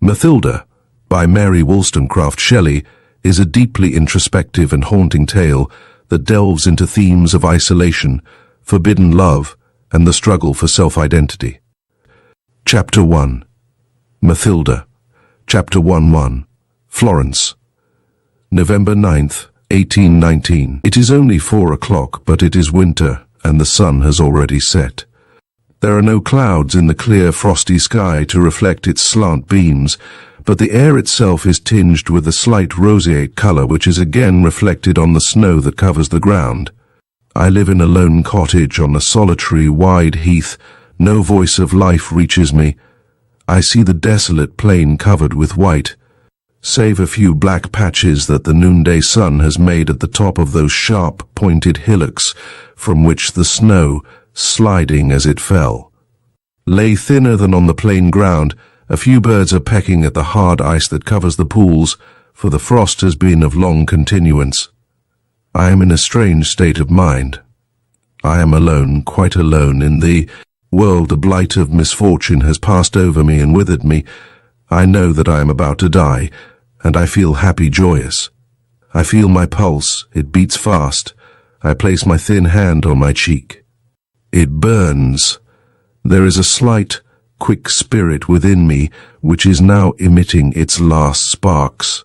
Mathilda, by Mary Wollstonecraft Shelley, is a deeply introspective and haunting tale that delves into themes of isolation, forbidden love, and the struggle for self-identity. Chapter 1. Mathilda. Chapter 1-1. Florence. November 9th, 1819. It is only 4 o'clock, but it is winter, and the sun has already set. There are no clouds in the clear, frosty sky to reflect its slant beams, but the air itself is tinged with a slight roseate color which is again reflected on the snow that covers the ground. I live in a lone cottage on a solitary, wide heath. No voice of life reaches me. I see the desolate plain covered with white, save a few black patches that the noonday sun has made at the top of those sharp, pointed hillocks from which the snow, sliding as it fell, lay thinner than on the plain ground. A few birds are pecking at the hard ice that covers the pools, for the frost has been of long continuance. I am in a strange state of mind. I am alone, quite alone, in the world. The blight of misfortune has passed over me and withered me. I know that I am about to die, and I feel happy, joyous. I feel my pulse, it beats fast. I place my thin hand on my cheek. It burns. There is a slight, quick spirit within me which is now emitting its last sparks.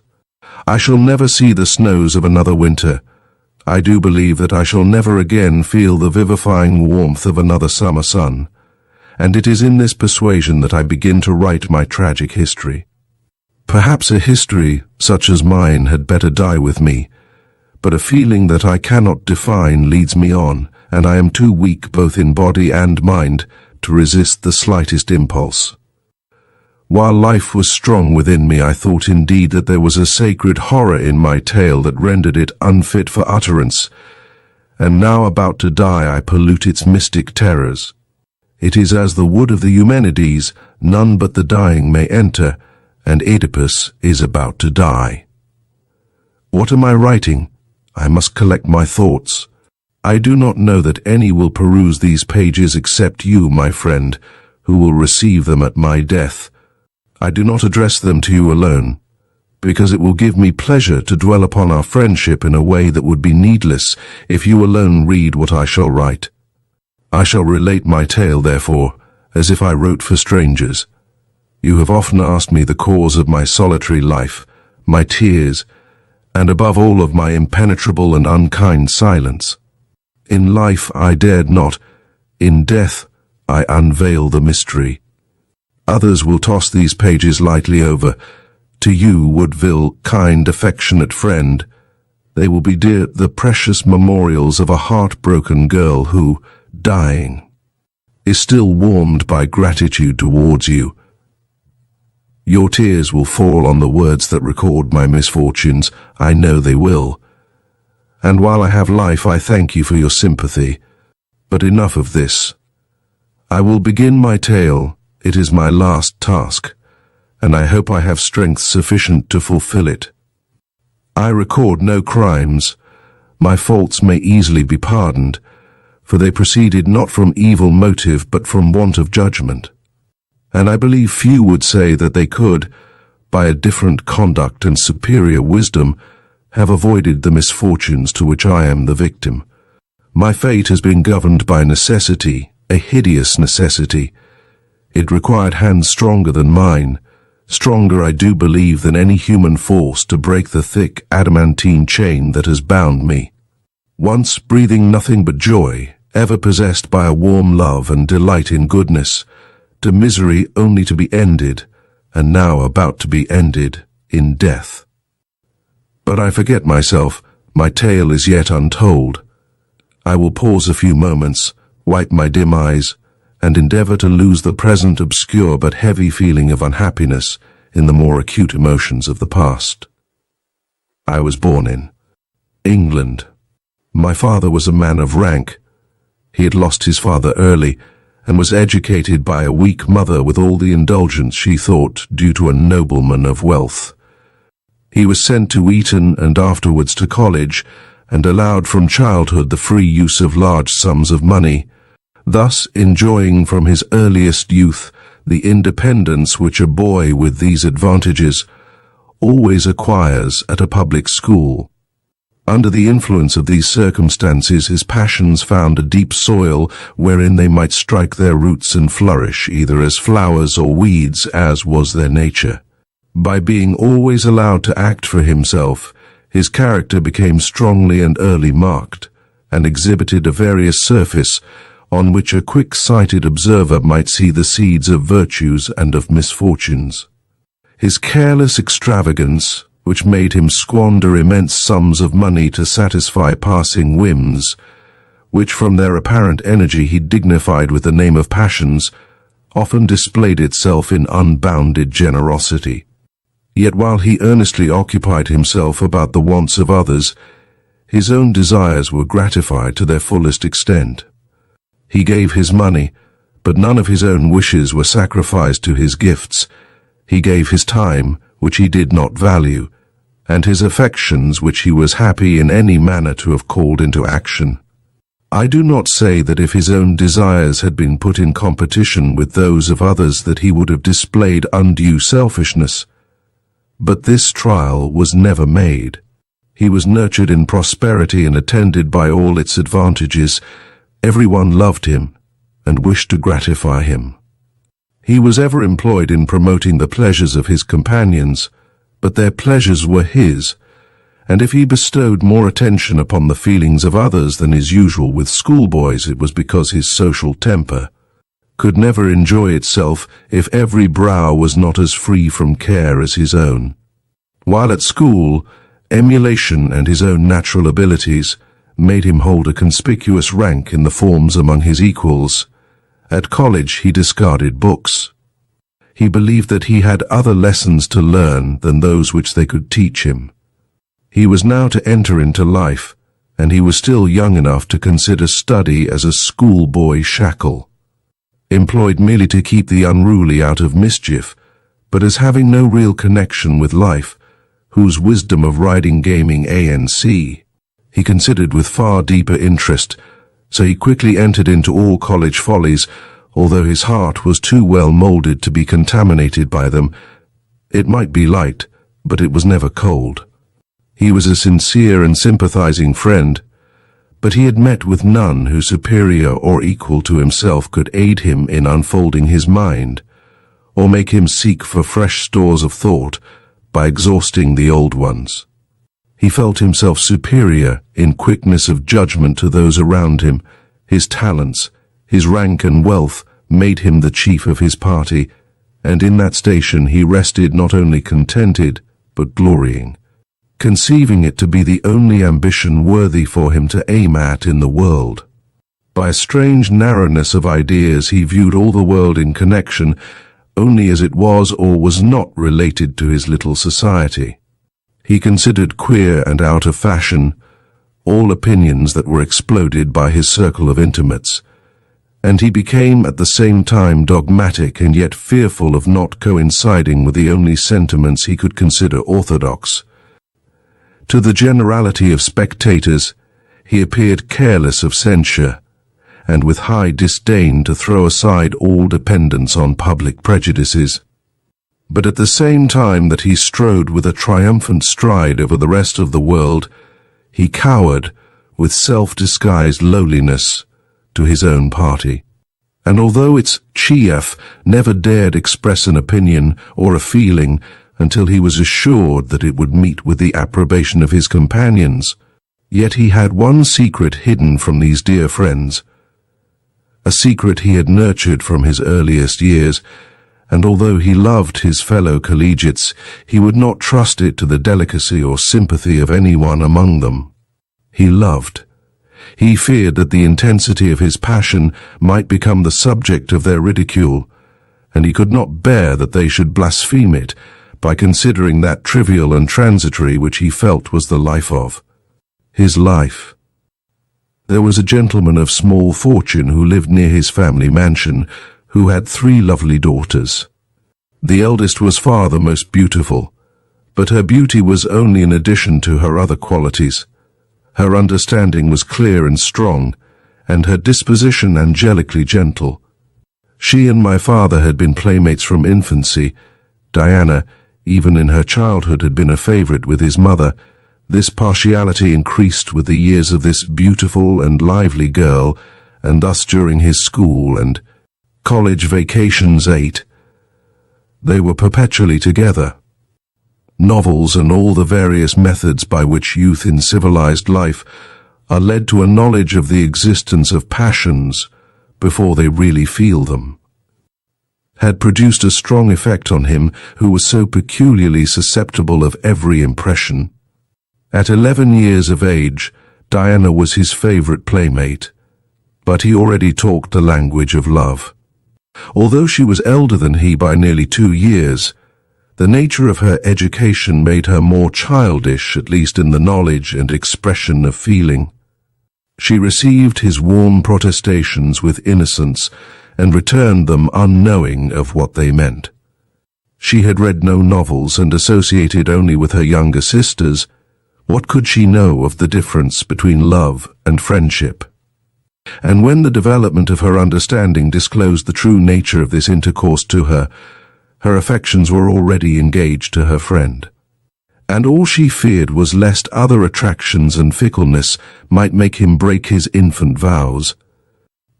I shall never see the snows of another winter. I do believe that I shall never again feel the vivifying warmth of another summer sun, and it is in this persuasion that I begin to write my tragic history. Perhaps a history such as mine had better die with me, but a feeling that I cannot define leads me on, and I am too weak both in body and mind to resist the slightest impulse. While life was strong within me, I thought indeed that there was a sacred horror in my tale that rendered it unfit for utterance, and now about to die I pollute its mystic terrors. It is as the wood of the Eumenides, none but the dying may enter, and Oedipus is about to die. What am I writing? I must collect my thoughts. I do not know that any will peruse these pages except you, my friend, who will receive them at my death. I do not address them to you alone, because it will give me pleasure to dwell upon our friendship in a way that would be needless if you alone read what I shall write. I shall relate my tale, therefore, as if I wrote for strangers. You have often asked me the cause of my solitary life, my tears, and above all of my impenetrable and unkind silence. In life I dared not, in death I unveil the mystery. Others will toss these pages lightly over. To you, Woodville, kind, affectionate friend, they will be dear, the precious memorials of a heartbroken girl who, dying, is still warmed by gratitude towards you. Your tears will fall on the words that record my misfortunes, I know they will. And while I have life, I thank you for your sympathy. But enough of this. I will begin my tale. It is my last task, and I hope I have strength sufficient to fulfill it. I record no crimes. My faults may easily be pardoned, for they proceeded not from evil motive but from want of judgment. And I believe few would say that they could, by a different conduct and superior wisdom, have avoided the misfortunes to which I am the victim. My fate has been governed by necessity, a hideous necessity. It required hands stronger than mine, stronger, I do believe, than any human force to break the thick adamantine chain that has bound me. Once breathing nothing but joy, ever possessed by a warm love and delight in goodness, to misery only to be ended, and now about to be ended in death. But I forget myself, my tale is yet untold. I will pause a few moments, wipe my dim eyes, and endeavor to lose the present obscure but heavy feeling of unhappiness in the more acute emotions of the past. I was born in England. My father was a man of rank. He had lost his father early, and was educated by a weak mother with all the indulgence she thought due to a nobleman of wealth. He was sent to Eton and afterwards to college, and allowed from childhood the free use of large sums of money, thus enjoying from his earliest youth the independence which a boy with these advantages always acquires at a public school. Under the influence of these circumstances, his passions found a deep soil wherein they might strike their roots and flourish, either as flowers or weeds, as was their nature. By being always allowed to act for himself, his character became strongly and early marked, and exhibited a various surface on which a quick-sighted observer might see the seeds of virtues and of misfortunes. His careless extravagance, which made him squander immense sums of money to satisfy passing whims, which from their apparent energy he dignified with the name of passions, often displayed itself in unbounded generosity. Yet while he earnestly occupied himself about the wants of others, his own desires were gratified to their fullest extent. He gave his money, but none of his own wishes were sacrificed to his gifts. He gave his time, which he did not value, and his affections, which he was happy in any manner to have called into action. I do not say that if his own desires had been put in competition with those of others that he would have displayed undue selfishness, but this trial was never made. He was nurtured in prosperity and attended by all its advantages. Everyone loved him and wished to gratify him. He was ever employed in promoting the pleasures of his companions, but their pleasures were his, and if he bestowed more attention upon the feelings of others than is usual with schoolboys, it was because his social temper could never enjoy itself if every brow was not as free from care as his own. While at school, emulation and his own natural abilities made him hold a conspicuous rank in the forms among his equals. At college he discarded books. He believed that he had other lessons to learn than those which they could teach him. He was now to enter into life, and he was still young enough to consider study as a schoolboy shackle, employed merely to keep the unruly out of mischief, but as having no real connection with life, whose wisdom of riding gaming ANC he considered with far deeper interest, so he quickly entered into all college follies, although his heart was too well moulded to be contaminated by them. It might be light, but it was never cold. He was a sincere and sympathizing friend, but he had met with none who superior or equal to himself could aid him in unfolding his mind, or make him seek for fresh stores of thought by exhausting the old ones. He felt himself superior in quickness of judgment to those around him. His talents, his rank and wealth made him the chief of his party, and in that station he rested not only contented, but glorying, conceiving it to be the only ambition worthy for him to aim at in the world. By a strange narrowness of ideas he viewed all the world in connection only as it was or was not related to his little society. He considered queer and out of fashion all opinions that were exploded by his circle of intimates, and he became at the same time dogmatic and yet fearful of not coinciding with the only sentiments he could consider orthodox. To the generality of spectators, he appeared careless of censure, and with high disdain to throw aside all dependence on public prejudices. But at the same time that he strode with a triumphant stride over the rest of the world, he cowered with self-disguised lowliness to his own party. And although its chief never dared express an opinion or a feeling until he was assured that it would meet with the approbation of his companions, yet he had one secret hidden from these dear friends, a secret he had nurtured from his earliest years, and although he loved his fellow collegiates, he would not trust it to the delicacy or sympathy of anyone among them. He loved. He feared that the intensity of his passion might become the subject of their ridicule, and he could not bear that they should blaspheme it by considering that trivial and transitory which he felt was the life of his life. There was a gentleman of small fortune who lived near his family mansion, who had 3 lovely daughters. The eldest was far the most beautiful, but her beauty was only an addition to her other qualities. Her understanding was clear and strong, and her disposition angelically gentle. She and my father had been playmates from infancy. Diana, even in her childhood, had been a favorite with his mother. This partiality increased with the years of this beautiful and lively girl, and thus during his school and college vacations. They were perpetually together. Novels and all the various methods by which youth in civilized life are led to a knowledge of the existence of passions before they really feel them, had produced a strong effect on him who was so peculiarly susceptible of every impression. At 11 years of age, Diana was his favorite playmate, but he already talked the language of love. Although she was elder than he by nearly 2 years, the nature of her education made her more childish, at least in the knowledge and expression of feeling. She received his warm protestations with innocence and returned them unknowing of what they meant. She had read no novels and associated only with her younger sisters. What could she know of the difference between love and friendship? And when the development of her understanding disclosed the true nature of this intercourse to her, her affections were already engaged to her friend. And all she feared was lest other attractions and fickleness might make him break his infant vows.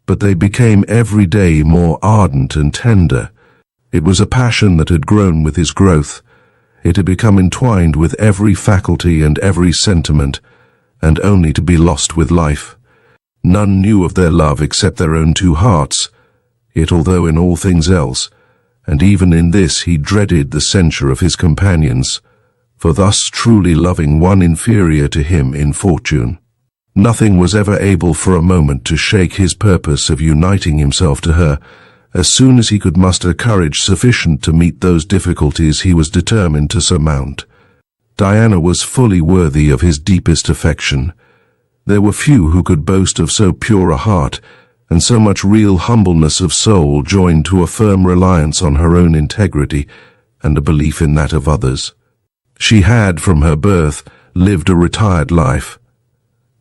But they became every day more ardent and tender. It was a passion that had grown with his growth. It had become entwined with every faculty and every sentiment, and only to be lost with life. None knew of their love except their own two hearts, yet although in all things else, and even in this he dreaded the censure of his companions, for thus truly loving one inferior to him in fortune, nothing was ever able for a moment to shake his purpose of uniting himself to her. As soon as he could muster courage sufficient to meet those difficulties he was determined to surmount. Diana was fully worthy of his deepest affection. There were few who could boast of so pure a heart, and so much real humbleness of soul joined to a firm reliance on her own integrity and a belief in that of others. She had, from her birth, lived a retired life.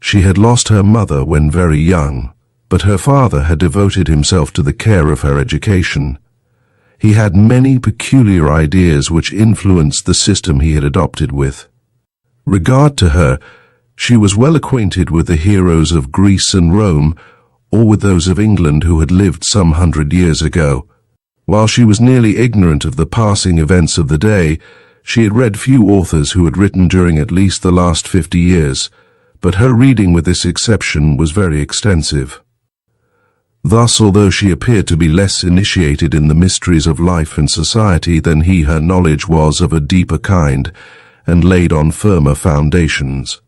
She had lost her mother when very young, but her father had devoted himself to the care of her education. He had many peculiar ideas which influenced the system he had adopted with regard to her. She was well acquainted with the heroes of Greece and Rome, or with those of England who had lived some 100 years ago. While she was nearly ignorant of the passing events of the day, she had read few authors who had written during at least the last 50 years, but her reading with this exception was very extensive. Thus, although she appeared to be less initiated in the mysteries of life and society than he, her knowledge was of a deeper kind, and laid on firmer foundations.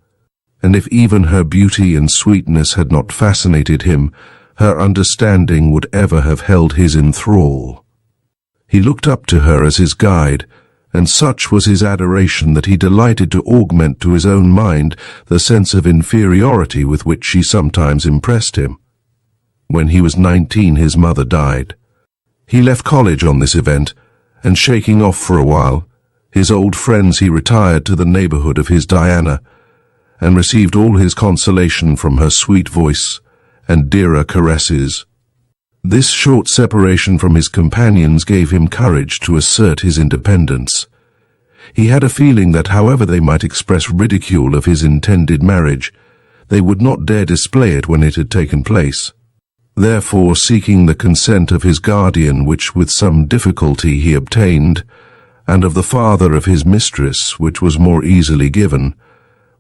And if even her beauty and sweetness had not fascinated him, her understanding would ever have held his in thrall. He looked up to her as his guide, and such was his adoration that he delighted to augment to his own mind the sense of inferiority with which she sometimes impressed him. When he was 19, his mother died. He left college on this event, and shaking off for a while his old friends, he retired to the neighborhood of his Diana, and received all his consolation from her sweet voice and dearer caresses. This short separation from his companions gave him courage to assert his independence. He had a feeling that however they might express ridicule of his intended marriage, they would not dare display it when it had taken place. Therefore, seeking the consent of his guardian, which with some difficulty he obtained, and of the father of his mistress, which was more easily given,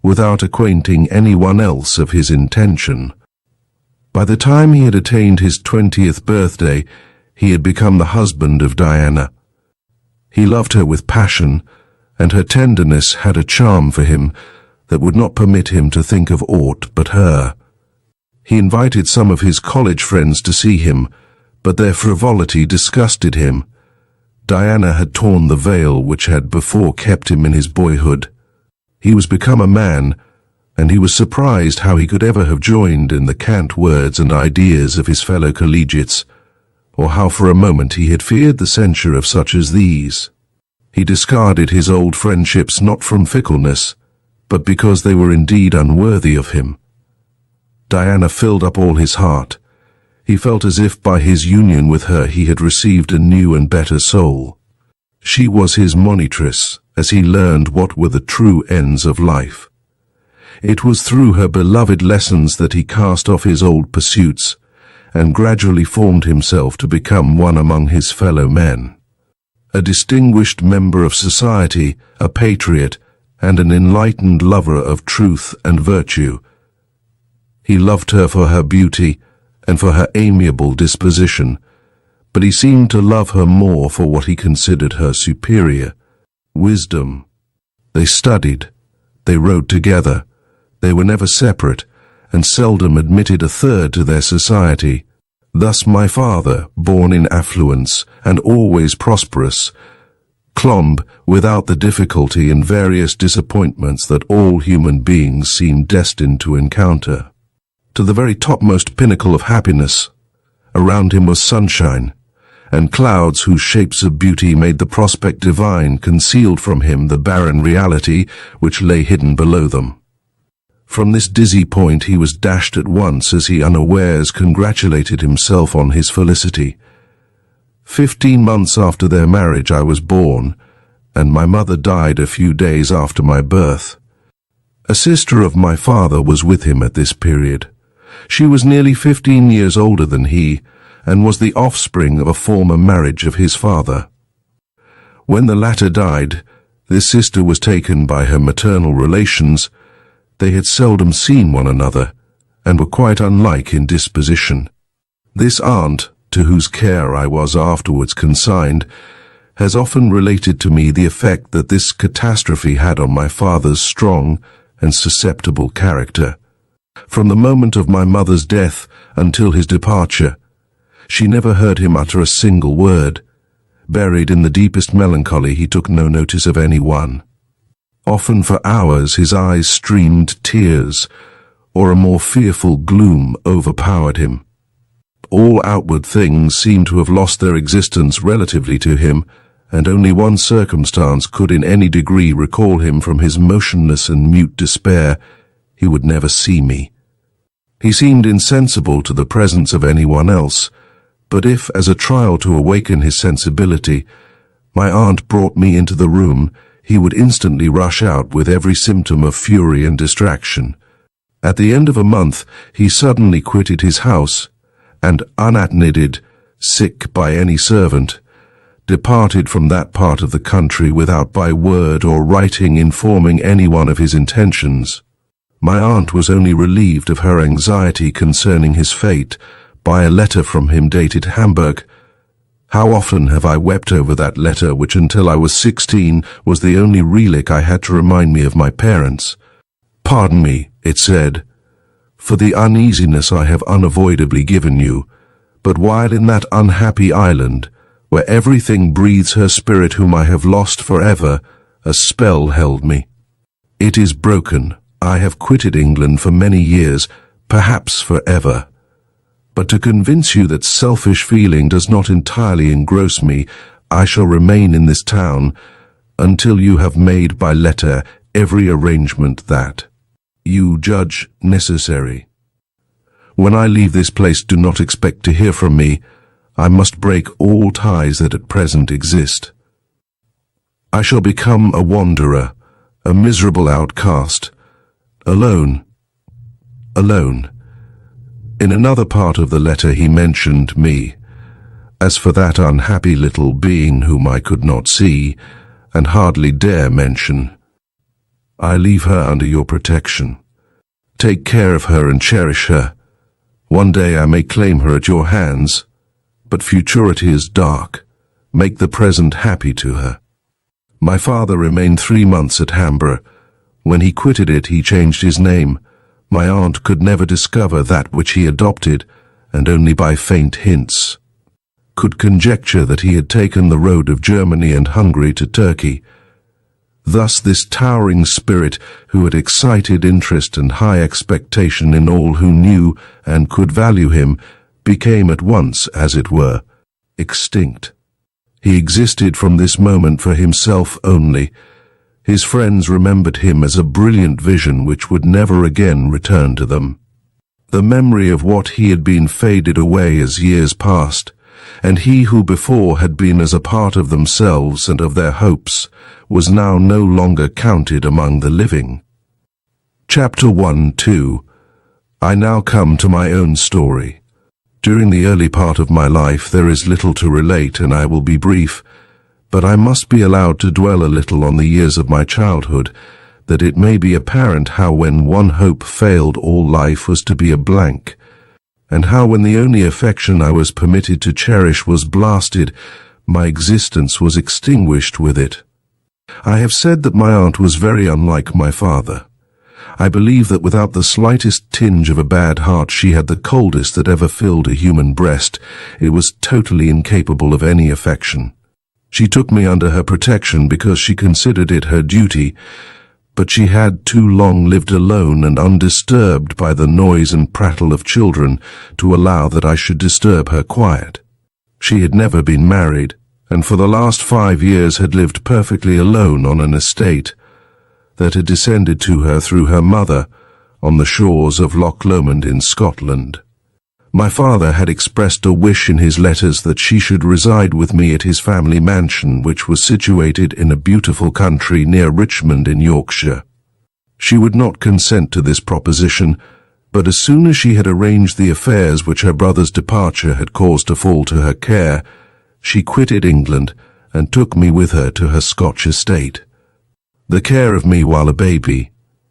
without acquainting anyone else of his intention. By the time he had attained his 20th birthday, he had become the husband of Diana. He loved her with passion, and her tenderness had a charm for him that would not permit him to think of aught but her. He invited some of his college friends to see him, but their frivolity disgusted him. Diana had torn the veil which had before kept him in his boyhood. He was become a man, and he was surprised how he could ever have joined in the cant words and ideas of his fellow collegiates, or how for a moment he had feared the censure of such as these. He discarded his old friendships not from fickleness, but because they were indeed unworthy of him. Diana filled up all his heart. He felt as if by his union with her he had received a new and better soul. She was his monitress, as he learned what were the true ends of life. It was through her beloved lessons that he cast off his old pursuits, and gradually formed himself to become one among his fellow men. A distinguished member of society, a patriot, and an enlightened lover of truth and virtue. He loved her for her beauty and for her amiable disposition, but he seemed to love her more for what he considered her superior wisdom. They studied, they rode together, they were never separate, and seldom admitted a third to their society. Thus my father, born in affluence and always prosperous, clomb without the difficulty and various disappointments that all human beings seem destined to encounter, to the very topmost pinnacle of happiness. Around him was sunshine, and clouds whose shapes of beauty made the prospect divine concealed from him the barren reality which lay hidden below them. From this dizzy point he was dashed at once as he unawares congratulated himself on his felicity. 15 months after their marriage I was born, and my mother died a few days after my birth. A sister of my father was with him at this period. She was nearly 15 years older than he, and was the offspring of a former marriage of his father. When the latter died, this sister was taken by her maternal relations. They had seldom seen one another, and were quite unlike in disposition. This aunt, to whose care I was afterwards consigned, has often related to me the effect that this catastrophe had on my father's strong and susceptible character. From the moment of my mother's death until his departure, she never heard him utter a single word. Buried in the deepest melancholy, he took no notice of any one. Often for hours his eyes streamed tears, or a more fearful gloom overpowered him. All outward things seemed to have lost their existence relatively to him, and only one circumstance could in any degree recall him from his motionless and mute despair: he would never see me. He seemed insensible to the presence of anyone else, but if, as a trial to awaken his sensibility, my aunt brought me into the room, he would instantly rush out with every symptom of fury and distraction. At the end of a month, he suddenly quitted his house, and unattended, sick by any servant, departed from that part of the country without by word or writing informing anyone of his intentions. My aunt was only relieved of her anxiety concerning his fate by a letter from him dated Hamburg. How often have I wept over that letter, which until I was 16 was the only relic I had to remind me of my parents. "Pardon me," it said, "for the uneasiness I have unavoidably given you, but while in that unhappy island, where everything breathes her spirit whom I have lost forever, a spell held me. It is broken. I have quitted England for many years, perhaps forever. But to convince you that selfish feeling does not entirely engross me, I shall remain in this town until you have made by letter every arrangement that you judge necessary. When I leave this place, do not expect to hear from me. I must break all ties that at present exist. I shall become a wanderer, a miserable outcast, alone. In another part of the letter he mentioned me. As for that unhappy little being whom I could not see, and hardly dare mention, I leave her under your protection. Take care of her and cherish her. One day I may claim her at your hands, but futurity is dark. Make the present happy to her." My father remained 3 months at Hamburg. When he quitted it, he changed his name. My aunt could never discover that which he adopted, and only by faint hints could conjecture that he had taken the road of Germany and Hungary to Turkey. Thus this towering spirit, who had excited interest and high expectation in all who knew and could value him, became at once, as it were, extinct. He existed from this moment for himself only. His friends remembered him as a brilliant vision which would never again return to them. The memory of what he had been faded away as years passed, and he who before had been as a part of themselves and of their hopes was now no longer counted among the living. Chapter 1-2. I now come to my own story. During the early part of my life there is little to relate, and I will be brief, but I must be allowed to dwell a little on the years of my childhood, that it may be apparent how when one hope failed all life was to be a blank, and how when the only affection I was permitted to cherish was blasted, my existence was extinguished with it. I have said that my aunt was very unlike my father. I believe that without the slightest tinge of a bad heart she had the coldest that ever filled a human breast. It was totally incapable of any affection. She took me under her protection because she considered it her duty, but she had too long lived alone and undisturbed by the noise and prattle of children to allow that I should disturb her quiet. She had never been married, and for the last 5 years had lived perfectly alone on an estate that had descended to her through her mother on the shores of Loch Lomond in Scotland. My father had expressed a wish in his letters that she should reside with me at his family mansion, which was situated in a beautiful country near Richmond in Yorkshire. She would not consent to this proposition, but as soon as she had arranged the affairs which her brother's departure had caused to fall to her care, she quitted England and took me with her to her Scotch estate. The care of me while a baby,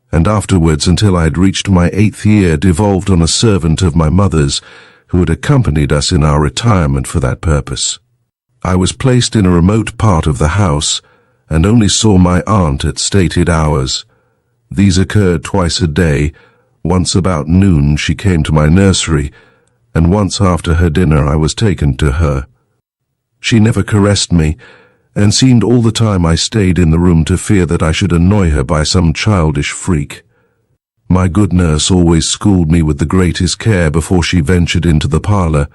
and afterwards until I had reached my 8th year, devolved on a servant of my mother's who had accompanied us in our retirement for that purpose. I was placed in a remote part of the house and only saw my aunt at stated hours. These occurred twice a day. Once about noon she came to my nursery, and once after her dinner I was taken to her. She never caressed me, and seemed all the time I stayed in the room to fear that I should annoy her by some childish freak. My good nurse always schooled me with the greatest care before she ventured into the parlour,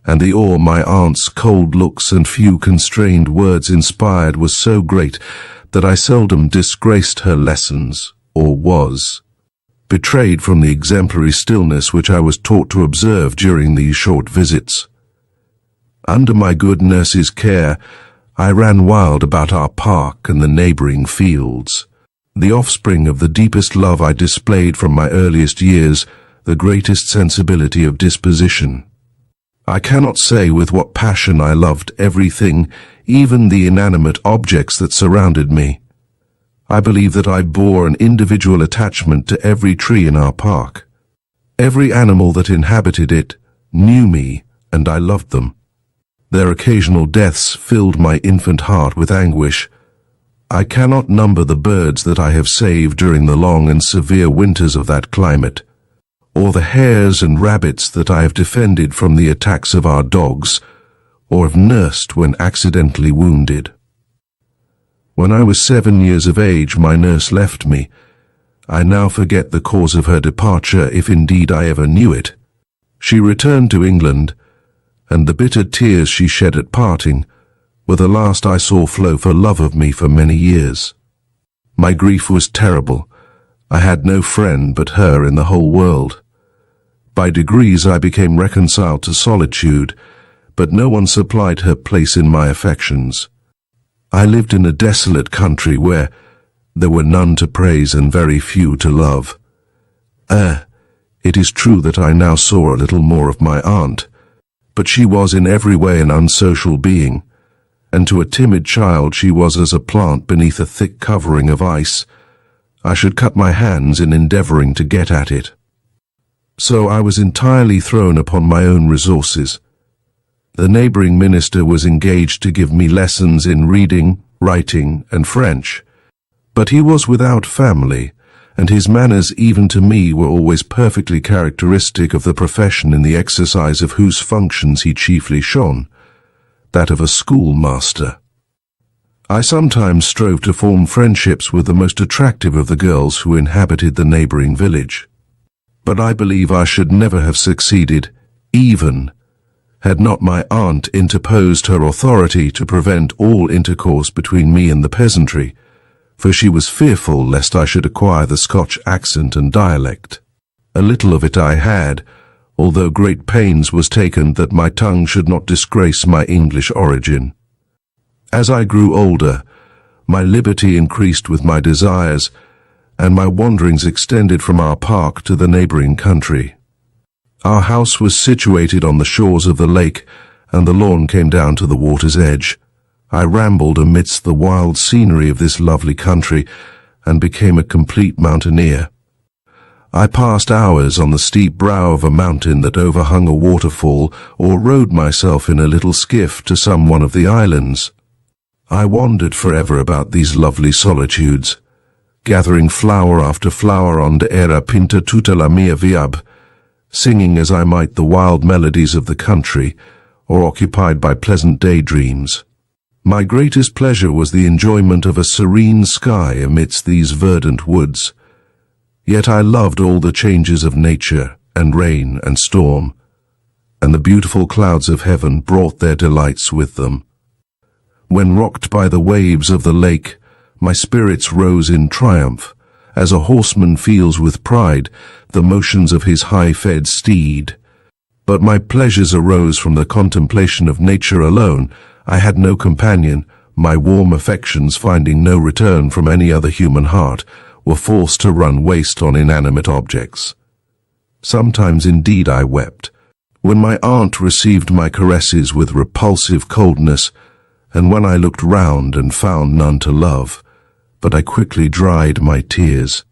and the awe my aunt's cold looks and few constrained words inspired was so great that I seldom disgraced her lessons, or was betrayed from the exemplary stillness which I was taught to observe during these short visits. Under my good nurse's care, I ran wild about our park and the neighbouring fields, the offspring of the deepest love I displayed from my earliest years, the greatest sensibility of disposition. I cannot say with what passion I loved everything, even the inanimate objects that surrounded me. I believe that I bore an individual attachment to every tree in our park. Every animal that inhabited it knew me, and I loved them. Their occasional deaths filled my infant heart with anguish. I cannot number the birds that I have saved during the long and severe winters of that climate, or the hares and rabbits that I have defended from the attacks of our dogs, or have nursed when accidentally wounded. When I was 7 years of age, my nurse left me. I now forget the cause of her departure, if indeed I ever knew it. She returned to England, and the bitter tears she shed at parting were the last I saw flow for love of me for many years. My grief was terrible. I had no friend but her in the whole world. By degrees I became reconciled to solitude, but no one supplied her place in my affections. I lived in a desolate country where there were none to praise and very few to love. It is true that I now saw a little more of my aunt, but she was in every way an unsocial being, and to a timid child she was as a plant beneath a thick covering of ice. I should cut my hands in endeavouring to get at it. So I was entirely thrown upon my own resources. The neighbouring minister was engaged to give me lessons in reading, writing, and French, but he was without family, and his manners even to me were always perfectly characteristic of the profession in the exercise of whose functions he chiefly shone, that of a schoolmaster. I sometimes strove to form friendships with the most attractive of the girls who inhabited the neighbouring village, but I believe I should never have succeeded, even had not my aunt interposed her authority to prevent all intercourse between me and the peasantry, for she was fearful lest I should acquire the Scotch accent and dialect. A little of it I had, although great pains was taken that my tongue should not disgrace my English origin. As I grew older, my liberty increased with my desires, and my wanderings extended from our park to the neighboring country. Our house was situated on the shores of the lake, and the lawn came down to the water's edge. I rambled amidst the wild scenery of this lovely country, and became a complete mountaineer. I passed hours on the steep brow of a mountain that overhung a waterfall, or rowed myself in a little skiff to some one of the islands. I wandered forever about these lovely solitudes, gathering flower after flower onde era pinta tutta la mia viab, singing as I might the wild melodies of the country, or occupied by pleasant daydreams. My greatest pleasure was the enjoyment of a serene sky amidst these verdant woods. Yet I loved all the changes of nature, and rain and storm, and the beautiful clouds of heaven brought their delights with them. When rocked by the waves of the lake, my spirits rose in triumph, as a horseman feels with pride the motions of his high-fed steed. But my pleasures arose from the contemplation of nature alone. I had no companion. My warm affections, finding no return from any other human heart, were forced to run waste on inanimate objects. Sometimes indeed I wept, when my aunt received my caresses with repulsive coldness, and when I looked round and found none to love, but I quickly dried my tears.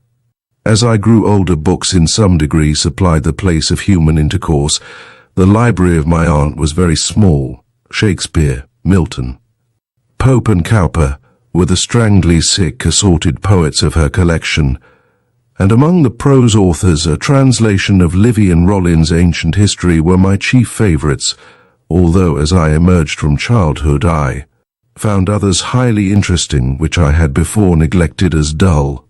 As I grew older, books in some degree supplied the place of human intercourse. The library of my aunt was very small. Shakespeare, Milton, Pope and Cowper were the strangely sick assorted poets of her collection, and among the prose authors a translation of Livy and Rollin's Ancient History were my chief favourites, although as I emerged from childhood I found others highly interesting which I had before neglected as dull.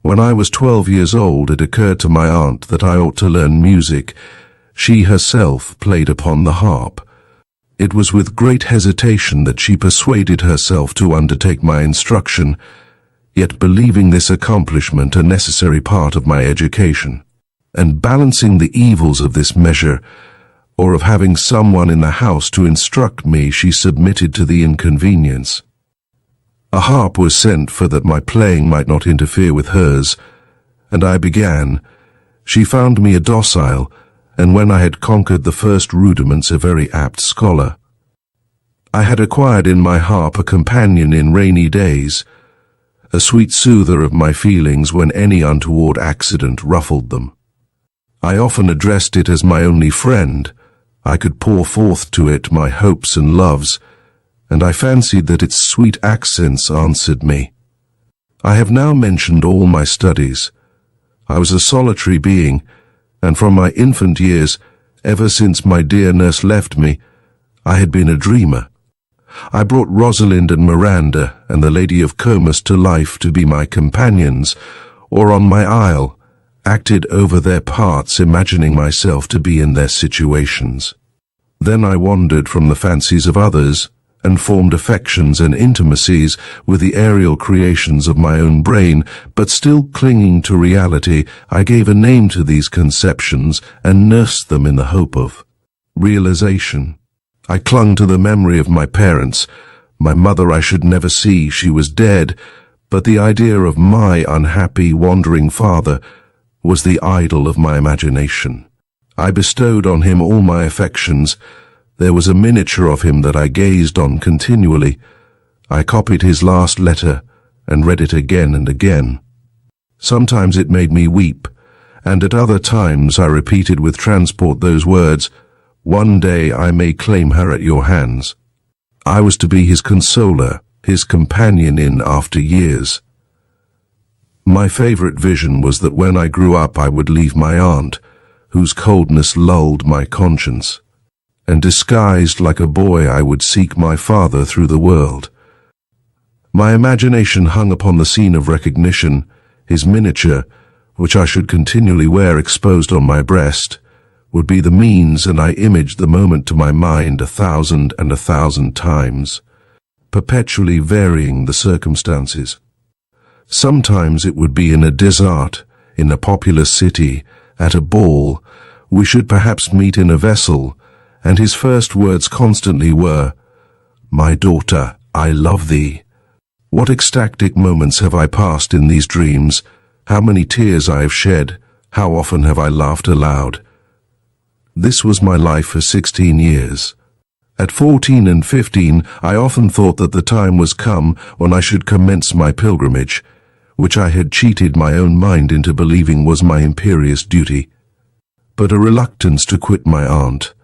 When I was 12 years old, it occurred to my aunt that I ought to learn music. She herself played upon the harp. It was with great hesitation that she persuaded herself to undertake my instruction, yet believing this accomplishment a necessary part of my education, and balancing the evils of this measure, or of having someone in the house to instruct me, she submitted to the inconvenience. A harp was sent for that my playing might not interfere with hers, and I began. She found me a docile, and when I had conquered the first rudiments, a very apt scholar. I had acquired in my harp a companion in rainy days, a sweet soother of my feelings when any untoward accident ruffled them. I often addressed it as my only friend. I could pour forth to it my hopes and loves, and I fancied that its sweet accents answered me. I have now mentioned all my studies. I was a solitary being, and from my infant years, ever since my dear nurse left me, I had been a dreamer. I brought Rosalind and Miranda and the Lady of Comus to life to be my companions, or on my isle, acted over their parts, imagining myself to be in their situations. Then I wandered from the fancies of others, and formed affections and intimacies with the aerial creations of my own brain, but still clinging to reality, I gave a name to these conceptions and nursed them in the hope of realization. I clung to the memory of my parents. My mother I should never see, she was dead, but the idea of my unhappy, wandering father was the idol of my imagination. I bestowed on him all my affections. There was a miniature of him that I gazed on continually. I copied his last letter and read it again and again. Sometimes it made me weep, and at other times I repeated with transport those words, "One day I may claim her at your hands." I was to be his consoler, his companion in after years. My favorite vision was that when I grew up I would leave my aunt, whose coldness lulled my conscience, and disguised like a boy I would seek my father through the world. My imagination hung upon the scene of recognition, his miniature, which I should continually wear exposed on my breast, would be the means, and I imaged the moment to my mind 1,000 and 1,000 times, perpetually varying the circumstances. Sometimes it would be in a desert, in a populous city, at a ball, we should perhaps meet in a vessel, and his first words constantly were, "My daughter, I love thee." What ecstatic moments have I passed in these dreams, how many tears I have shed, how often have I laughed aloud. This was my life for 16 years. At 14 and 15, I often thought that the time was come when I should commence my pilgrimage, which I had cheated my own mind into believing was my imperious duty. But a reluctance to quit my aunt,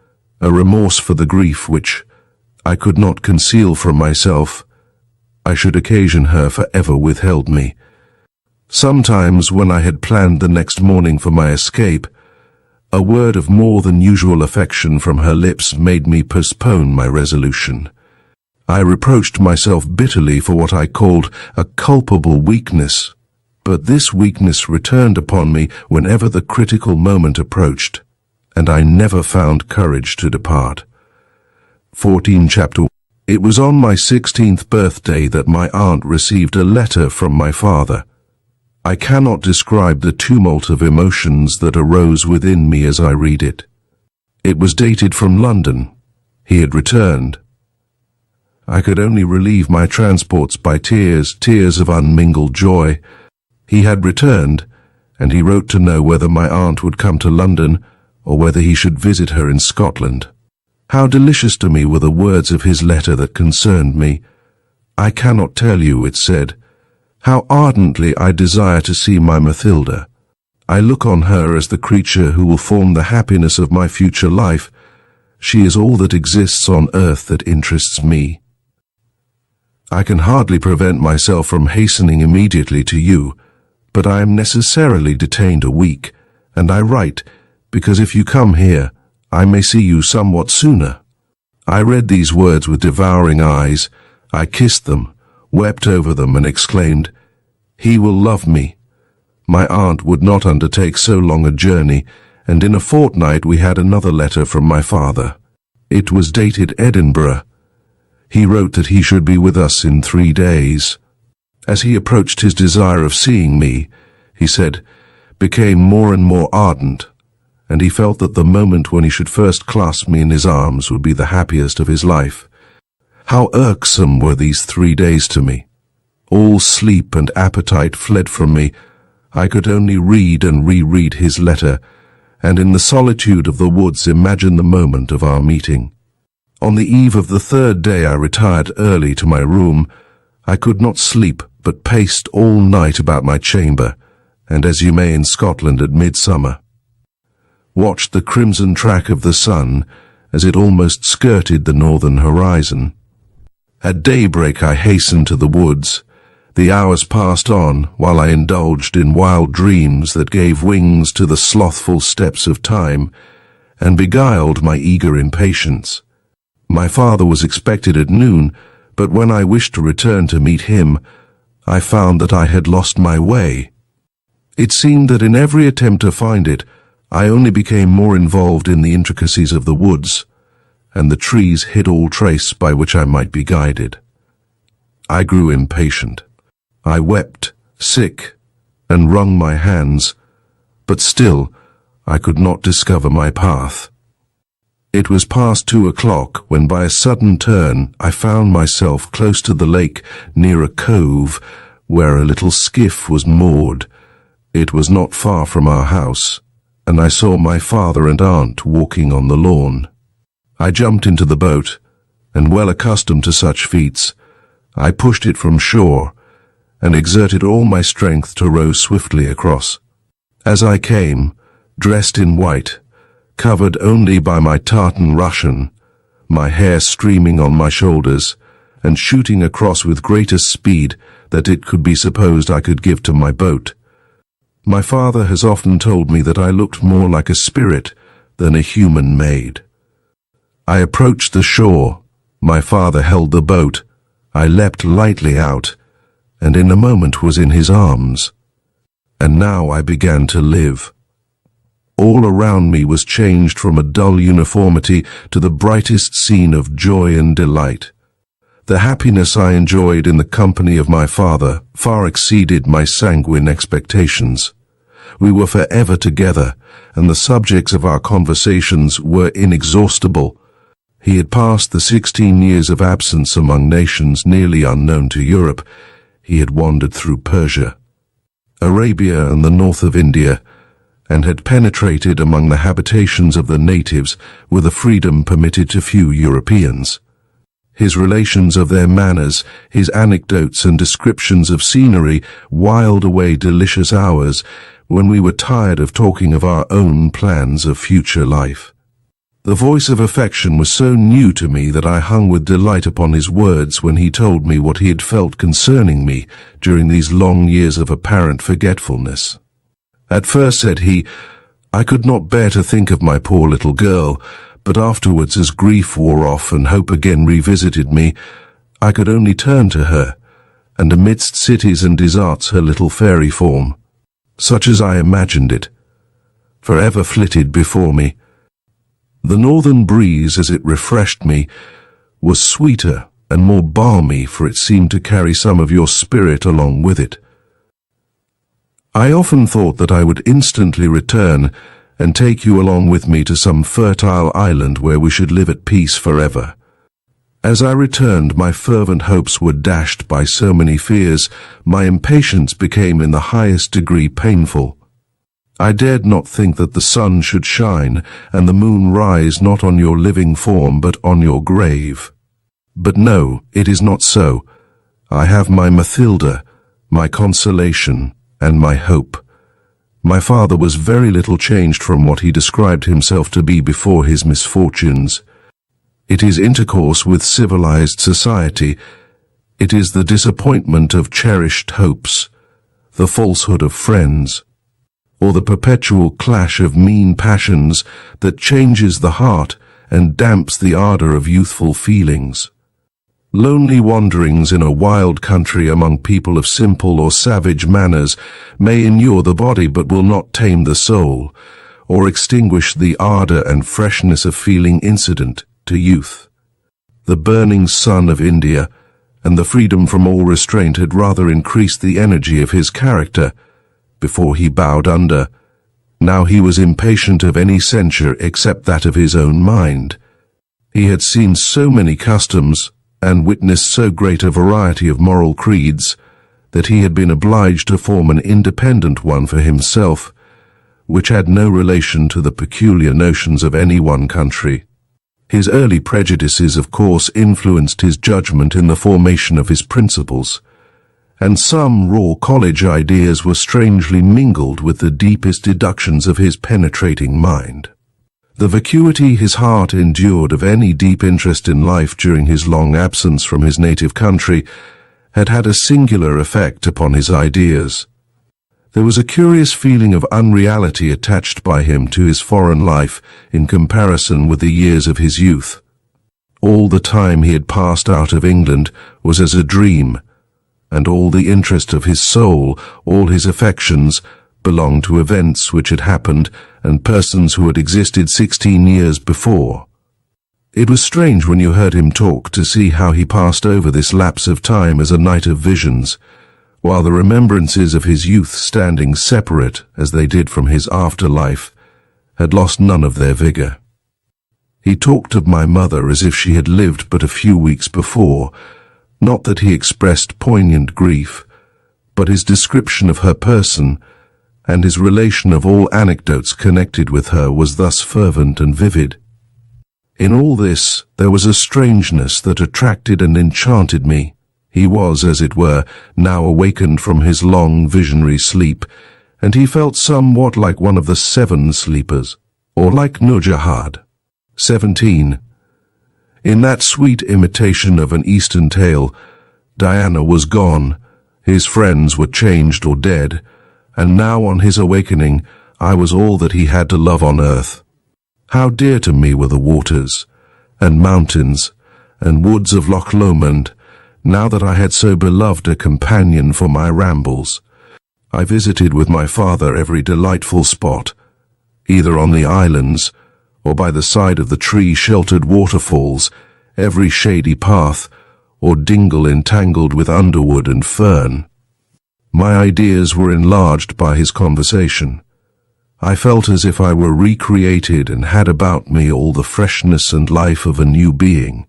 a remorse for the grief which I could not conceal from myself, I should occasion her forever withheld me. Sometimes, when I had planned the next morning for my escape, a word of more than usual affection from her lips made me postpone my resolution. I reproached myself bitterly for what I called a culpable weakness, but this weakness returned upon me whenever the critical moment approached, and I never found courage to depart. 14 Chapter 1. It was on my 16th birthday that my aunt received a letter from my father. I cannot describe the tumult of emotions that arose within me as I read it. It was dated from London. He had returned. I could only relieve my transports by tears of unmingled joy. He had returned, and he wrote to know whether my aunt would come to London, or whether he should visit her in Scotland. How delicious to me were the words of his letter that concerned me. "I cannot tell you," it said, "how ardently I desire to see my Mathilda. I look on her as the creature who will form the happiness of my future life. She is all that exists on earth that interests me. I can hardly prevent myself from hastening immediately to you, but I am necessarily detained a week, and I write, because if you come here, I may see you somewhat sooner." I read these words with devouring eyes. I kissed them, wept over them, and exclaimed, "He will love me." My aunt would not undertake so long a journey, and in a fortnight we had another letter from my father. It was dated Edinburgh. He wrote that he should be with us in 3 days. As he approached his desire of seeing me, he said, became more and more ardent, and he felt that the moment when he should first clasp me in his arms would be the happiest of his life. How irksome were these 3 days to me! All sleep and appetite fled from me. I could only read and reread his letter, and in the solitude of the woods imagine the moment of our meeting. On the eve of the 3rd day I retired early to my room. I could not sleep, but paced all night about my chamber, and as you may in Scotland at midsummer, watched the crimson track of the sun as it almost skirted the northern horizon. At daybreak I hastened to the woods. The hours passed on while I indulged in wild dreams that gave wings to the slothful steps of time and beguiled my eager impatience. My father was expected at noon, but when I wished to return to meet him, I found that I had lost my way. It seemed that in every attempt to find it, I only became more involved in the intricacies of the woods, and the trees hid all trace by which I might be guided. I grew impatient. I wept, sick, and wrung my hands, but still I could not discover my path. It was past 2 o'clock when by a sudden turn I found myself close to the lake near a cove where a little skiff was moored. It was not far from our house, and I saw my father and aunt walking on the lawn. I jumped into the boat, and well accustomed to such feats, I pushed it from shore and exerted all my strength to row swiftly across. As I came, dressed in white, covered only by my tartan Russian, my hair streaming on my shoulders, and shooting across with greater speed than it could be supposed I could give to my boat. My father has often told me that I looked more like a spirit than a human maid. I approached the shore. My father held the boat. I leapt lightly out, and in a moment was in his arms. And now I began to live. All around me was changed from a dull uniformity to the brightest scene of joy and delight. The happiness I enjoyed in the company of my father far exceeded my sanguine expectations. We were forever together, and the subjects of our conversations were inexhaustible. He had passed the 16 years of absence among nations nearly unknown to Europe. He had wandered through Persia, Arabia, and the north of India, and had penetrated among the habitations of the natives with a freedom permitted to few Europeans. His relations of their manners, his anecdotes and descriptions of scenery whiled away delicious hours when we were tired of talking of our own plans of future life. The voice of affection was so new to me that I hung with delight upon his words when he told me what he had felt concerning me during these long years of apparent forgetfulness. At first, said he, I could not bear to think of my poor little girl, but afterwards, as grief wore off and hope again revisited me, I could only turn to her, and amidst cities and deserts her little fairy form, such as I imagined it, forever flitted before me. The northern breeze, as it refreshed me, was sweeter and more balmy, for it seemed to carry some of your spirit along with it. I often thought that I would instantly return and take you along with me to some fertile island where we should live at peace forever. As I returned, my fervent hopes were dashed by so many fears. My impatience became in the highest degree painful. I dared not think that the sun should shine and the moon rise not on your living form but on your grave. But no, it is not so. I have my Mathilda, my consolation, and my hope. My father was very little changed from what he described himself to be before his misfortunes. It is intercourse with civilized society. It is the disappointment of cherished hopes, the falsehood of friends, or the perpetual clash of mean passions that changes the heart and damps the ardor of youthful feelings. Lonely wanderings in a wild country among people of simple or savage manners may inure the body but will not tame the soul, or extinguish the ardor and freshness of feeling incident to youth. The burning sun of India and the freedom from all restraint had rather increased the energy of his character before he bowed under. Now he was impatient of any censure except that of his own mind. He had seen so many customs and witnessed so great a variety of moral creeds that he had been obliged to form an independent one for himself, which had no relation to the peculiar notions of any one country. His early prejudices, of course, influenced his judgment in the formation of his principles, and some raw college ideas were strangely mingled with the deepest deductions of his penetrating mind. The vacuity his heart endured of any deep interest in life during his long absence from his native country had had a singular effect upon his ideas. There was a curious feeling of unreality attached by him to his foreign life in comparison with the years of his youth. All the time he had passed out of England was as a dream, and all the interest of his soul, all his affections, belonged to events which had happened and persons who had existed 16 years before. It was strange when you heard him talk to see how he passed over this lapse of time as a night of visions, while the remembrances of his youth, standing separate as they did from his afterlife, had lost none of their vigor. He talked of my mother as if she had lived but a few weeks before, not that he expressed poignant grief, but his description of her person and his relation of all anecdotes connected with her was thus fervent and vivid. In all this there was a strangeness that attracted and enchanted me. He was, as it were, now awakened from his long visionary sleep, and he felt somewhat like one of the 7 sleepers, or like Nurjahad, 17. In that sweet imitation of an Eastern tale, Diana was gone, his friends were changed or dead, and now on his awakening I was all that he had to love on earth. How dear to me were the waters, and mountains, and woods of Loch Lomond, now that I had so beloved a companion for my rambles. I visited with my father every delightful spot, either on the islands, or by the side of the tree-sheltered waterfalls, every shady path, or dingle entangled with underwood and fern. My ideas were enlarged by his conversation. I felt as if I were recreated and had about me all the freshness and life of a new being.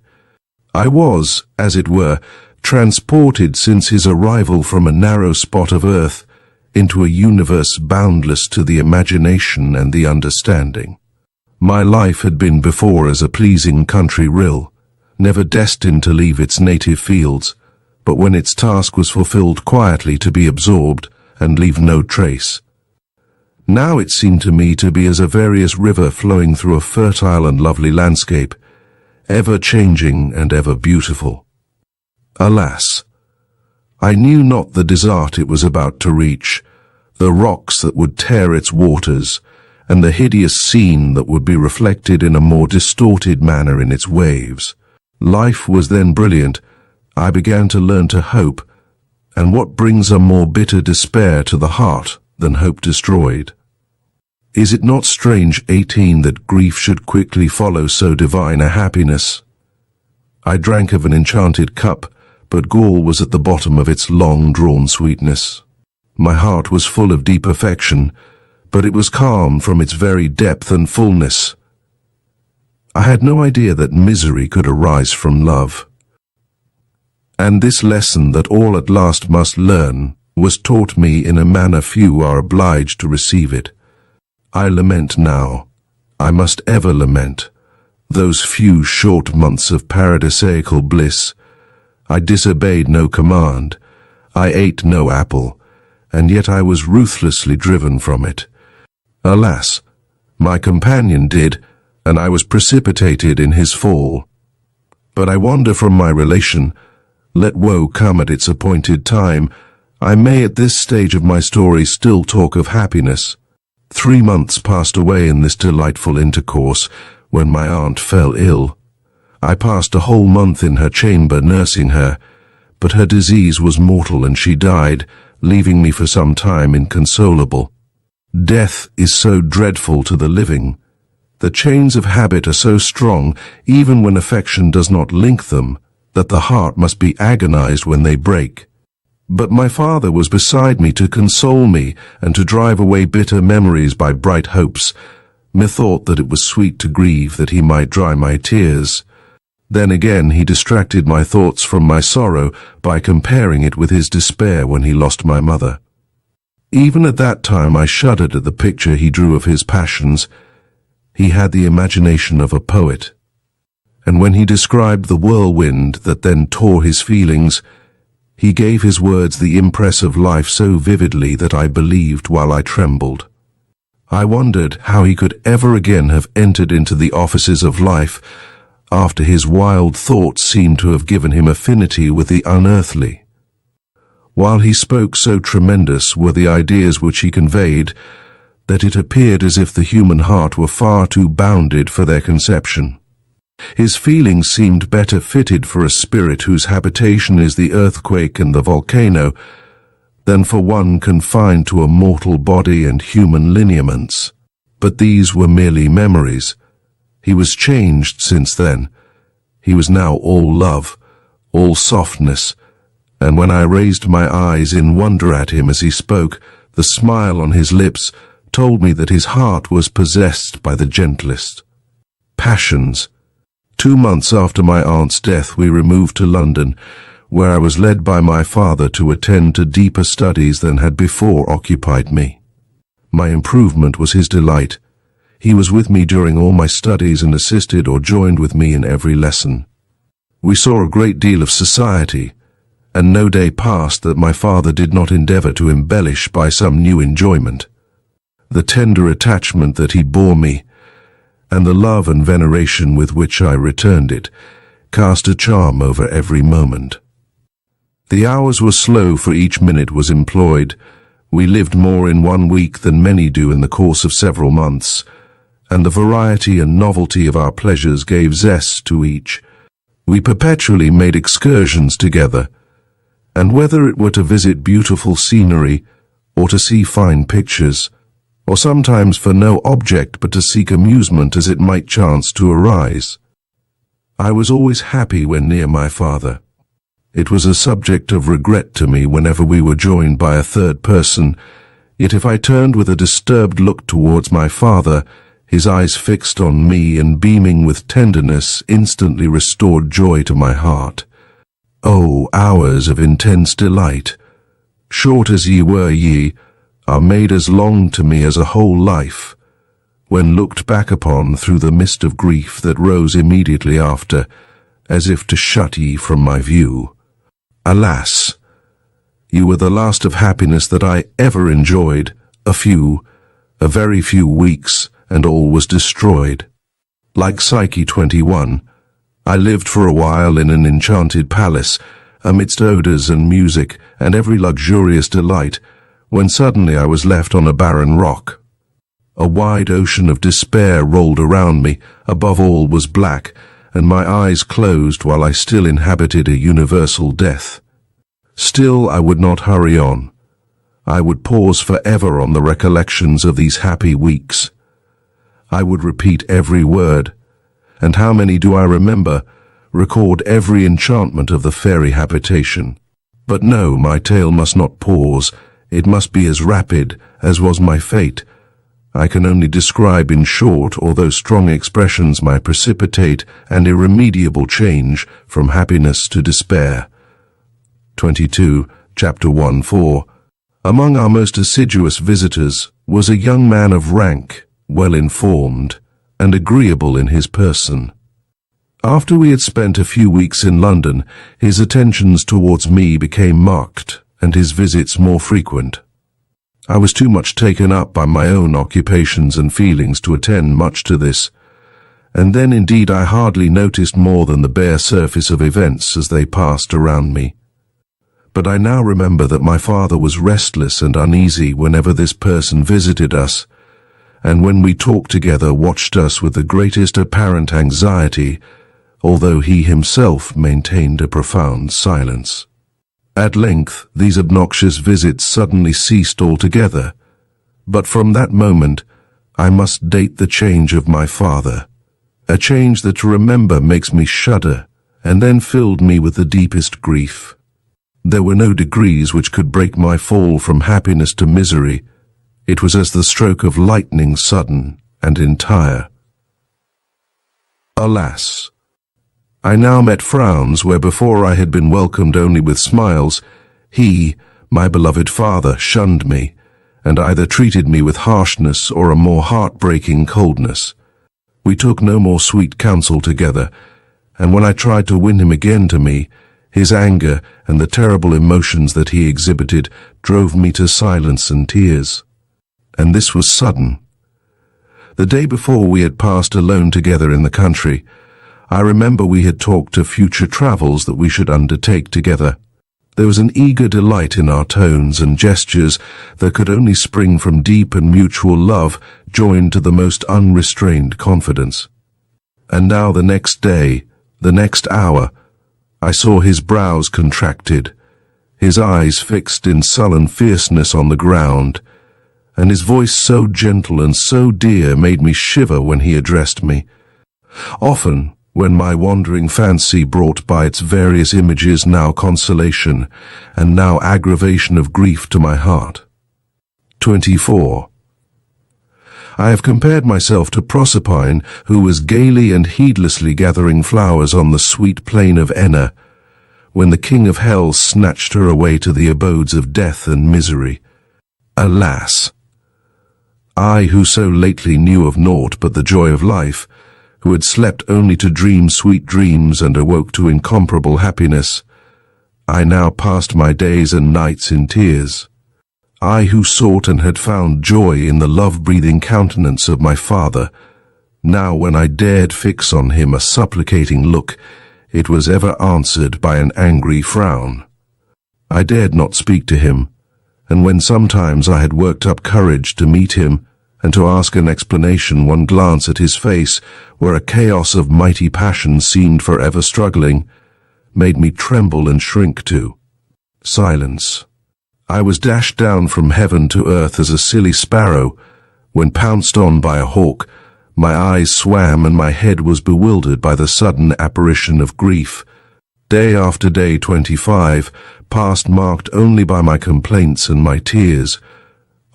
I was, as it were, transported since his arrival from a narrow spot of earth into a universe boundless to the imagination and the understanding. My life had been before as a pleasing country rill, never destined to leave its native fields, but when its task was fulfilled quietly to be absorbed and leave no trace. Now it seemed to me to be as a various river flowing through a fertile and lovely landscape, ever changing and ever beautiful. Alas, I knew not the desert it was about to reach, the rocks that would tear its waters, and the hideous scene that would be reflected in a more distorted manner in its waves. Life was then brilliant. I began to learn to hope, and what brings a more bitter despair to the heart than hope destroyed? Is it not strange, 18, that grief should quickly follow so divine a happiness? I drank of an enchanted cup, but gall was at the bottom of its long-drawn sweetness. My heart was full of deep affection, but it was calm from its very depth and fullness. I had no idea that misery could arise from love. And this lesson that all at last must learn was taught me in a manner few are obliged to receive it. I lament now, I must ever lament, those few short months of paradisaical bliss. I disobeyed no command, I ate no apple, and yet I was ruthlessly driven from it. Alas, my companion did, and I was precipitated in his fall. But I wander from my relation. Let woe come at its appointed time. I may at this stage of my story still talk of happiness. 3 months passed away in this delightful intercourse, when my aunt fell ill. I passed a whole month in her chamber nursing her, but her disease was mortal and she died, leaving me for some time inconsolable. Death is so dreadful to the living. The chains of habit are so strong, even when affection does not link them, that the heart must be agonized when they break. But my father was beside me to console me and to drive away bitter memories by bright hopes. Methought that it was sweet to grieve that he might dry my tears. Then again he distracted my thoughts from my sorrow by comparing it with his despair when he lost my mother. Even at that time I shuddered at the picture he drew of his passions. He had the imagination of a poet. And when he described the whirlwind that then tore his feelings, he gave his words the impress of life so vividly that I believed while I trembled. I wondered how he could ever again have entered into the offices of life after his wild thoughts seemed to have given him affinity with the unearthly. While he spoke, so tremendous were the ideas which he conveyed that it appeared as if the human heart were far too bounded for their conception. His feelings seemed better fitted for a spirit whose habitation is the earthquake and the volcano than for one confined to a mortal body and human lineaments. But these were merely memories. He was changed since then. He was now all love, all softness, and when I raised my eyes in wonder at him as he spoke, the smile on his lips told me that his heart was possessed by the gentlest passions. 2 months after my aunt's death we removed to London, where I was led by my father to attend to deeper studies than had before occupied me. My improvement was his delight. He was with me during all my studies and assisted or joined with me in every lesson. We saw a great deal of society, and no day passed that my father did not endeavour to embellish by some new enjoyment. The tender attachment that he bore me, and the love and veneration with which I returned it, cast a charm over every moment. The hours were slow, for each minute was employed. We lived more in 1 week than many do in the course of several months, and the variety and novelty of our pleasures gave zest to each. We perpetually made excursions together, and whether it were to visit beautiful scenery, or to see fine pictures, or sometimes for no object but to seek amusement as it might chance to arise, I was always happy when near my father. It was a subject of regret to me whenever we were joined by a third person, yet if I turned with a disturbed look towards my father, his eyes fixed on me and beaming with tenderness instantly restored joy to my heart. Oh, hours of intense delight! Short as ye were, ye are made as long to me as a whole life, when looked back upon through the mist of grief that rose immediately after, as if to shut ye from my view. Alas! You were the last of happiness that I ever enjoyed, a very few weeks, and all was destroyed. Like Psyche 21, I lived for a while in an enchanted palace, amidst odors and music and every luxurious delight, when suddenly I was left on a barren rock. A wide ocean of despair rolled around me, above all was black, and my eyes closed while I still inhabited a universal death. Still I would not hurry on. I would pause forever on the recollections of these happy weeks. I would repeat every word, and how many do I remember, record every enchantment of the fairy habitation. But no, my tale must not pause. It must be as rapid as was my fate. I can only describe in short, although strong expressions, my precipitate and irremediable change from happiness to despair. 22, Chapter 1-4. Among our most assiduous visitors was a young man of rank, well-informed, and agreeable in his person. After we had spent a few weeks in London, his attentions towards me became marked, and his visits more frequent. I was too much taken up by my own occupations and feelings to attend much to this, and then indeed I hardly noticed more than the bare surface of events as they passed around me. But I now remember that my father was restless and uneasy whenever this person visited us, and when we talked together watched us with the greatest apparent anxiety, although he himself maintained a profound silence. At length these obnoxious visits suddenly ceased altogether, but from that moment I must date the change of my father, a change that to remember makes me shudder, and then filled me with the deepest grief. There were no degrees which could break my fall from happiness to misery. It was as the stroke of lightning, sudden and entire. Alas! I now met frowns where before I had been welcomed only with smiles. He, my beloved father, shunned me, and either treated me with harshness or a more heartbreaking coldness. We took no more sweet counsel together, and when I tried to win him again to me, his anger and the terrible emotions that he exhibited drove me to silence and tears. And this was sudden. The day before we had passed alone together in the country, I remember we had talked of future travels that we should undertake together. There was an eager delight in our tones and gestures that could only spring from deep and mutual love joined to the most unrestrained confidence. And now the next day, the next hour, I saw his brows contracted, his eyes fixed in sullen fierceness on the ground, and his voice so gentle and so dear made me shiver when he addressed me. Often, when my wandering fancy brought by its various images now consolation, and now aggravation of grief to my heart. 24. I have compared myself to Proserpine, who was gaily and heedlessly gathering flowers on the sweet plain of Enna, when the king of hell snatched her away to the abodes of death and misery. Alas! I, who so lately knew of naught but the joy of life, who had slept only to dream sweet dreams and awoke to incomparable happiness, I now passed my days and nights in tears. I, who sought and had found joy in the love-breathing countenance of my father, now when I dared fix on him a supplicating look, it was ever answered by an angry frown. I dared not speak to him, and when sometimes I had worked up courage to meet him, and to ask an explanation, one glance at his face, where a chaos of mighty passion seemed forever struggling, made me tremble and shrink to silence. I was dashed down from heaven to earth as a silly sparrow, when pounced on by a hawk. My eyes swam and my head was bewildered by the sudden apparition of grief. Day after day 25 passed marked only by my complaints and my tears.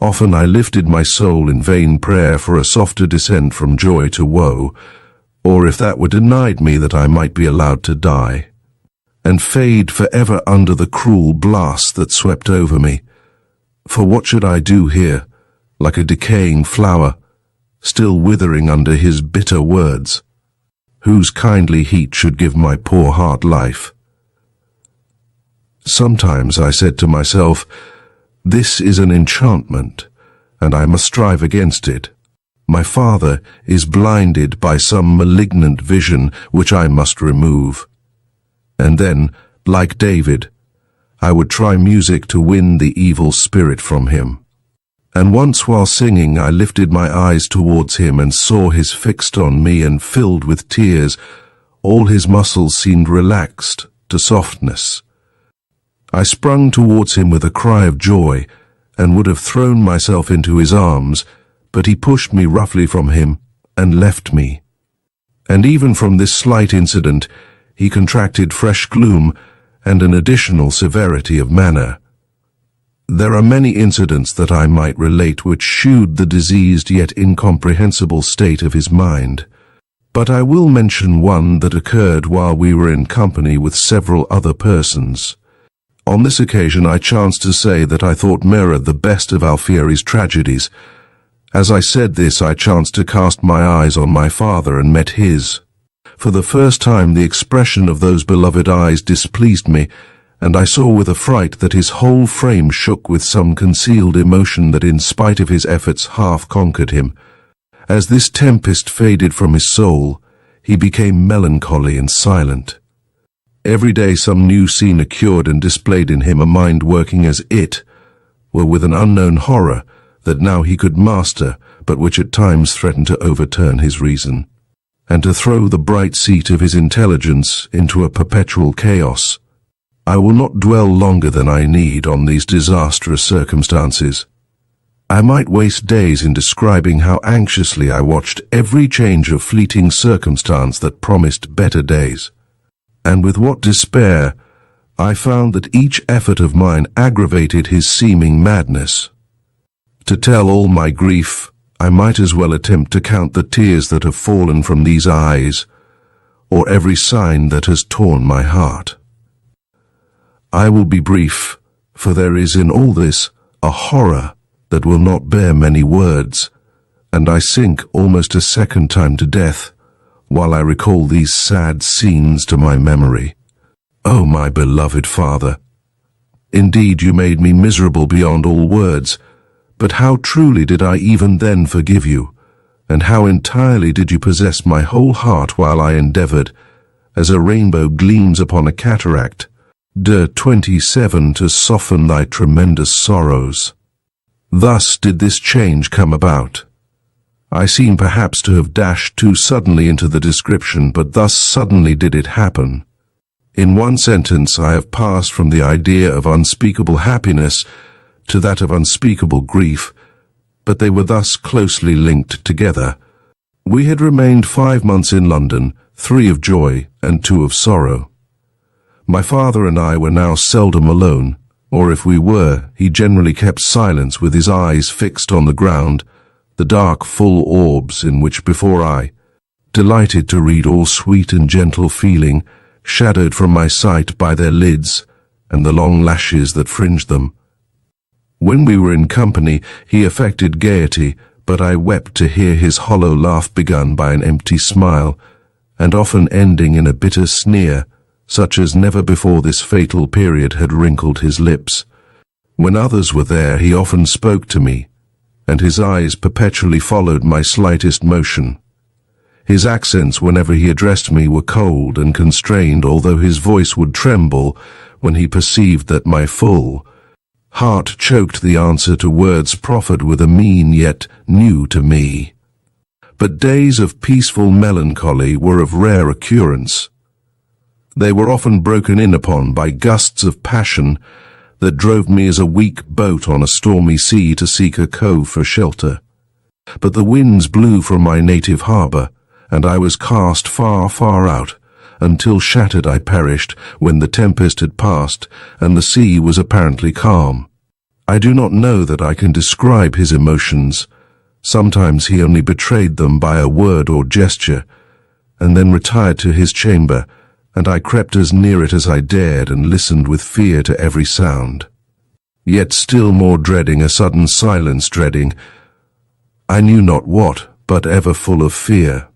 Often I lifted my soul in vain prayer for a softer descent from joy to woe, or if that were denied me, that I might be allowed to die, and fade forever under the cruel blast that swept over me. For what should I do here, like a decaying flower, still withering under his bitter words? Whose kindly heat should give my poor heart life? Sometimes I said to myself, this is an enchantment, and I must strive against it. My father is blinded by some malignant vision which I must remove. And then, like David, I would try music to win the evil spirit from him. And once while singing I lifted my eyes towards him and saw his fixed on me and filled with tears. All his muscles seemed relaxed to softness. I sprung towards him with a cry of joy and would have thrown myself into his arms, but he pushed me roughly from him and left me. And even from this slight incident he contracted fresh gloom and an additional severity of manner. There are many incidents that I might relate which shewed the diseased yet incomprehensible state of his mind, but I will mention one that occurred while we were in company with several other persons. On this occasion I chanced to say that I thought mirrored the best of Alfieri's tragedies. As I said this, I chanced to cast my eyes on my father and met his. For the first time the expression of those beloved eyes displeased me, and I saw with affright that his whole frame shook with some concealed emotion that in spite of his efforts half conquered him. As this tempest faded from his soul, he became melancholy and silent. Every day some new scene occurred and displayed in him a mind working as it were with an unknown horror that now he could master, but which at times threatened to overturn his reason, and to throw the bright seat of his intelligence into a perpetual chaos. I will not dwell longer than I need on these disastrous circumstances. I might waste days in describing how anxiously I watched every change of fleeting circumstance that promised better days, and with what despair I found that each effort of mine aggravated his seeming madness. To tell all my grief, I might as well attempt to count the tears that have fallen from these eyes, or every sign that has torn my heart. I will be brief, for there is in all this a horror that will not bear many words, and I sink almost a second time to death while I recall these sad scenes to my memory. Oh, my beloved father! Indeed, you made me miserable beyond all words, but how truly did I even then forgive you, and how entirely did you possess my whole heart while I endeavored, as a rainbow gleams upon a cataract, 27 to soften thy tremendous sorrows. Thus did this change come about. I seem perhaps to have dashed too suddenly into the description, but thus suddenly did it happen. In one sentence I have passed from the idea of unspeakable happiness to that of unspeakable grief, but they were thus closely linked together. We had remained 5 months in London, 3 of joy and 2 of sorrow. My father and I were now seldom alone, or if we were, he generally kept silence with his eyes fixed on the ground, the dark full orbs in which before I, delighted to read all sweet and gentle feeling, shadowed from my sight by their lids and the long lashes that fringed them. When we were in company, he affected gaiety, but I wept to hear his hollow laugh begun by an empty smile, and often ending in a bitter sneer, such as never before this fatal period had wrinkled his lips. When others were there, he often spoke to me, and his eyes perpetually followed my slightest motion. His accents whenever he addressed me were cold and constrained, although his voice would tremble when he perceived that my full heart choked the answer to words proffered with a mien yet new to me. But days of peaceful melancholy were of rare occurrence. They were often broken in upon by gusts of passion that drove me as a weak boat on a stormy sea to seek a cove for shelter. But the winds blew from my native harbour, and I was cast far, far out, until shattered I perished when the tempest had passed and the sea was apparently calm. I do not know that I can describe his emotions. Sometimes he only betrayed them by a word or gesture, and then retired to his chamber, and I crept as near it as I dared and listened with fear to every sound. Yet still more dreading a sudden silence, dreading, I knew not what, but ever full of fear.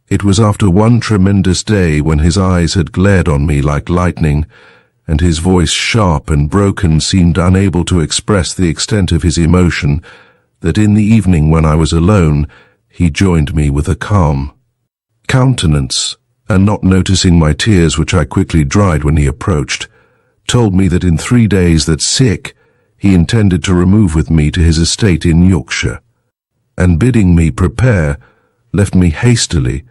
It was after one tremendous day when his eyes had glared on me like lightning, and his voice, sharp and broken, seemed unable to express the extent of his emotion, that in the evening when I was alone, he joined me with a calm countenance, and not noticing my tears, which I quickly dried when he approached, told me that in 3 days that sick, he intended to remove with me to his estate in Yorkshire, and bidding me prepare, left me hastily,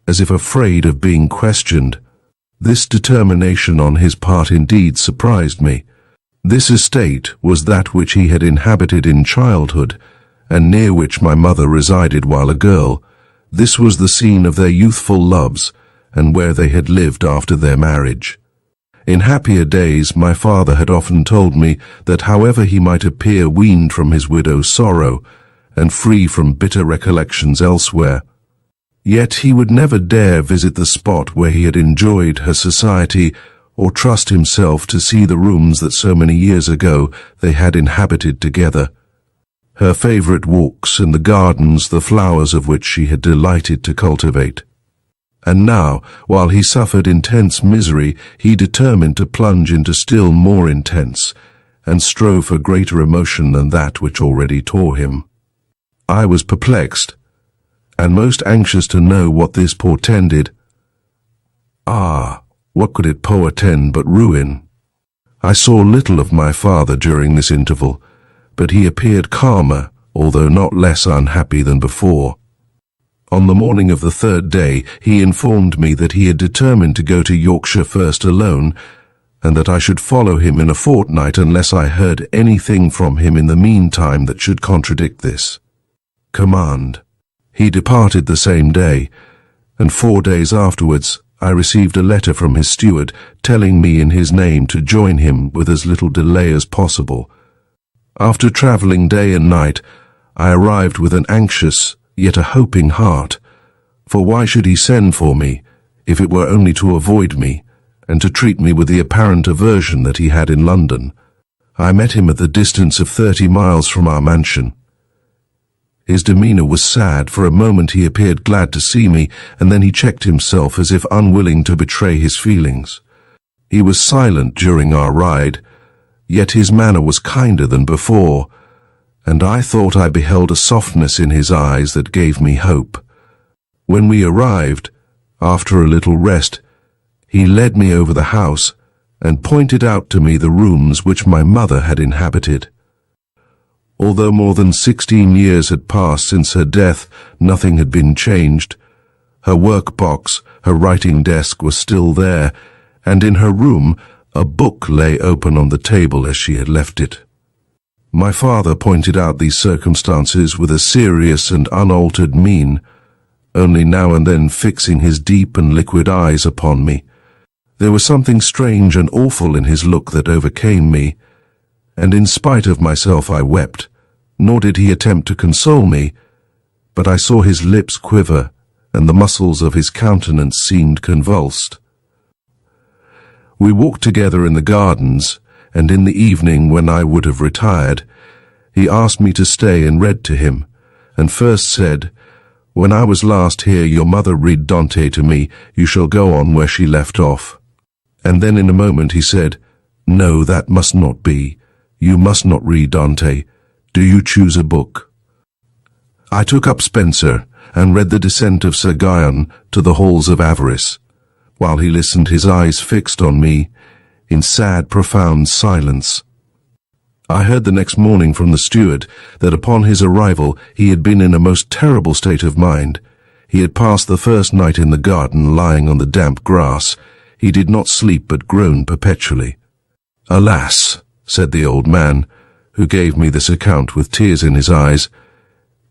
as if afraid of being questioned. This determination on his part indeed surprised me. This estate was that which he had inhabited in childhood, and near which my mother resided while a girl. This was the scene of their youthful loves, and where they had lived after their marriage. In happier days my father had often told me that however he might appear weaned from his widow's sorrow, and free from bitter recollections elsewhere, yet he would never dare visit the spot where he had enjoyed her society, or trust himself to see the rooms that so many years ago they had inhabited together, her favourite walks and the gardens, the flowers of which she had delighted to cultivate. And now, while he suffered intense misery, he determined to plunge into still more intense, and strove for greater emotion than that which already tore him. I was perplexed, and most anxious to know what this portended. What could it portend but ruin? I saw little of my father during this interval, but he appeared calmer, although not less unhappy than before. On the morning of the 3rd day, he informed me that he had determined to go to Yorkshire first alone, and that I should follow him in a fortnight unless I heard anything from him in the meantime that should contradict this command. He departed the same day, and 4 days afterwards I received a letter from his steward telling me in his name to join him with as little delay as possible. After travelling day and night, I arrived with an anxious yet a hoping heart, for why should he send for me, if it were only to avoid me, and to treat me with the apparent aversion that he had in London? I met him at the distance of 30 miles from our mansion. His demeanour was sad. For a moment he appeared glad to see me, and then he checked himself as if unwilling to betray his feelings. He was silent during our ride, yet his manner was kinder than before, and I thought I beheld a softness in his eyes that gave me hope. When we arrived, after a little rest, he led me over the house and pointed out to me the rooms which my mother had inhabited. Although more than 16 years had passed since her death, nothing had been changed. Her work-box, her writing desk was still there, and in her room a book lay open on the table as she had left it. My father pointed out these circumstances with a serious and unaltered mien, only now and then fixing his deep and liquid eyes upon me. There was something strange and awful in his look that overcame me, and in spite of myself I wept, nor did he attempt to console me, but I saw his lips quiver, and the muscles of his countenance seemed convulsed. We walked together in the gardens, and in the evening, when I would have retired, he asked me to stay and read to him, and first said, "When I was last here your mother read Dante to me, you shall go on where she left off." And then in a moment he said, "No, that must not be. You must not read Dante. Do you choose a book?" I took up Spencer, and read the Descent of Sir Guyon to the Halls of Avarice. While he listened, his eyes fixed on me, in sad, profound silence. I heard the next morning from the steward that upon his arrival he had been in a most terrible state of mind. He had passed the first night in the garden, lying on the damp grass. He did not sleep, but groaned perpetually. "Alas," said the old man, who gave me this account with tears in his eyes,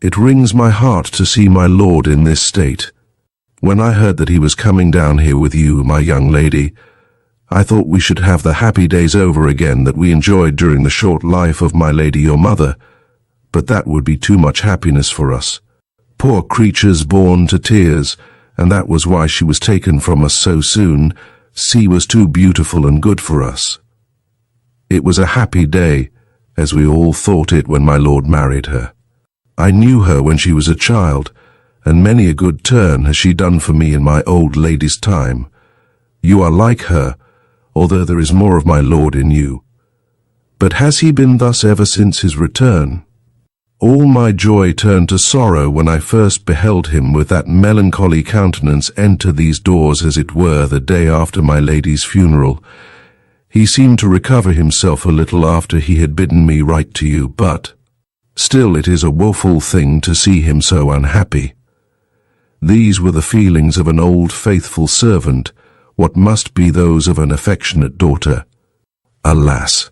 "it wrings my heart to see my lord in this state. When I heard that he was coming down here with you, my young lady, I thought we should have the happy days over again that we enjoyed during the short life of my lady your mother, but that would be too much happiness for us. Poor creatures born to tears, and that was why she was taken from us so soon. She was too beautiful and good for us. It was a happy day, as we all thought it when my lord married her. I knew her when she was a child, and many a good turn has she done for me in my old lady's time. You are like her, although there is more of my lord in you. But has he been thus ever since his return? All my joy turned to sorrow when I first beheld him with that melancholy countenance enter these doors as it were the day after my lady's funeral. He seemed to recover himself a little after he had bidden me write to you, but still it is a woeful thing to see him so unhappy. These were the feelings of an old faithful servant, what must be those of an affectionate daughter. Alas!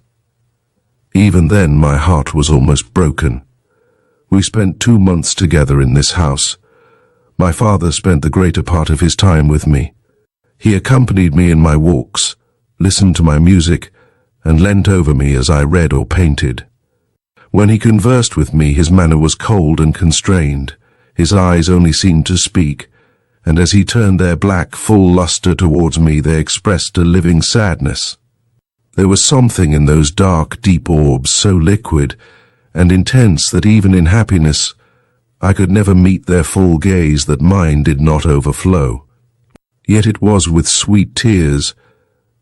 Even then my heart was almost broken. We spent 2 months together in this house. My father spent the greater part of his time with me. He accompanied me in my walks, listened to my music, and leant over me as I read or painted. When he conversed with me, his manner was cold and constrained. His eyes only seemed to speak, and as he turned their black, full lustre towards me, they expressed a living sadness. There was something in those dark, deep orbs so liquid and intense that even in happiness I could never meet their full gaze that mine did not overflow. Yet it was with sweet tears.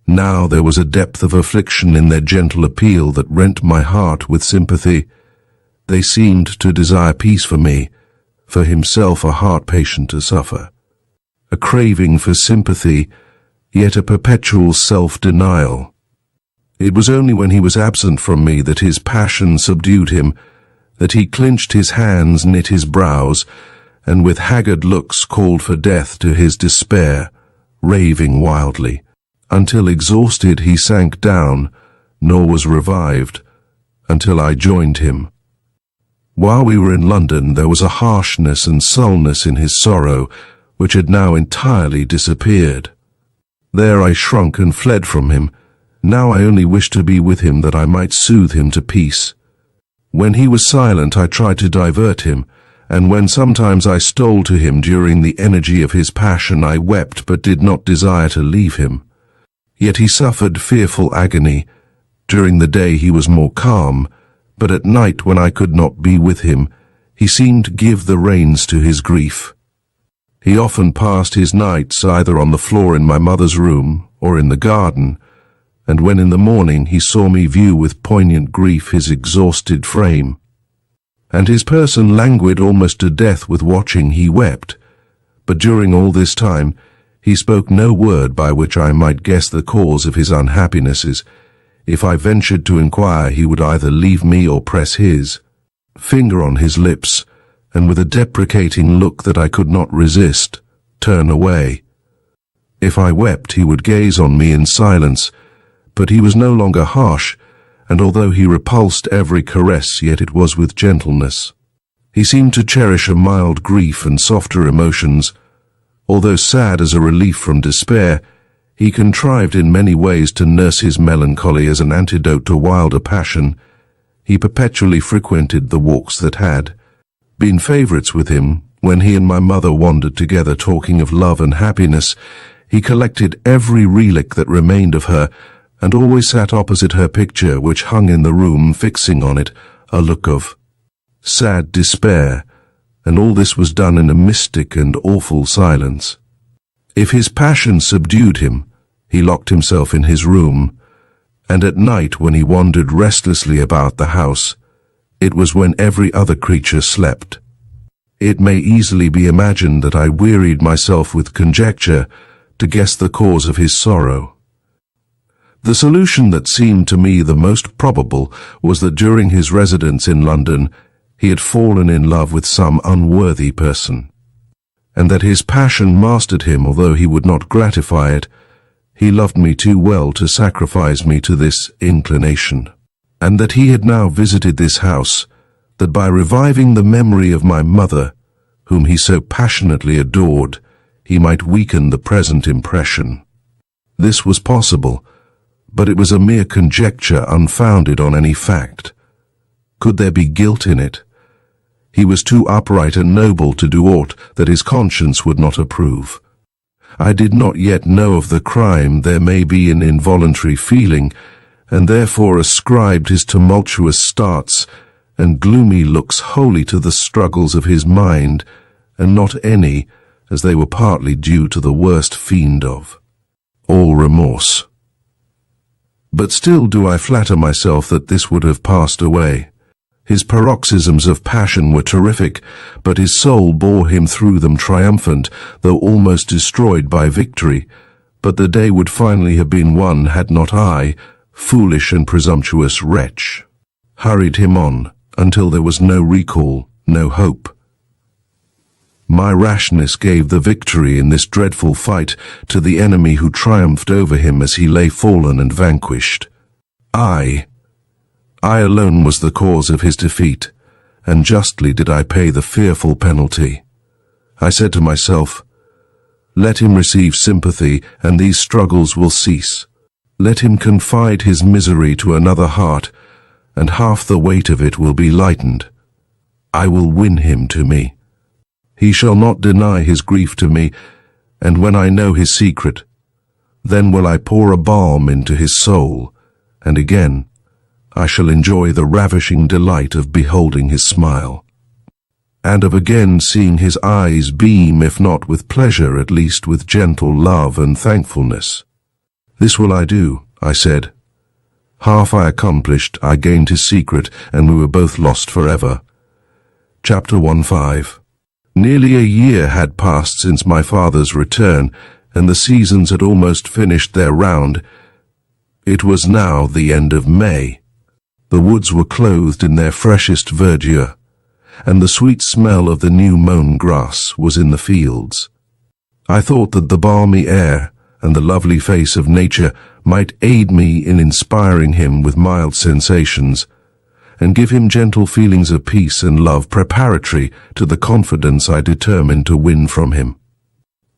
Now there was a depth of affliction in their gentle appeal that rent my heart with sympathy. They seemed to desire peace for me, for himself a heart patient to suffer. A craving for sympathy, yet a perpetual self-denial. It was only when he was absent from me that his passion subdued him, that he clenched his hands, knit his brows, and with haggard looks called for death to his despair, raving wildly, until exhausted he sank down, nor was revived, until I joined him. While we were in London, there was a harshness and sullenness in his sorrow, which had now entirely disappeared. There I shrunk and fled from him. Now I only wished to be with him that I might soothe him to peace. When he was silent, I tried to divert him, and when sometimes I stole to him during the energy of his passion, I wept but did not desire to leave him. Yet he suffered fearful agony. During the day he was more calm, but at night when I could not be with him, he seemed to give the reins to his grief. He often passed his nights either on the floor in my mother's room or in the garden, and when in the morning he saw me view with poignant grief his exhausted frame, and his person languid almost to death with watching, he wept. But during all this time he spoke no word by which I might guess the cause of his unhappinesses. If I ventured to inquire, he would either leave me or press his finger on his lips, and with a deprecating look that I could not resist, turn away. If I wept, he would gaze on me in silence, but he was no longer harsh, and although he repulsed every caress, yet it was with gentleness. He seemed to cherish a mild grief and softer emotions. Although sad as a relief from despair, he contrived in many ways to nurse his melancholy as an antidote to wilder passion. He perpetually frequented the walks that had been favourites with him. When he and my mother wandered together talking of love and happiness, he collected every relic that remained of her, and always sat opposite her picture, which hung in the room, fixing on it a look of sad despair, and all this was done in a mystic and awful silence. If his passion subdued him, he locked himself in his room, and at night when he wandered restlessly about the house, it was when every other creature slept. It may easily be imagined that I wearied myself with conjecture to guess the cause of his sorrow. The solution that seemed to me the most probable was that during his residence in London he had fallen in love with some unworthy person, and that his passion mastered him although he would not gratify it. He loved me too well to sacrifice me to this inclination, and that he had now visited this house, that by reviving the memory of my mother, whom he so passionately adored, he might weaken the present impression. This was possible, but it was a mere conjecture unfounded on any fact. Could there be guilt in it? He was too upright and noble to do aught that his conscience would not approve. I did not yet know of the crime there may be in involuntary feeling, and therefore ascribed his tumultuous starts and gloomy looks wholly to the struggles of his mind, and not any, as they were partly due to the worst fiend of all remorse. But still do I flatter myself that this would have passed away. His paroxysms of passion were terrific, but his soul bore him through them triumphant, though almost destroyed by victory. But the day would finally have been won had not I, foolish and presumptuous wretch, hurried him on until there was no recall, no hope. My rashness gave the victory in this dreadful fight to the enemy who triumphed over him as he lay fallen and vanquished. I alone was the cause of his defeat, and justly did I pay the fearful penalty. I said to myself, let him receive sympathy, and these struggles will cease. Let him confide his misery to another heart, and half the weight of it will be lightened. I will win him to me. He shall not deny his grief to me, and when I know his secret, then will I pour a balm into his soul, and again I shall enjoy the ravishing delight of beholding his smile, and of again seeing his eyes beam, if not with pleasure, at least with gentle love and thankfulness. This will I do, I said. Half I accomplished, I gained his secret, and we were both lost forever. Chapter 15. Nearly a year had passed since my father's return, and the seasons had almost finished their round. It was now the end of May. The woods were clothed in their freshest verdure, and the sweet smell of the new mown grass was in the fields. I thought that the balmy air and the lovely face of nature might aid me in inspiring him with mild sensations, and give him gentle feelings of peace and love preparatory to the confidence I determined to win from him.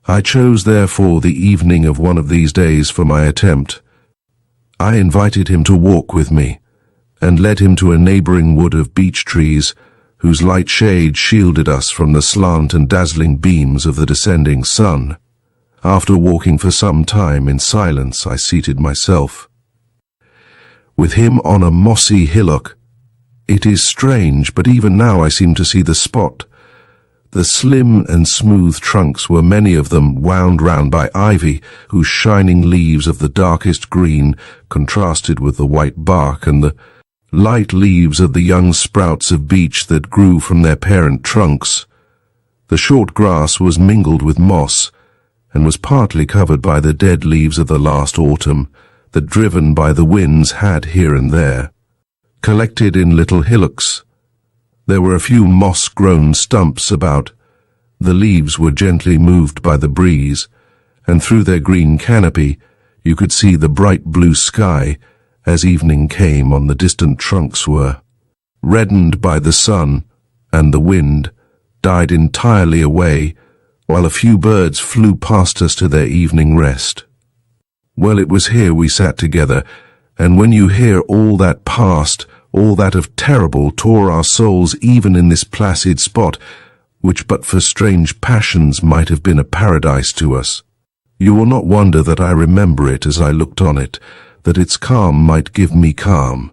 I chose therefore the evening of one of these days for my attempt. I invited him to walk with me, and led him to a neighboring wood of beech trees, whose light shade shielded us from the slant and dazzling beams of the descending sun. After walking for some time in silence, I seated myself. With him on a mossy hillock, it is strange, but even now I seem to see the spot. The slim and smooth trunks were many of them wound round by ivy, whose shining leaves of the darkest green contrasted with the white bark and the light leaves of the young sprouts of beech that grew from their parent trunks. The short grass was mingled with moss, and was partly covered by the dead leaves of the last autumn, that driven by the winds had here and there collected in little hillocks. There were a few moss-grown stumps about. The leaves were gently moved by the breeze, and through their green canopy you could see the bright blue sky as evening came on. The distant trunks were reddened by the sun, and the wind died entirely away, while a few birds flew past us to their evening rest. Well, it was here we sat together, and when you hear all that passed, all that of terrible tore our souls even in this placid spot, which but for strange passions might have been a paradise to us, you will not wonder that I remember it as I looked on it, that its calm might give me calm,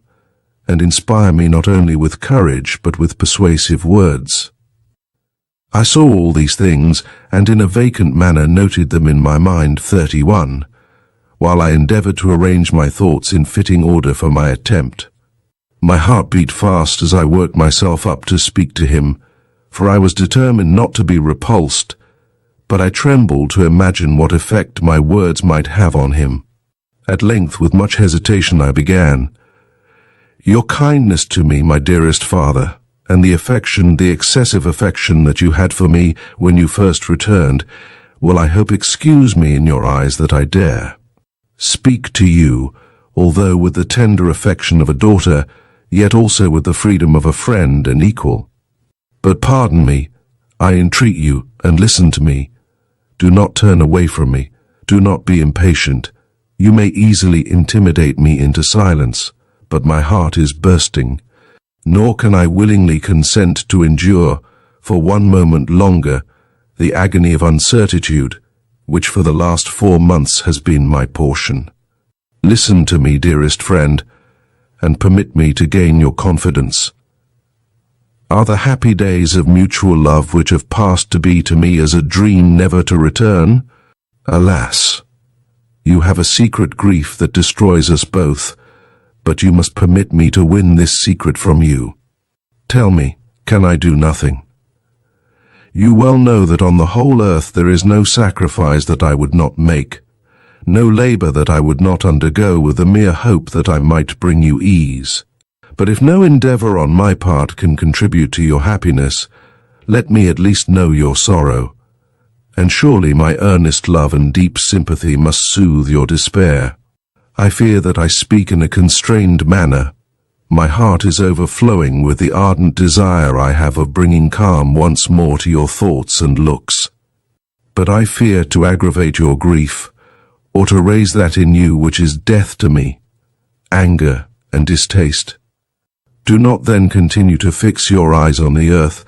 and inspire me not only with courage but with persuasive words. I saw all these things, and in a vacant manner noted them in my mind 31, while I endeavored to arrange my thoughts in fitting order for my attempt. My heart beat fast as I worked myself up to speak to him, for I was determined not to be repulsed, but I trembled to imagine what effect my words might have on him. At length, with much hesitation, I began. Your kindness to me, my dearest father, and the excessive affection that you had for me when you first returned, will, I hope, excuse me in your eyes that I dare speak to you, although with the tender affection of a daughter, yet also with the freedom of a friend and equal. But pardon me, I entreat you, and listen to me. Do not turn away from me. Do not be impatient. You may easily intimidate me into silence, but my heart is bursting. Nor can I willingly consent to endure, for one moment longer, the agony of uncertitude, which for the last 4 months has been my portion. Listen to me, dearest friend, and permit me to gain your confidence. Are the happy days of mutual love which have passed to be to me as a dream never to return? Alas, you have a secret grief that destroys us both, but you must permit me to win this secret from you. Tell me, can I do nothing? You well know that on the whole earth there is no sacrifice that I would not make, no labor that I would not undergo with the mere hope that I might bring you ease. But if no endeavor on my part can contribute to your happiness, let me at least know your sorrow. And surely my earnest love and deep sympathy must soothe your despair. I fear that I speak in a constrained manner. My heart is overflowing with the ardent desire I have of bringing calm once more to your thoughts and looks. But I fear to aggravate your grief, or to raise that in you which is death to me, anger and distaste. Do not then continue to fix your eyes on the earth.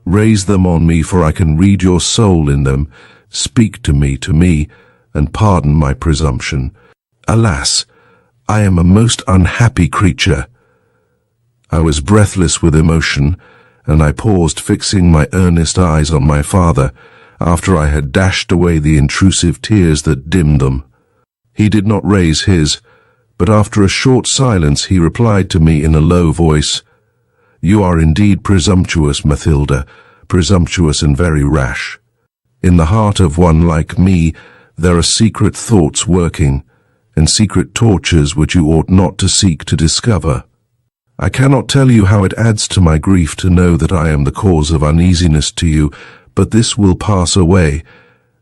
Raise them on me, for I can read your soul in them. Speak to me, and pardon my presumption. Alas, I am a most unhappy creature. I was breathless with emotion, and I paused, fixing my earnest eyes on my father, after I had dashed away the intrusive tears that dimmed them. He did not raise his, but after a short silence he replied to me in a low voice, "You are indeed presumptuous, Mathilda, presumptuous and very rash. In the heart of one like me there are secret thoughts working, and secret tortures which you ought not to seek to discover. I cannot tell you how it adds to my grief to know that I am the cause of uneasiness to you, but this will pass away,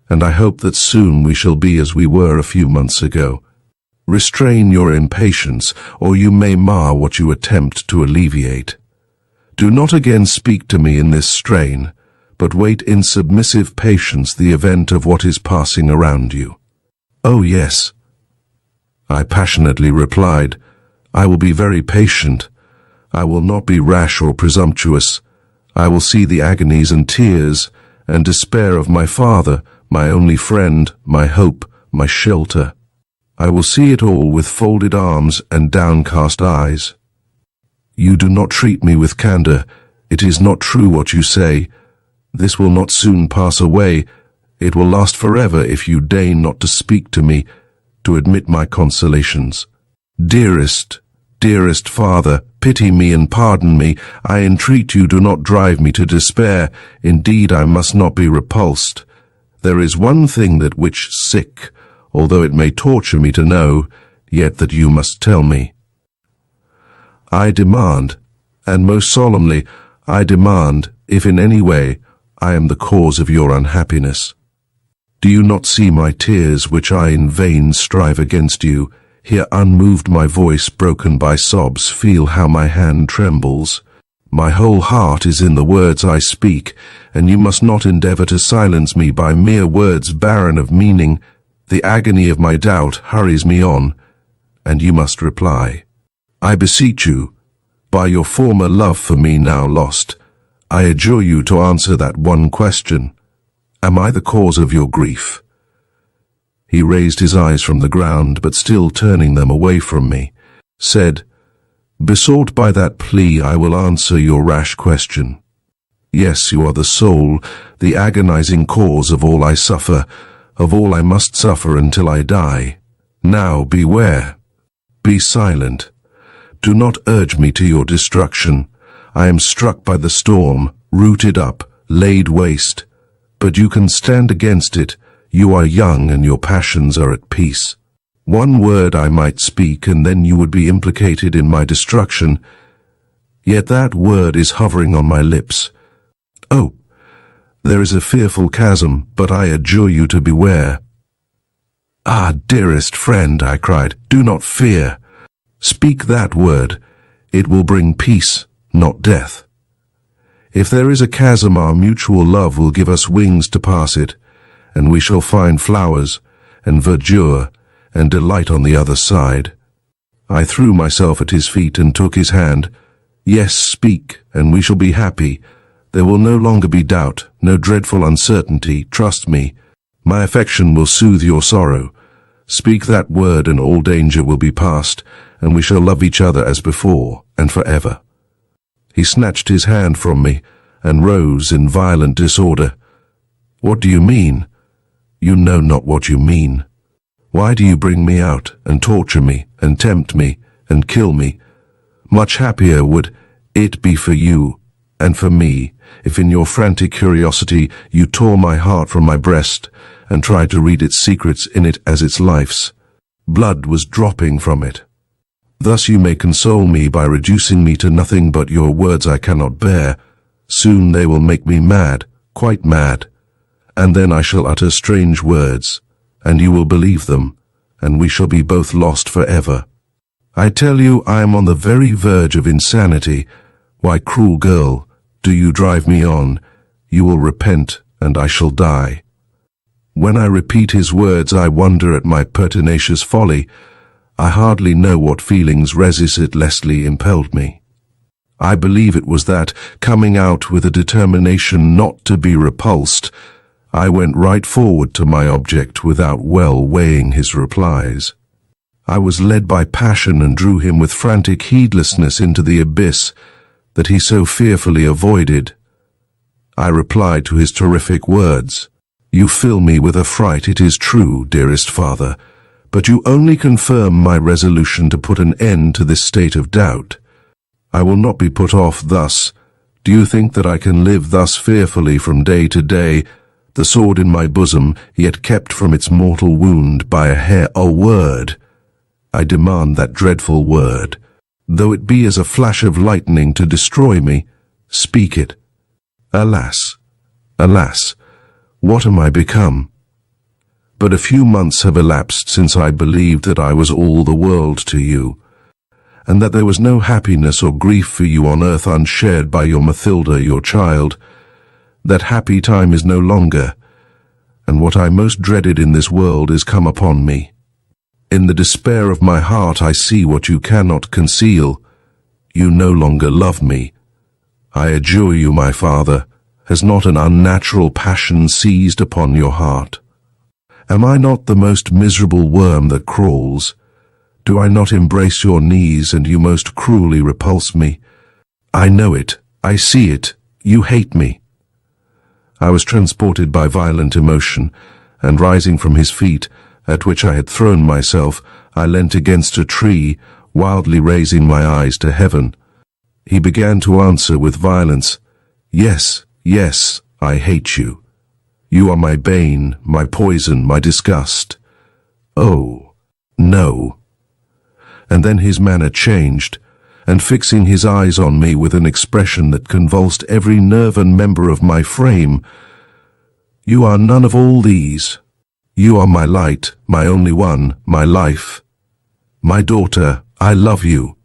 and I hope that soon we shall be as we were a few months ago. Restrain your impatience, or you may mar what you attempt to alleviate. Do not again speak to me in this strain, but wait in submissive patience the event of what is passing around you." "Oh yes," I passionately replied, "I will be very patient. I will not be rash or presumptuous. I will see the agonies and tears and despair of my father, my only friend, my hope, my shelter. I will see it all with folded arms and downcast eyes. You do not treat me with candor. It is not true what you say. This will not soon pass away. It will last forever if you deign not to speak to me, to admit my consolations. Dearest, dearest father, pity me and pardon me. I entreat you, do not drive me to despair. Indeed, I must not be repulsed. There is one thing that which sick, although it may torture me to know, yet that you must tell me. I demand, and most solemnly, I demand, if in any way I am the cause of your unhappiness. Do you not see my tears, which I in vain strive against you? Hear unmoved my voice broken by sobs, feel how my hand trembles. My whole heart is in the words I speak, and you must not endeavor to silence me by mere words barren of meaning. The agony of my doubt hurries me on, and you must reply. I beseech you, by your former love for me now lost, I adjure you to answer that one question. Am I the cause of your grief?" He raised his eyes from the ground, but still turning them away from me, said, "Besought by that plea, I will answer your rash question. Yes, you are the soul, the agonizing cause of all I suffer, of all I must suffer until I die. Now beware. Be silent. Do not urge me to your destruction. I am struck by the storm, rooted up, laid waste. But you can stand against it. You are young and your passions are at peace. One word I might speak, and then you would be implicated in my destruction. Yet that word is hovering on my lips. Oh, there is a fearful chasm, but I adjure you to beware." "Ah, dearest friend," I cried, "do not fear. Speak that word. It will bring peace, not death. If there is a chasm, our mutual love will give us wings to pass it, and we shall find flowers, and verdure, and delight on the other side. I threw myself at his feet and took his hand. Yes, speak, and we shall be happy. There will no longer be doubt, no dreadful uncertainty, trust me. My affection will soothe your sorrow. Speak that word and all danger will be past, and we shall love each other as before, and forever. He snatched his hand from me, and rose in violent disorder. What do you mean? You know not what you mean. Why do you bring me out, and torture me, and tempt me, and kill me? Much happier would it be for you, and for me, if in your frantic curiosity you tore my heart from my breast, and tried to read its secrets in it as its life's. Blood was dropping from it. Thus you may console me by reducing me to nothing but your words I cannot bear. Soon they will make me mad, quite mad, and then I shall utter strange words, and you will believe them, and we shall be both lost forever. I tell you I am on the very verge of insanity. Why, cruel girl, do you drive me on? You will repent, and I shall die. When I repeat his words, I wonder at my pertinacious folly. I hardly know what feelings resistlessly impelled me. I believe it was that, coming out with a determination not to be repulsed, I went right forward to my object without well weighing his replies. I was led by passion and drew him with frantic heedlessness into the abyss that he so fearfully avoided. I replied to his terrific words. You fill me with affright, it is true, dearest father, but you only confirm my resolution to put an end to this state of doubt. I will not be put off thus. Do you think that I can live thus fearfully from day to day, the sword in my bosom, yet kept from its mortal wound by a hair? A word! I demand that dreadful word. Though it be as a flash of lightning to destroy me, speak it. Alas, alas, what am I become? But a few months have elapsed since I believed that I was all the world to you, and that there was no happiness or grief for you on earth unshared by your Mathilda, your child. That happy time is no longer, and what I most dreaded in this world is come upon me. In the despair of my heart I see what you cannot conceal. You no longer love me. I adjure you, my father, has not an unnatural passion seized upon your heart? Am I not the most miserable worm that crawls? Do I not embrace your knees, and you most cruelly repulse me? I know it, I see it, you hate me. I was transported by violent emotion, and rising from his feet, at which I had thrown myself, I leant against a tree, wildly raising my eyes to heaven. He began to answer with violence. Yes, yes, I hate you. You are my bane, my poison, my disgust. Oh, no. And then his manner changed, and fixing his eyes on me with an expression that convulsed every nerve and member of my frame, you are none of all these. You are my light, my only one, my life. My daughter, I love you.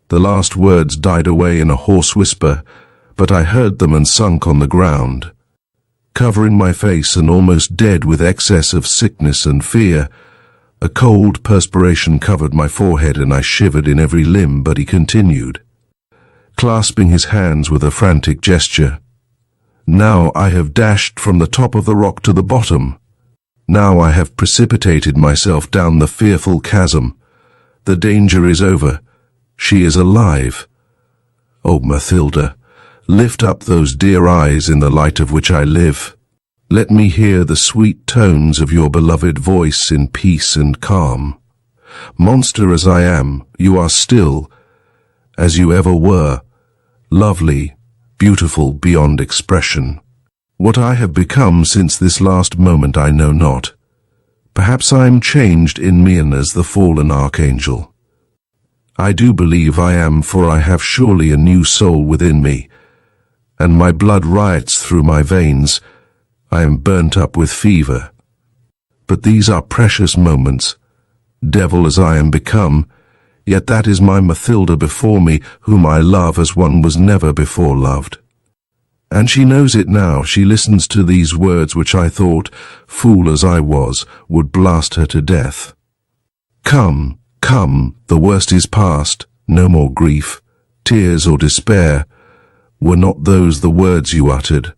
The last words died away in a hoarse whisper, but I heard them and sunk on the ground. Covering my face and almost dead with excess of sickness and fear, a cold perspiration covered my forehead and I shivered in every limb, but he continued, clasping his hands with a frantic gesture. Now I have dashed from the top of the rock to the bottom. Now I have precipitated myself down the fearful chasm. The danger is over. She is alive. Oh, Mathilda, lift up those dear eyes in the light of which I live. Let me hear the sweet tones of your beloved voice in peace and calm. Monster as I am, you are still, as you ever were, lovely, beautiful beyond expression. What I have become since this last moment I know not. Perhaps I am changed in mien as the fallen archangel. I do believe I am, for I have surely a new soul within me, and my blood riots through my veins. I am burnt up with fever. But these are precious moments. Devil as I am become, yet that is my Mathilda before me, whom I love as one was never before loved. And she knows it now. She listens to these words which I thought, fool as I was, would blast her to death. Come, come, the worst is past, no more grief, tears or despair. Were not those the words you uttered?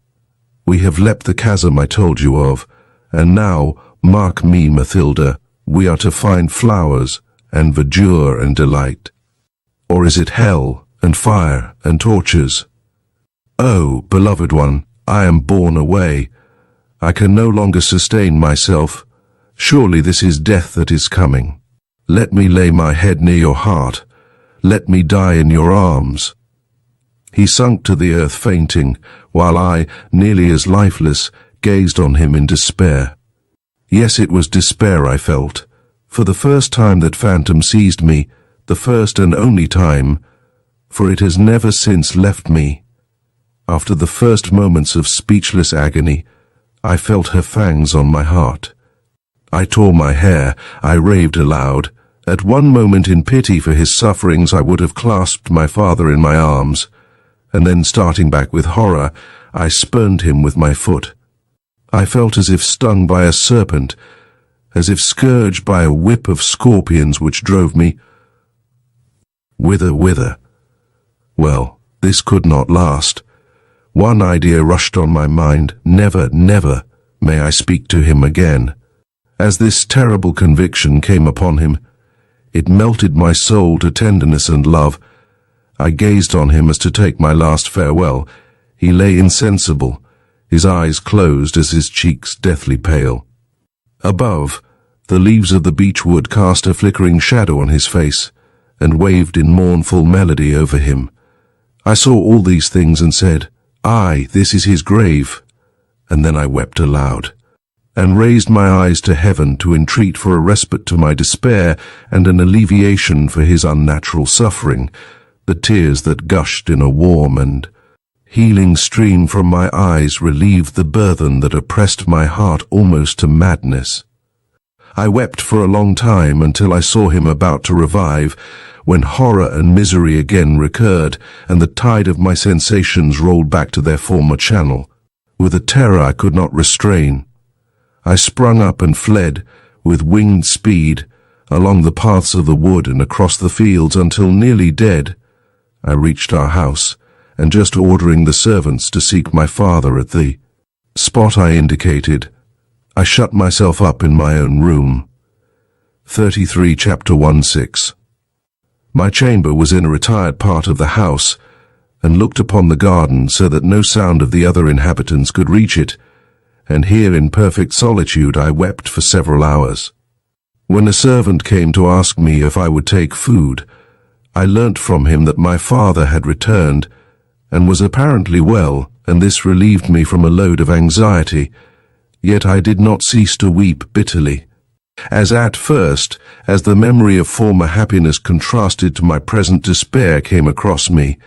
We have leapt the chasm I told you of, and now, mark me, Mathilda, we are to find flowers and verdure and delight. Or is it hell and fire and tortures? Oh, beloved one, I am borne away. I can no longer sustain myself. Surely this is death that is coming. Let me lay my head near your heart. Let me die in your arms. He sunk to the earth fainting, while I, nearly as lifeless, gazed on him in despair. Yes, it was despair I felt. For the first time that phantom seized me, the first and only time, for it has never since left me. After the first moments of speechless agony, I felt her fangs on my heart. I tore my hair, I raved aloud. At one moment in pity for his sufferings I would have clasped my father in my arms, and then starting back with horror, I spurned him with my foot. I felt as if stung by a serpent, as if scourged by a whip of scorpions which drove me. Whither? Well, this could not last. One idea rushed on my mind, never, never may I speak to him again. As this terrible conviction came upon him, it melted my soul to tenderness and love. I gazed on him as to take my last farewell. He lay insensible, his eyes closed as his cheeks deathly pale. Above, the leaves of the beech wood cast a flickering shadow on his face, and waved in mournful melody over him. I saw all these things and said, Aye, this is his grave. And then I wept aloud, and raised my eyes to heaven to entreat for a respite to my despair and an alleviation for his unnatural suffering. The tears that gushed in a warm and healing stream from my eyes relieved the burthen that oppressed my heart almost to madness. I wept for a long time until I saw him about to revive, when horror and misery again recurred, and the tide of my sensations rolled back to their former channel. With a terror I could not restrain, I sprung up and fled, with winged speed, along the paths of the wood and across the fields until nearly dead. I reached our house, and just ordering the servants to seek my father at the spot I indicated, I shut myself up in my own room. 33 Chapter 1:6. My chamber was in a retired part of the house, and looked upon the garden so that no sound of the other inhabitants could reach it, and here in perfect solitude I wept for several hours. When a servant came to ask me if I would take food, I learnt from him that my father had returned, and was apparently well, and this relieved me from a load of anxiety, yet I did not cease to weep bitterly. As at first, as the memory of former happiness contrasted to my present despair came across me,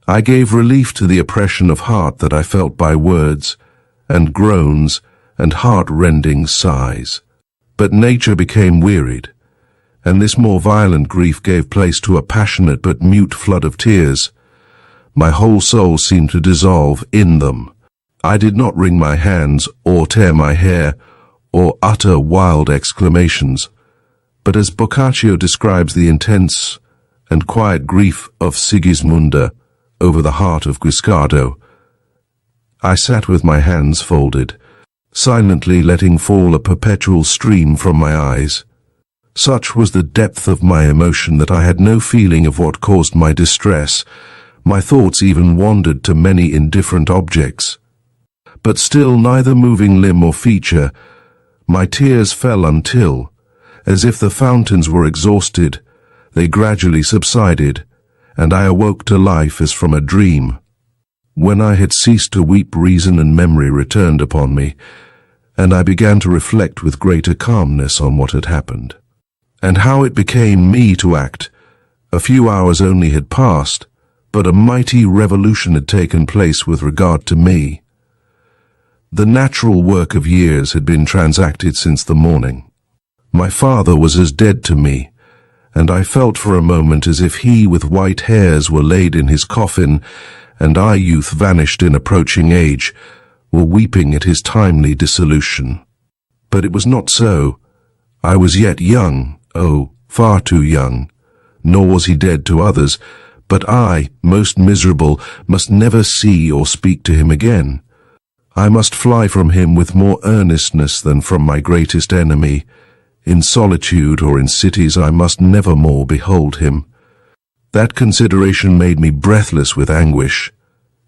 I gave relief to the oppression of heart that I felt by words, and groans, and heart-rending sighs. But nature became wearied, and this more violent grief gave place to a passionate but mute flood of tears. My whole soul seemed to dissolve in them. I did not wring my hands, or tear my hair, or utter wild exclamations, but as Boccaccio describes the intense and quiet grief of Sigismunda over the heart of Guiscardo, I sat with my hands folded, silently letting fall a perpetual stream from my eyes. Such was the depth of my emotion that I had no feeling of what caused my distress. My thoughts even wandered to many indifferent objects. But still neither moving limb or feature, my tears fell until, as if the fountains were exhausted, they gradually subsided, and I awoke to life as from a dream. When I had ceased to weep, reason and memory returned upon me, and I began to reflect with greater calmness on what had happened, and how it became me to act. A few hours only had passed, but a mighty revolution had taken place with regard to me. The natural work of years had been transacted since the morning. My father was as dead to me, and I felt for a moment as if he with white hairs were laid in his coffin, and I, youth vanished in approaching age, were weeping at his timely dissolution. But it was not so. I was yet young, oh, far too young, nor was he dead to others, but I, most miserable, must never see or speak to him again. I must fly from him with more earnestness than from my greatest enemy. In solitude or in cities I must never more behold him. That consideration made me breathless with anguish,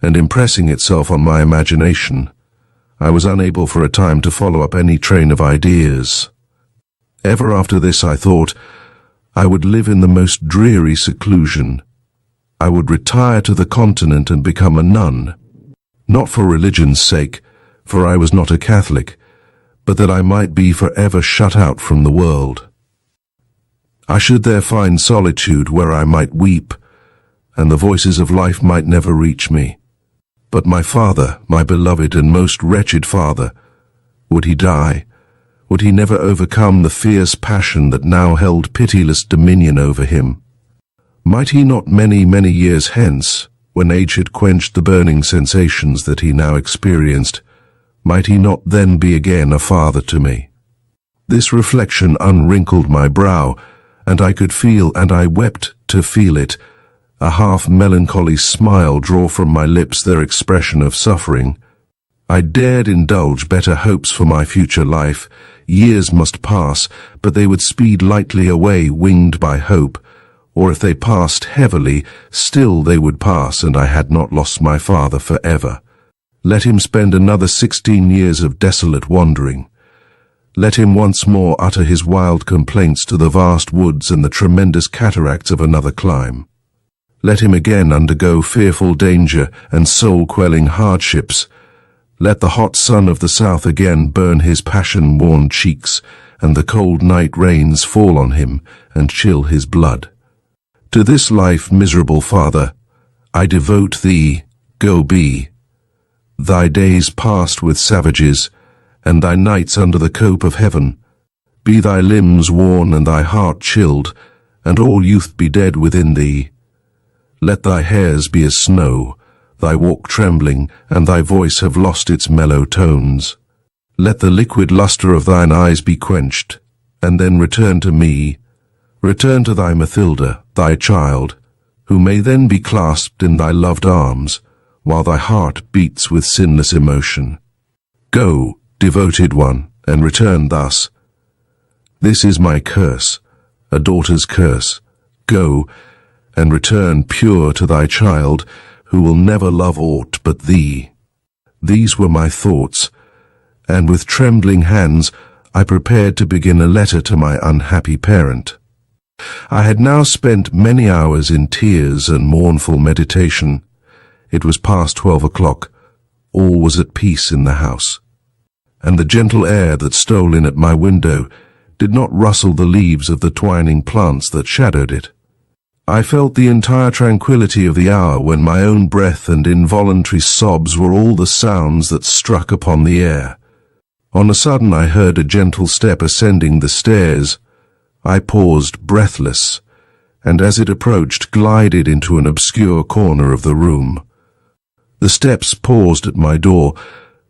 and impressing itself on my imagination, I was unable for a time to follow up any train of ideas. Ever after this I thought, I would live in the most dreary seclusion. I would retire to the continent and become a nun, not for religion's sake, for I was not a Catholic, but that I might be forever shut out from the world. I should there find solitude where I might weep, and the voices of life might never reach me. But my father, my beloved and most wretched father, would he die? Would he never overcome the fierce passion that now held pitiless dominion over him? Might he not many, many years hence, when age had quenched the burning sensations that he now experienced, might he not then be again a father to me? This reflection unwrinkled my brow, and I could feel, and I wept to feel it, a half-melancholy smile draw from my lips their expression of suffering. I dared indulge better hopes for my future life. Years must pass, but they would speed lightly away, winged by hope, or if they passed heavily, still they would pass, and I had not lost my father for ever. Let him spend another 16 years of desolate wandering. Let him once more utter his wild complaints to the vast woods and the tremendous cataracts of another clime. Let him again undergo fearful danger and soul-quelling hardships. Let the hot sun of the south again burn his passion-worn cheeks, and the cold night rains fall on him and chill his blood. To this life, miserable father, I devote thee. Go be. Thy days passed with savages, and thy nights under the cope of heaven. Be thy limbs worn and thy heart chilled, and all youth be dead within thee. Let thy hairs be as snow, thy walk trembling, and thy voice have lost its mellow tones. Let the liquid lustre of thine eyes be quenched, and then return to me. Return to thy Mathilda, thy child, who may then be clasped in thy loved arms, while thy heart beats with sinless emotion. Go, devoted one, and return thus. This is my curse, a daughter's curse. Go, and return pure to thy child, who will never love aught but thee. These were my thoughts, and with trembling hands I prepared to begin a letter to my unhappy parent. I had now spent many hours in tears and mournful meditation. It was past 12 o'clock. All was at peace in the house, and the gentle air that stole in at my window did not rustle the leaves of the twining plants that shadowed it. I felt the entire tranquillity of the hour when my own breath and involuntary sobs were all the sounds that struck upon the air. On a sudden I heard a gentle step ascending the stairs. I paused breathless, and as it approached glided into an obscure corner of the room. The steps paused at my door,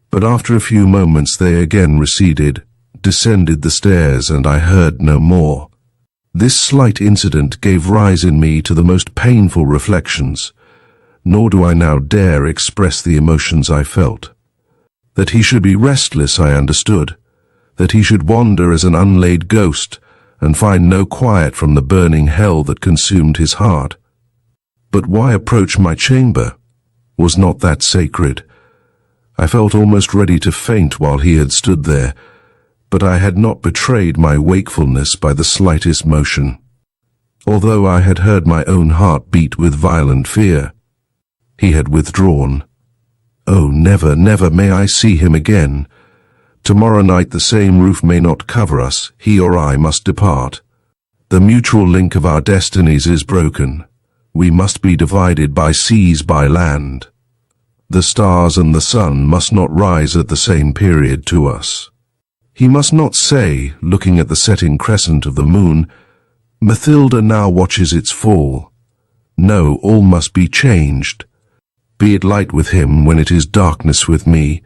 but after a few moments they again receded, descended the stairs, and I heard no more. This slight incident gave rise in me to the most painful reflections, nor do I now dare express the emotions I felt. That he should be restless I understood, that he should wander as an unlaid ghost, and find no quiet from the burning hell that consumed his heart. But why approach my chamber? Was not that sacred? I felt almost ready to faint while he had stood there, but I had not betrayed my wakefulness by the slightest motion, although I had heard my own heart beat with violent fear. He had withdrawn. Oh, never, never may I see him again. Tomorrow night the same roof may not cover us. He or I must depart. The mutual link of our destinies is broken. We must be divided by seas, by land. The stars and the sun must not rise at the same period to us. He must not say, looking at the setting crescent of the moon, Mathilda now watches its fall. No, all must be changed. Be it light with him when it is darkness with me.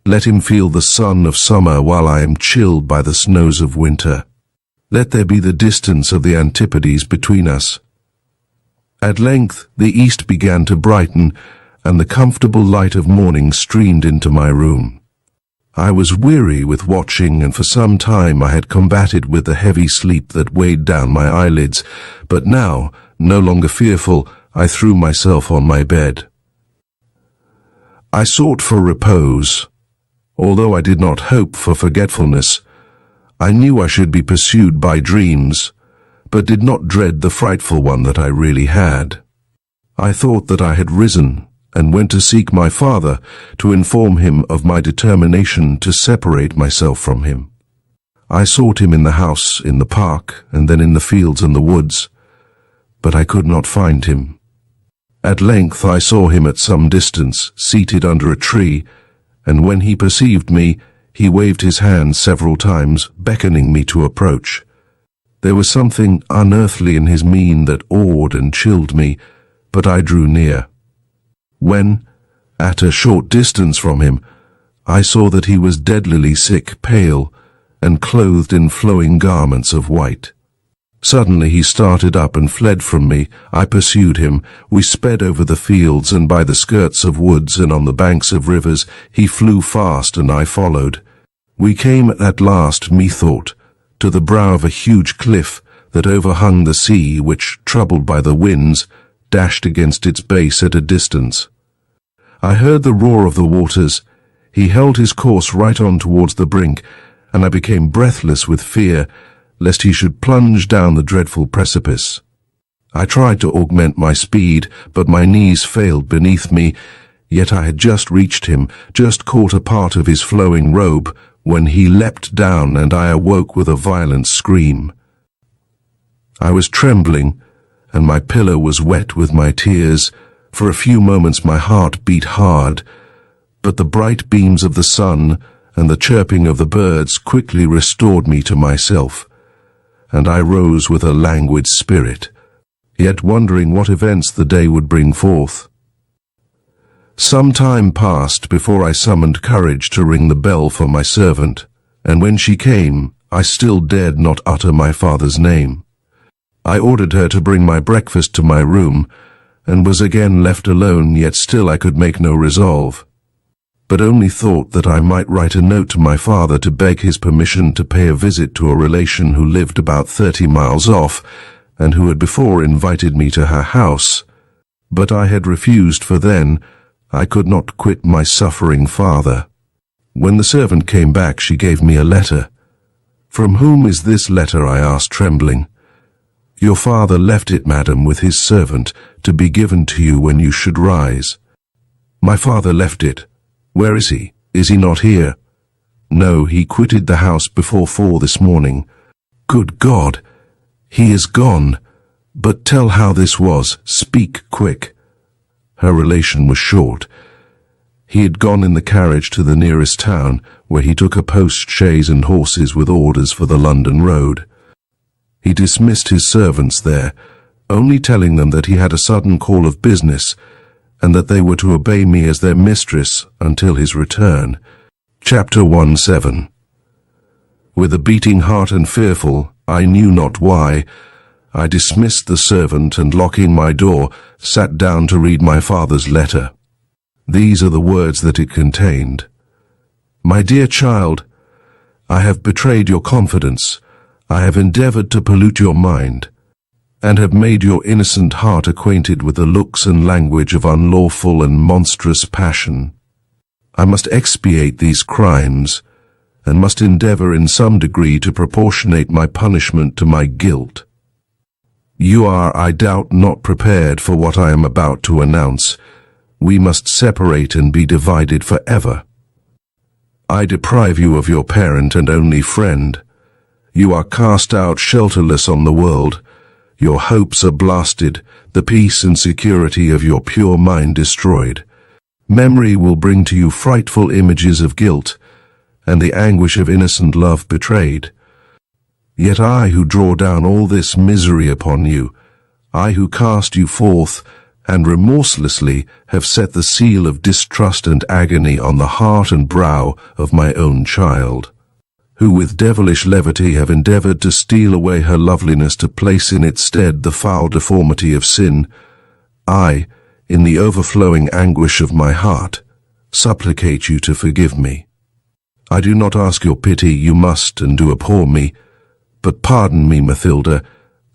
Let him feel the sun of summer while I am chilled by the snows of winter. Let there be the distance of the antipodes between us. At length the east began to brighten, and the comfortable light of morning streamed into my room. I was weary with watching, and for some time I had combated with the heavy sleep that weighed down my eyelids, but now, no longer fearful, I threw myself on my bed. I sought for repose. Although I did not hope for forgetfulness, I knew I should be pursued by dreams, but did not dread the frightful one that I really had. I thought that I had risen, and went to seek my father to inform him of my determination to separate myself from him. I sought him in the house, in the park, and then in the fields and the woods, but I could not find him. At length I saw him at some distance, seated under a tree, and when he perceived me, he waved his hand several times, beckoning me to approach. There was something unearthly in his mien that awed and chilled me, but I drew near. When, at a short distance from him, I saw that he was deadlily sick, pale, and clothed in flowing garments of white. Suddenly he started up and fled from me. I pursued him. We sped over the fields and by the skirts of woods and on the banks of rivers. He flew fast and I followed. We came at last, methought, to the brow of a huge cliff that overhung the sea, which, troubled by the winds, dashed against its base at a distance. I heard the roar of the waters. He held his course right on towards the brink, and I became breathless with fear, lest he should plunge down the dreadful precipice. I tried to augment my speed, but my knees failed beneath me, yet I had just reached him, just caught a part of his flowing robe, when he leapt down and I awoke with a violent scream. I was trembling, and my pillow was wet with my tears. For a few moments my heart beat hard, but the bright beams of the sun and the chirping of the birds quickly restored me to myself, and I rose with a languid spirit, yet wondering what events the day would bring forth. Some time passed before I summoned courage to ring the bell for my servant, and when she came, I still dared not utter my father's name. I ordered her to bring my breakfast to my room, and was again left alone, yet still I could make no resolve, but only thought that I might write a note to my father to beg his permission to pay a visit to a relation who lived about 30 miles off, and who had before invited me to her house. But I had refused, for then I could not quit my suffering father. When the servant came back, she gave me a letter. "From whom is this letter?" I asked, trembling. "Your father left it, madam, with his servant, to be given to you when you should rise." "My father left it. Where is he? Is he not here?" "No, he quitted the house before 4 this morning." "Good God! He is gone. But tell how this was. Speak quick." Her relation was short. He had gone in the carriage to the nearest town, where he took a post-chaise and horses with orders for the London road. He dismissed his servants there, only telling them that he had a sudden call of business, and that they were to obey me as their mistress until his return. Chapter 17. With a beating heart and fearful, I knew not why, I dismissed the servant and, locking my door, sat down to read my father's letter. These are the words that it contained. "My dear child, I have betrayed your confidence. I have endeavored to pollute your mind, and have made your innocent heart acquainted with the looks and language of unlawful and monstrous passion. I must expiate these crimes, and must endeavor in some degree to proportionate my punishment to my guilt. You are, I doubt, not prepared for what I am about to announce. We must separate and be divided forever. I deprive you of your parent and only friend. You are cast out shelterless on the world. Your hopes are blasted, the peace and security of your pure mind destroyed. Memory will bring to you frightful images of guilt, and the anguish of innocent love betrayed. Yet I who draw down all this misery upon you, I who cast you forth and remorselessly have set the seal of distrust and agony on the heart and brow of my own child, who with devilish levity have endeavored to steal away her loveliness to place in its stead the foul deformity of sin, I, in the overflowing anguish of my heart, supplicate you to forgive me. I do not ask your pity, you must and do abhor me, but pardon me, Mathilda,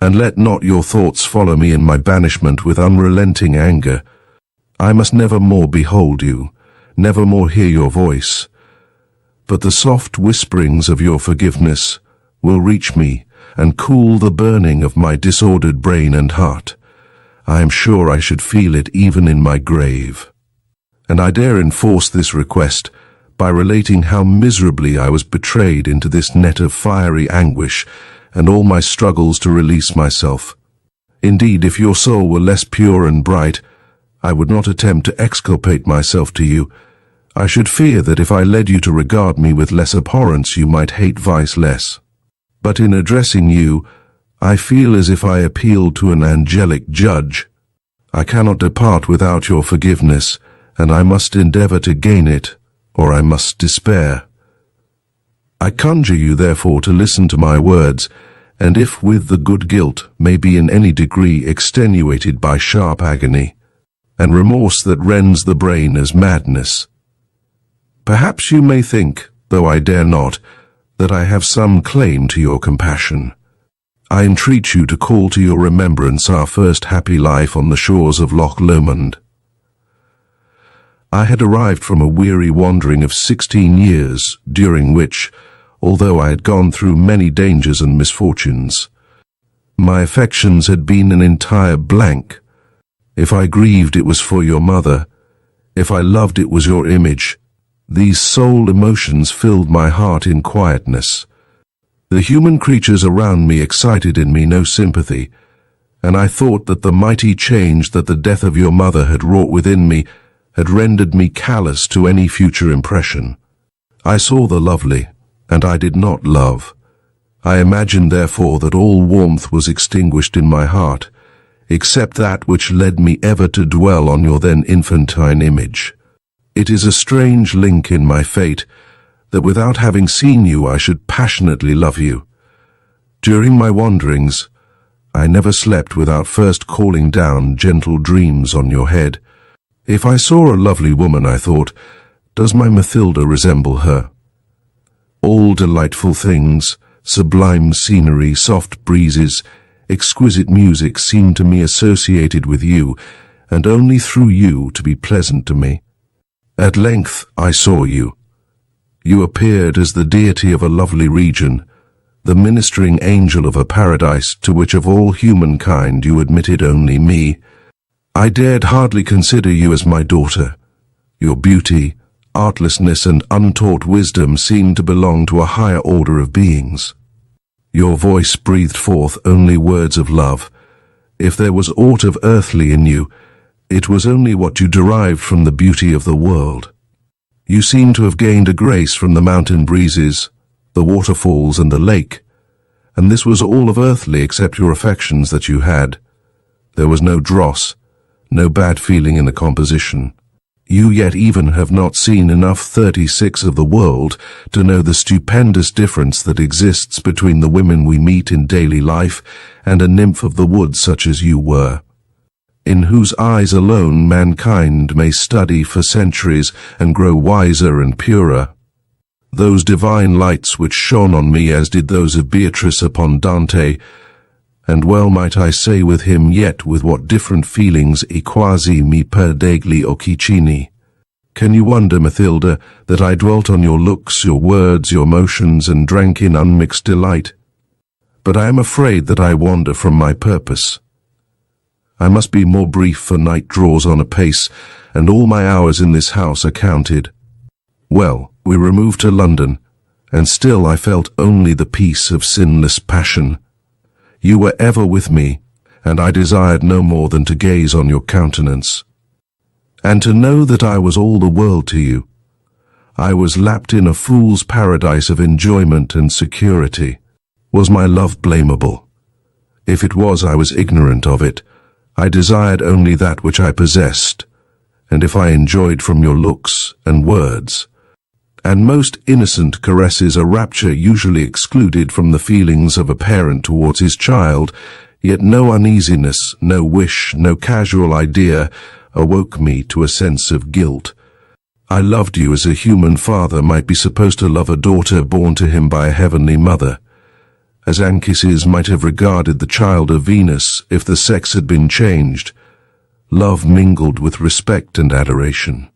and let not your thoughts follow me in my banishment with unrelenting anger. I must never more behold you, never more hear your voice, but the soft whisperings of your forgiveness will reach me and cool the burning of my disordered brain and heart. I am sure I should feel it even in my grave. And I dare enforce this request by relating how miserably I was betrayed into this net of fiery anguish and all my struggles to release myself. Indeed, if your soul were less pure and bright, I would not attempt to exculpate myself to you. I should fear that if I led you to regard me with less abhorrence, you might hate vice less. But in addressing you, I feel as if I appealed to an angelic judge. I cannot depart without your forgiveness, and I must endeavor to gain it, or I must despair. I conjure you, therefore, to listen to my words, and if with the good guilt may be in any degree extenuated by sharp agony, and remorse that rends the brain as madness. Perhaps you may think, though I dare not, that I have some claim to your compassion. I entreat you to call to your remembrance our first happy life on the shores of Loch Lomond. I had arrived from a weary wandering of 16 years, during which, although I had gone through many dangers and misfortunes, my affections had been an entire blank. If I grieved, it was for your mother. If I loved, it was your image. These sole emotions filled my heart in quietness. The human creatures around me excited in me no sympathy, and I thought that the mighty change that the death of your mother had wrought within me had rendered me callous to any future impression. I saw the lovely, and I did not love. I imagined, therefore, that all warmth was extinguished in my heart, except that which led me ever to dwell on your then infantine image. It is a strange link in my fate that without having seen you I should passionately love you. During my wanderings, I never slept without first calling down gentle dreams on your head. If I saw a lovely woman, I thought, does my Mathilda resemble her? All delightful things, sublime scenery, soft breezes, exquisite music seemed to me associated with you, and only through you to be pleasant to me. At length I saw you. You appeared as the deity of a lovely region, the ministering angel of a paradise to which of all humankind you admitted only me. I dared hardly consider you as my daughter. Your beauty, artlessness, and untaught wisdom seemed to belong to a higher order of beings. Your voice breathed forth only words of love. If there was aught of earthly in you, it was only what you derived from the beauty of the world. You seemed to have gained a grace from the mountain breezes, the waterfalls, and the lake, and this was all of earthly except your affections that you had. There was no dross, no bad feeling in the composition. You yet even have not seen enough 36 of the world to know the stupendous difference that exists between the women we meet in daily life and a nymph of the woods such as you were, in whose eyes alone mankind may study for centuries and grow wiser and purer. Those divine lights which shone on me as did those of Beatrice upon Dante, and well might I say with him, yet with what different feelings e quasi mi perdegli occicini. Can you wonder, Mathilda, that I dwelt on your looks, your words, your motions, and drank in unmixed delight? But I am afraid that I wander from my purpose. I must be more brief, for night draws on apace, and all my hours in this house are counted. Well, we removed to London, and still I felt only the peace of sinless passion. You were ever with me, and I desired no more than to gaze on your countenance, and to know that I was all the world to you. I was lapped in a fool's paradise of enjoyment and security. Was my love blamable? If it was, I was ignorant of it, I desired only that which I possessed, and if I enjoyed from your looks and words, and most innocent caresses, a rapture usually excluded from the feelings of a parent towards his child, yet no uneasiness, no wish, no casual idea awoke me to a sense of guilt. I loved you as a human father might be supposed to love a daughter born to him by a heavenly mother, as Anchises might have regarded the child of Venus if the sex had been changed. Love mingled with respect and adoration.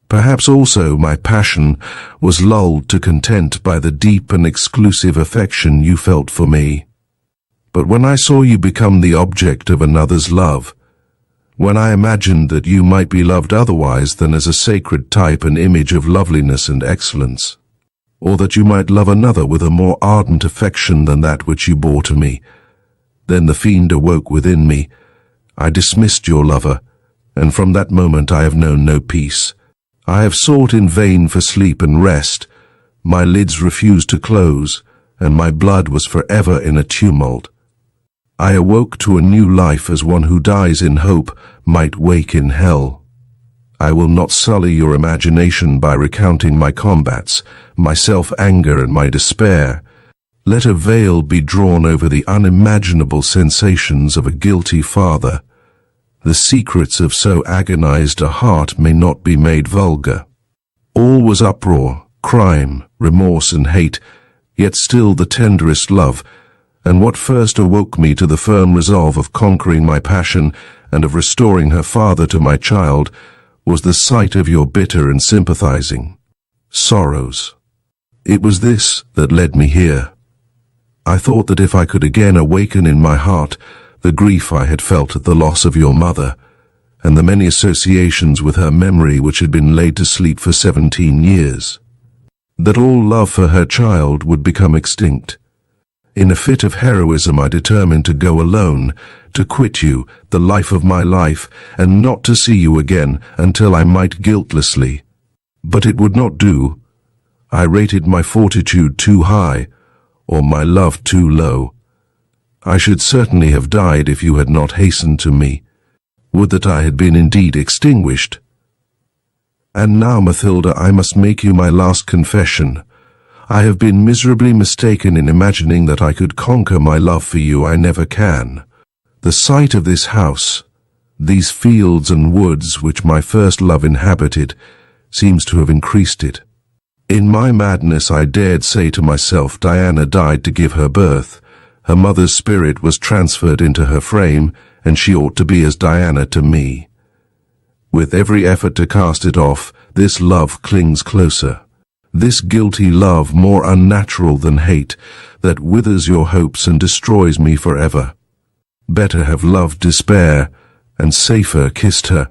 Perhaps also my passion was lulled to content by the deep and exclusive affection you felt for me. But when I saw you become the object of another's love, when I imagined that you might be loved otherwise than as a sacred type and image of loveliness and excellence, or that you might love another with a more ardent affection than that which you bore to me, then the fiend awoke within me. I dismissed your lover, and from that moment I have known no peace. I have sought in vain for sleep and rest. My lids refused to close, and my blood was forever in a tumult. I awoke to a new life as one who dies in hope might wake in hell. I will not sully your imagination by recounting my combats, my self-anger and my despair. Let a veil be drawn over the unimaginable sensations of a guilty father. The secrets of so agonized a heart may not be made vulgar. All was uproar, crime, remorse and hate, yet still the tenderest love, and what first awoke me to the firm resolve of conquering my passion and of restoring her father to my child was the sight of your bitter and sympathizing sorrows. It was this that led me here. I thought that if I could again awaken in my heart the grief I had felt at the loss of your mother, and the many associations with her memory which had been laid to sleep for 17 years, that all love for her child would become extinct. In a fit of heroism I determined to go alone, to quit you, the life of my life, and not to see you again until I might guiltlessly. But it would not do. I rated my fortitude too high, or my love too low. I should certainly have died if you had not hastened to me. Would that I had been indeed extinguished. And now, Mathilda, I must make you my last confession. I have been miserably mistaken in imagining that I could conquer my love for you. I never can. The sight of this house, these fields and woods which my first love inhabited, seems to have increased it. In my madness I dared say to myself, Diana died to give her birth. Her mother's spirit was transferred into her frame, and she ought to be as Diana to me. With every effort to cast it off, this love clings closer. This guilty love, more unnatural than hate, that withers your hopes and destroys me forever. Better have loved despair, and safer kissed her.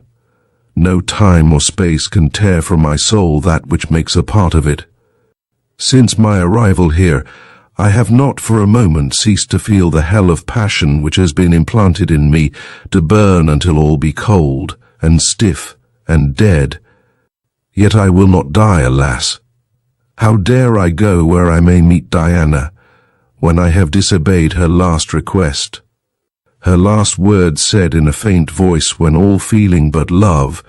No time or space can tear from my soul that which makes a part of it. Since my arrival here, I have not for a moment ceased to feel the hell of passion which has been implanted in me to burn until all be cold, and stiff, and dead. Yet I will not die, alas. How dare I go where I may meet Diana, when I have disobeyed her last request? Her last words said in a faint voice when all feeling but love,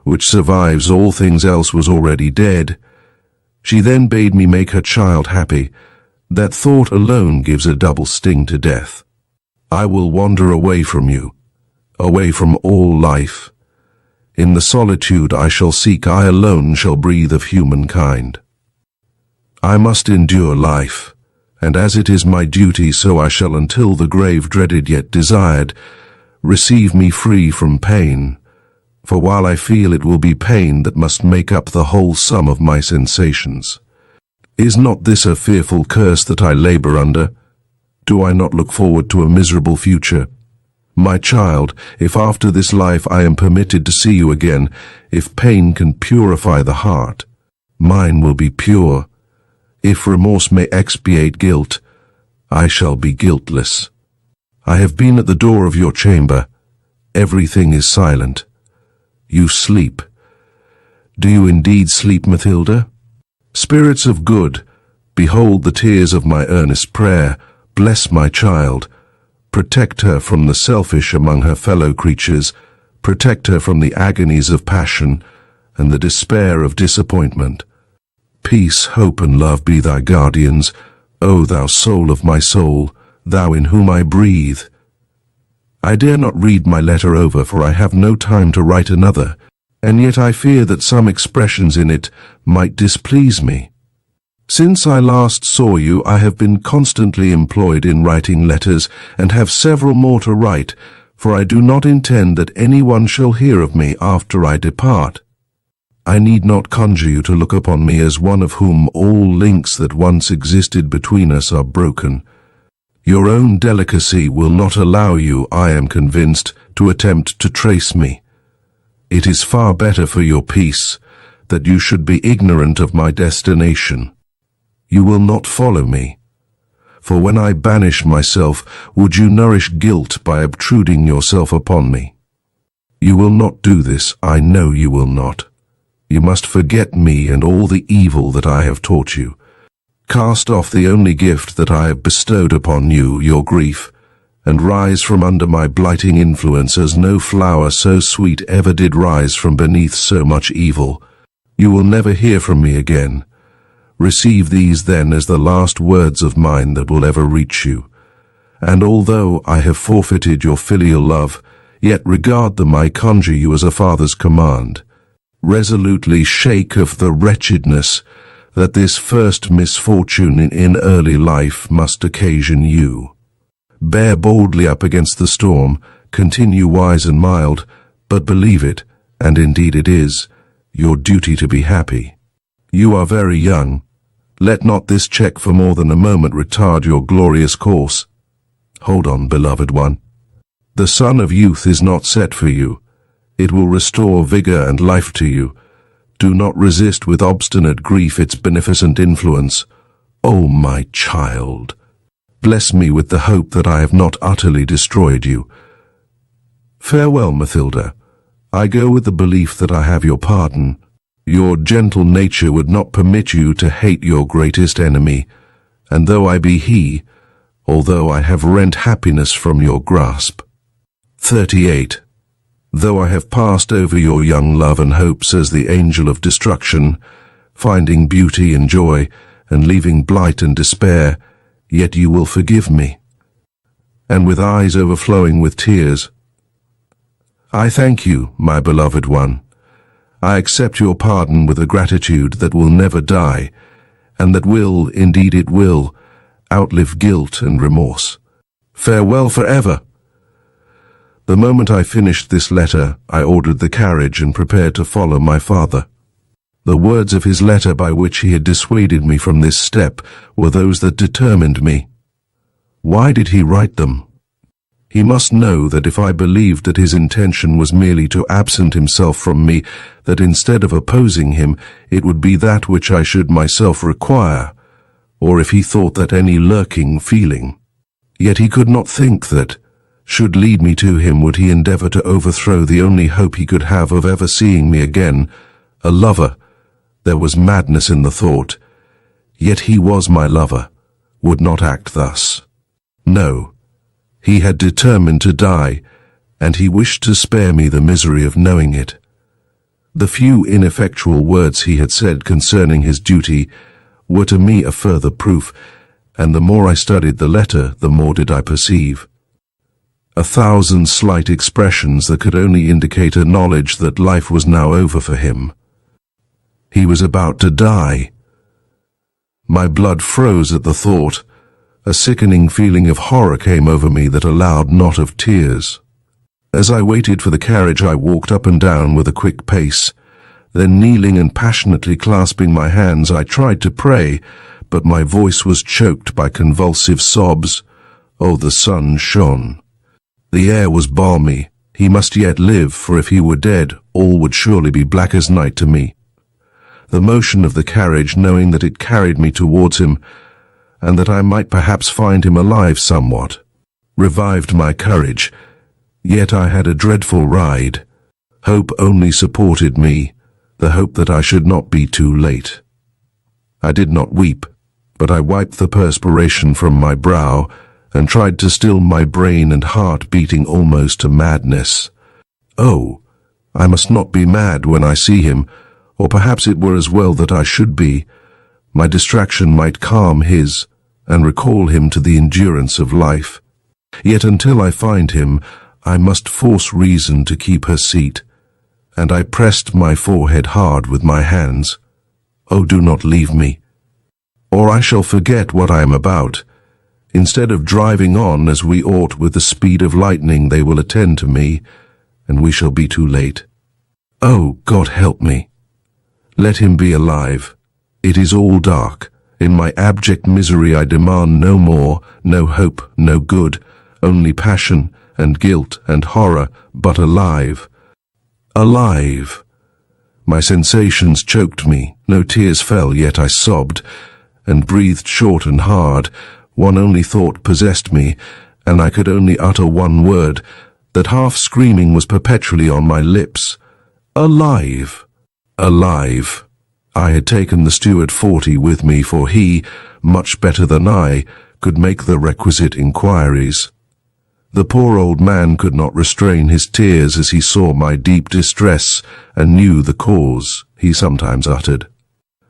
which survives all things else, was already dead. She then bade me make her child happy. That thought alone gives a double sting to death. I will wander away from you, away from all life. In the solitude I shall seek, I alone shall breathe of humankind. I must endure life, and as it is my duty, so I shall until the grave dreaded yet desired. Receive me free from pain, for while I feel it will be pain that must make up the whole sum of my sensations. Is not this a fearful curse that I labor under? Do I not look forward to a miserable future? My child, if after this life I am permitted to see you again, if pain can purify the heart, mine will be pure. If remorse may expiate guilt, I shall be guiltless. I have been at the door of your chamber. Everything is silent. You sleep. Do you indeed sleep, Mathilda? Spirits of good, behold the tears of my earnest prayer. Bless my child. Protect her from the selfish among her fellow creatures. Protect her from the agonies of passion and the despair of disappointment. Peace, hope, and love be thy guardians, O thou soul of my soul, thou in whom I breathe. I dare not read my letter over, for I have no time to write another, and yet I fear that some expressions in it might displease me. Since I last saw you, I have been constantly employed in writing letters, and have several more to write, for I do not intend that anyone shall hear of me after I depart. I need not conjure you to look upon me as one of whom all links that once existed between us are broken. Your own delicacy will not allow you, I am convinced, to attempt to trace me. It is far better for your peace that you should be ignorant of my destination. You will not follow me, for when I banish myself, would you nourish guilt by obtruding yourself upon me? You will not do this, I know you will not. You must forget me and all the evil that I have taught you. Cast off the only gift that I have bestowed upon you, your grief, and rise from under my blighting influence as no flower so sweet ever did rise from beneath so much evil. You will never hear from me again. Receive these then as the last words of mine that will ever reach you. And although I have forfeited your filial love, yet regard them, I conjure you as a father's command. Resolutely shake of the wretchedness that this first misfortune in early life must occasion you. Bear boldly up against the storm, continue wise and mild, but believe it, and indeed it is, your duty to be happy. You are very young. Let not this check for more than a moment retard your glorious course. Hold on, beloved one. The sun of youth is not set for you. It will restore vigor and life to you. Do not resist with obstinate grief its beneficent influence. O my child, bless me with the hope that I have not utterly destroyed you. Farewell, Mathilda. I go with the belief that I have your pardon. Your gentle nature would not permit you to hate your greatest enemy, and though I be he, although I have rent happiness from your grasp. 38. Though I have passed over your young love and hopes as the angel of destruction, finding beauty and joy, and leaving blight and despair, yet you will forgive me. And with eyes overflowing with tears, I thank you, my beloved one. I accept your pardon with a gratitude that will never die, and that will, indeed it will, outlive guilt and remorse. Farewell forever. The moment I finished this letter, I ordered the carriage and prepared to follow my father. The words of his letter by which he had dissuaded me from this step were those that determined me. Why did he write them? He must know that if I believed that his intention was merely to absent himself from me, that instead of opposing him, it would be that which I should myself require, or if he thought that any lurking feeling. Yet he could not think that, should lead me to him, would he endeavor to overthrow the only hope he could have of ever seeing me again, a lover. There was madness in the thought. Yet he was my lover, would not act thus. No. He had determined to die, and he wished to spare me the misery of knowing it. The few ineffectual words he had said concerning his duty were to me a further proof, and the more I studied the letter, the more did I perceive. 1,000 slight expressions that could only indicate a knowledge that life was now over for him. He was about to die. My blood froze at the thought. A sickening feeling of horror came over me that allowed not of tears. As I waited for the carriage, I walked up and down with a quick pace. Then, kneeling and passionately clasping my hands, I tried to pray, but my voice was choked by convulsive sobs. Oh, the sun shone. The air was balmy. He must yet live, for if he were dead, all would surely be black as night to me. The motion of the carriage, knowing that it carried me towards him, and that I might perhaps find him alive somewhat, revived my courage. Yet I had a dreadful ride. Hope only supported me, the hope that I should not be too late. I did not weep, but I wiped the perspiration from my brow, and tried to still my brain and heart beating almost to madness. Oh, I must not be mad when I see him, or perhaps it were as well that I should be. My distraction might calm his, and recall him to the endurance of life. Yet until I find him, I must force reason to keep her seat, and I pressed my forehead hard with my hands. Oh, do not leave me, or I shall forget what I am about. Instead of driving on as we ought with the speed of lightning, they will attend to me, and we shall be too late. Oh, God help me. Let him be alive. It is all dark. In my abject misery I demand no more, no hope, no good, only passion and guilt and horror, but alive. Alive. My sensations choked me. No tears fell, yet I sobbed, and breathed short and hard. One only thought possessed me, and I could only utter one word, that half screaming was perpetually on my lips. Alive! Alive! I had taken the steward 40 with me, for he, much better than I, could make the requisite inquiries. The poor old man could not restrain his tears as he saw my deep distress, and knew the cause, he sometimes uttered.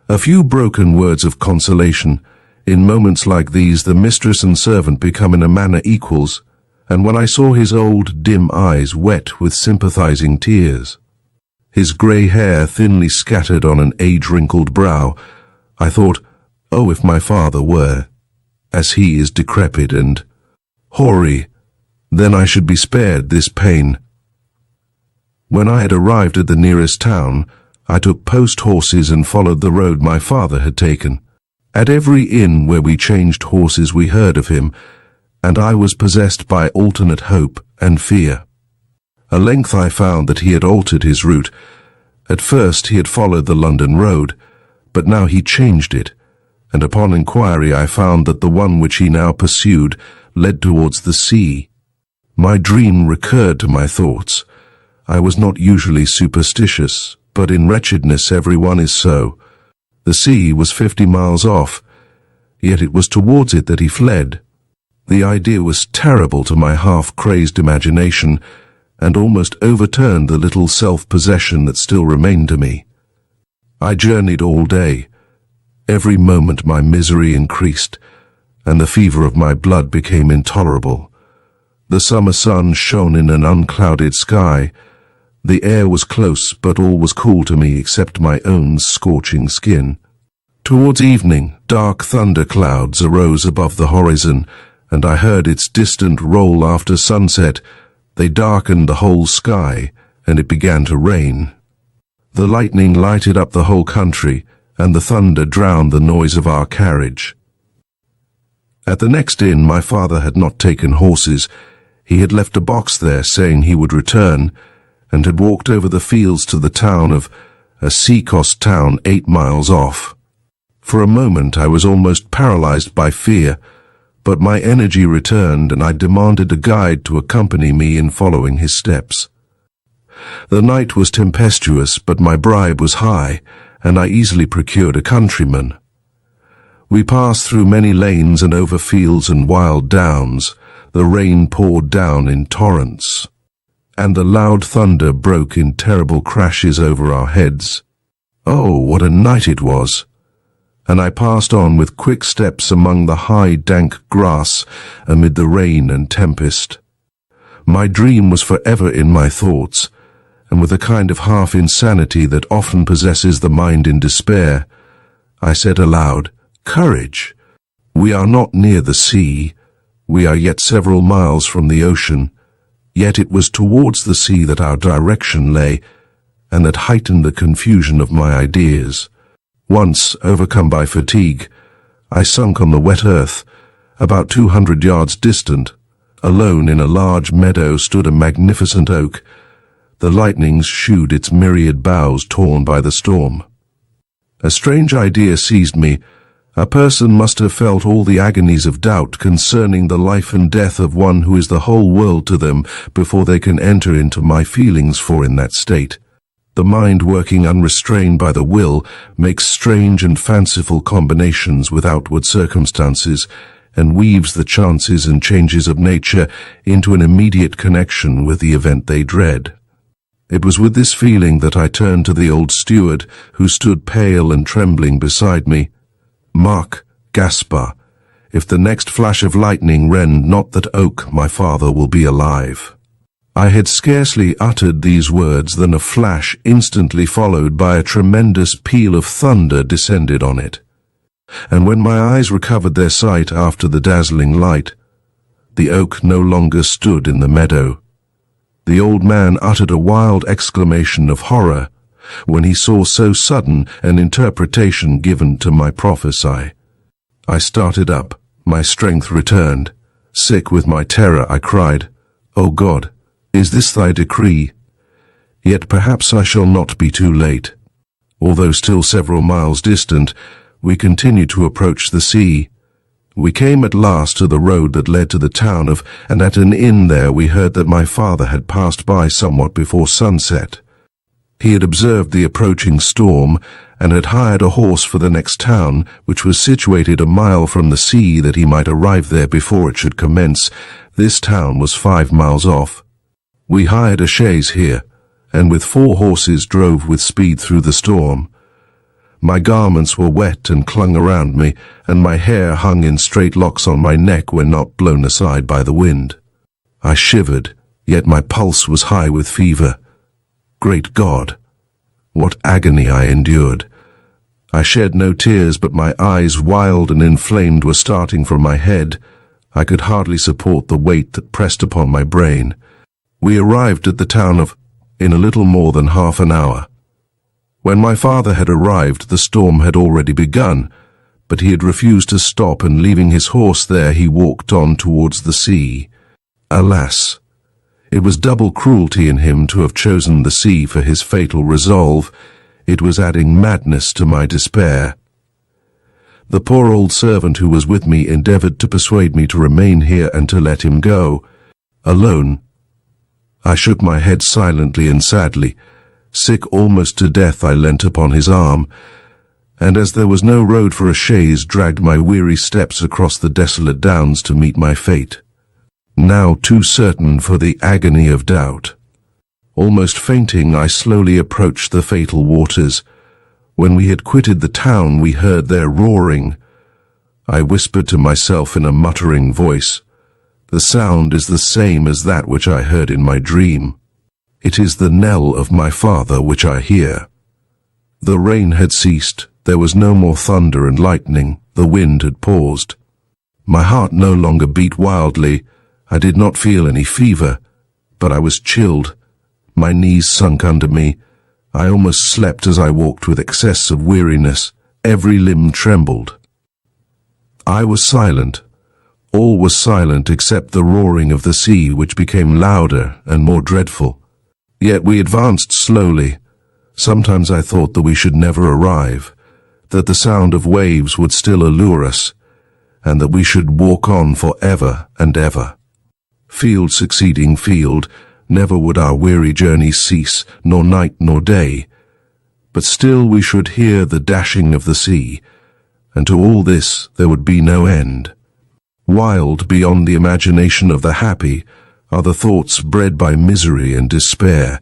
A few broken words of consolation. In moments like these the mistress and servant become in a manner equals, and when I saw his old dim eyes wet with sympathizing tears, his grey hair thinly scattered on an age-wrinkled brow, I thought, oh, if my father were, as he is, decrepit and hoary, then I should be spared this pain. When I had arrived at the nearest town, I took post horses and followed the road my father had taken. At every inn where we changed horses we heard of him, and I was possessed by alternate hope and fear. At length I found that he had altered his route. At first he had followed the London road, but now he changed it, and upon inquiry I found that the one which he now pursued led towards the sea. My dream recurred to my thoughts. I was not usually superstitious, but in wretchedness everyone is so. The sea was 50 miles off, yet it was towards it that he fled. The idea was terrible to my half-crazed imagination, and almost overturned the little self-possession that still remained to me. I journeyed all day. Every moment my misery increased, and the fever of my blood became intolerable. The summer sun shone in an unclouded sky. The air was close, but all was cool to me except my own scorching skin. Towards evening, dark thunder clouds arose above the horizon, and I heard its distant roll after sunset. They darkened the whole sky, and it began to rain. The lightning lighted up the whole country, and the thunder drowned the noise of our carriage. At the next inn my father had not taken horses. He had left a box there, saying he would return, and had walked over the fields to the town of a seacoast town 8 miles off. For a moment I was almost paralyzed by fear, but my energy returned, and I demanded a guide to accompany me in following his steps. The night was tempestuous, but my bribe was high, and I easily procured a countryman. We passed through many lanes and over fields and wild downs. The rain poured down in torrents, and the loud thunder broke in terrible crashes over our heads. Oh, what a night it was! And I passed on with quick steps among the high, dank grass amid the rain and tempest. My dream was forever in my thoughts, and with a kind of half-insanity that often possesses the mind in despair, I said aloud, "Courage! We are not near the sea. We are yet several miles from the ocean." Yet it was towards the sea that our direction lay, and that heightened the confusion of my ideas. Once, overcome by fatigue, I sunk on the wet earth. About 200 yards distant, alone in a large meadow, stood a magnificent oak. The lightnings shewed its myriad boughs torn by the storm. A strange idea seized me. A person must have felt all the agonies of doubt concerning the life and death of one who is the whole world to them before they can enter into my feelings, for in that state, the mind, working unrestrained by the will, makes strange and fanciful combinations with outward circumstances, and weaves the chances and changes of nature into an immediate connection with the event they dread. It was with this feeling that I turned to the old steward, who stood pale and trembling beside me. "Mark, Gaspar, if the next flash of lightning rend not that oak, my father will be alive." I had scarcely uttered these words than a flash instantly followed by a tremendous peal of thunder descended on it. And when my eyes recovered their sight after the dazzling light, the oak no longer stood in the meadow. The old man uttered a wild exclamation of horror when he saw so sudden an interpretation given to my prophecy. I started up, my strength returned. Sick with my terror, I cried, "O God, is this thy decree? Yet perhaps I shall not be too late." Although still several miles distant, we continued to approach the sea. We came at last to the road that led to the town of, and at an inn there we heard that my father had passed by somewhat before sunset. He had observed the approaching storm, and had hired a horse for the next town, which was situated a mile from the sea, that he might arrive there before it should commence. This town was 5 miles off. We hired a chaise here, and with 4 horses drove with speed through the storm. My garments were wet and clung around me, and my hair hung in straight locks on my neck when not blown aside by the wind. I shivered, yet my pulse was high with fever. Great God! What agony I endured! I shed no tears, but my eyes, wild and inflamed, were starting from my head. I could hardly support the weight that pressed upon my brain. We arrived at the town of in a little more than half an hour. When my father had arrived, the storm had already begun, but he had refused to stop, and leaving his horse there, he walked on towards the sea. Alas! It was double cruelty in him to have chosen the sea for his fatal resolve. It was adding madness to my despair. The poor old servant who was with me endeavored to persuade me to remain here and to let him go. Alone, I shook my head silently and sadly. Sick almost to death, I leant upon his arm, and as there was no road for a chaise, dragged my weary steps across the desolate downs to meet my fate. Now too certain for the agony of doubt. Almost fainting, I slowly approached the fatal waters. When we had quitted the town, we heard their roaring. I whispered to myself in a muttering voice, "The sound is the same as that which I heard in my dream. It is the knell of my father which I hear." The rain had ceased. There was no more thunder and lightning. The wind had paused. My heart no longer beat wildly. I did not feel any fever, but I was chilled. My knees sunk under me. I almost slept as I walked with excess of weariness. Every limb trembled. I was silent. All was silent except the roaring of the sea, which became louder and more dreadful. Yet we advanced slowly. Sometimes I thought that we should never arrive, that the sound of waves would still allure us, and that we should walk on for ever and ever. Field succeeding field, never would our weary journey cease, nor night nor day. But still we should hear the dashing of the sea, and to all this there would be no end. Wild beyond the imagination of the happy are the thoughts bred by misery and despair.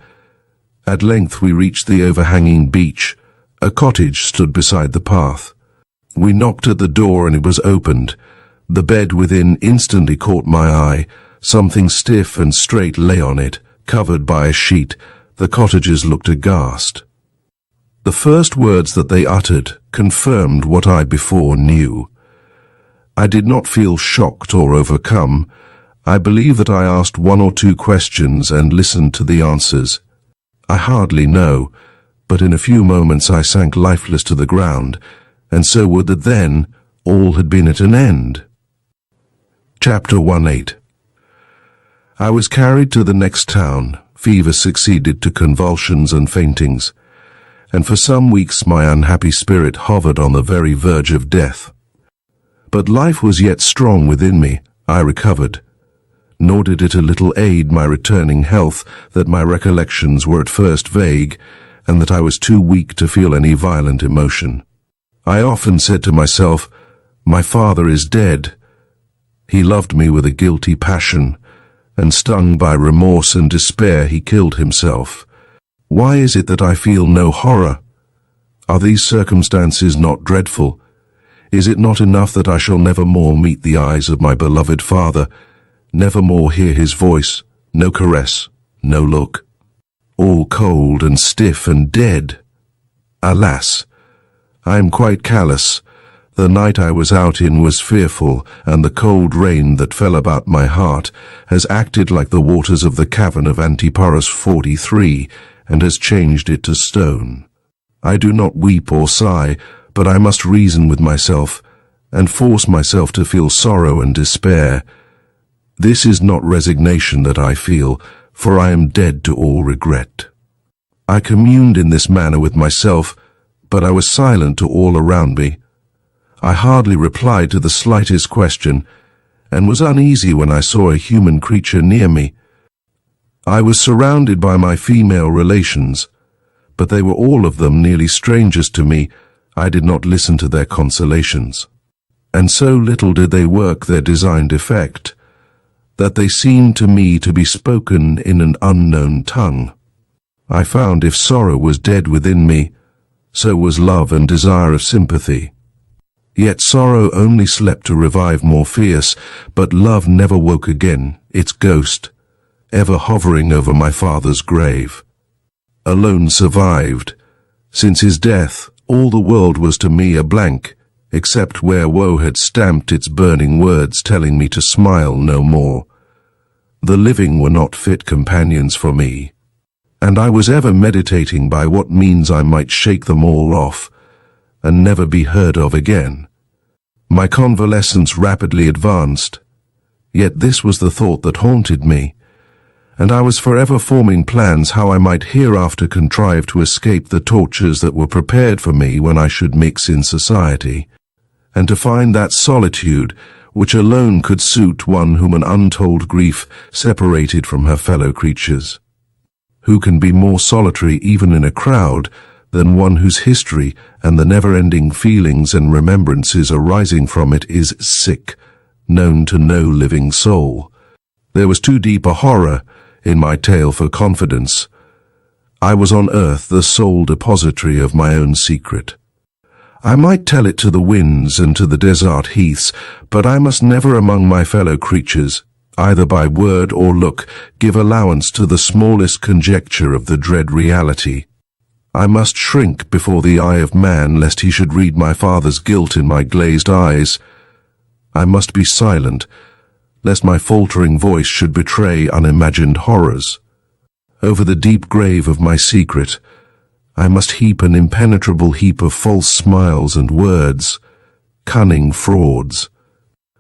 At length we reached the overhanging beach. A cottage stood beside the path. We knocked at the door and it was opened. The bed within instantly caught my eye. Something stiff and straight lay on it, covered by a sheet. The cottagers looked aghast. The first words that they uttered confirmed what I before knew. I did not feel shocked or overcome. I believe that I asked 1 or 2 questions and listened to the answers. I hardly know, but in a few moments I sank lifeless to the ground, and so would that then all had been at an end. Chapter 18. I was carried to the next town. Fever succeeded to convulsions and faintings, and for some weeks my unhappy spirit hovered on the very verge of death. But life was yet strong within me. I recovered. Nor did it a little aid my returning health that my recollections were at first vague, and that I was too weak to feel any violent emotion. I often said to myself, "My father is dead," He loved me with a guilty passion, and stung by remorse and despair he killed himself. Why is it that I feel no horror? Are these circumstances not dreadful? Is it not enough that I shall never more meet the eyes of my beloved father, never more hear his voice, no caress, no look? All cold and stiff and dead. Alas, I am quite callous. The night I was out in was fearful, and the cold rain that fell about my heart has acted like the waters of the cavern of Antiporus 43, and has changed it to stone. I do not weep or sigh, but I must reason with myself, and force myself to feel sorrow and despair. This is not resignation that I feel, for I am dead to all regret. I communed in this manner with myself, but I was silent to all around me. I hardly replied to the slightest question, and was uneasy when I saw a human creature near me. I was surrounded by my female relations, but they were all of them nearly strangers to me. I did not listen to their consolations. And so little did they work their designed effect, that they seemed to me to be spoken in an unknown tongue. I found if sorrow was dead within me, so was love and desire of sympathy. Yet sorrow only slept to revive more fierce, but love never woke again, its ghost, ever hovering over my father's grave. Alone survived. Since his death, all the world was to me a blank, except where woe had stamped its burning words telling me to smile no more. The living were not fit companions for me, and I was ever meditating by what means I might shake them all off, and never be heard of again. My convalescence rapidly advanced, yet this was the thought that haunted me, and I was forever forming plans how I might hereafter contrive to escape the tortures that were prepared for me when I should mix in society, and to find that solitude which alone could suit one whom an untold grief separated from her fellow creatures. Who can be more solitary even in a crowd than one whose history and the never-ending feelings and remembrances arising from it is sick, known to no living soul? There was too deep a horror in my tale for confidence. I was on earth the sole depository of my own secret. I might tell it to the winds and to the desert heaths, but I must never among my fellow creatures, either by word or look, give allowance to the smallest conjecture of the dread reality. I must shrink before the eye of man, lest he should read my father's guilt in my glazed eyes. I must be silent, lest my faltering voice should betray unimagined horrors. Over the deep grave of my secret, I must heap an impenetrable heap of false smiles and words, cunning frauds.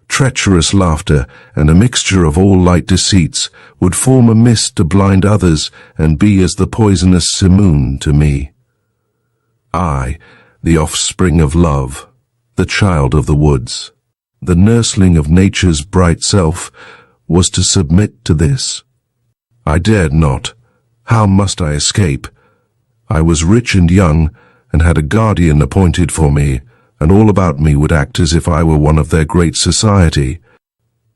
Treacherous laughter and a mixture of all light deceits would form a mist to blind others and be as the poisonous simoon to me. I, the offspring of love, the child of the woods, the nursling of nature's bright self, was to submit to this? I dared not. How must I escape? I was rich and young, and had a guardian appointed for me, and all about me would act as if I were one of their great society,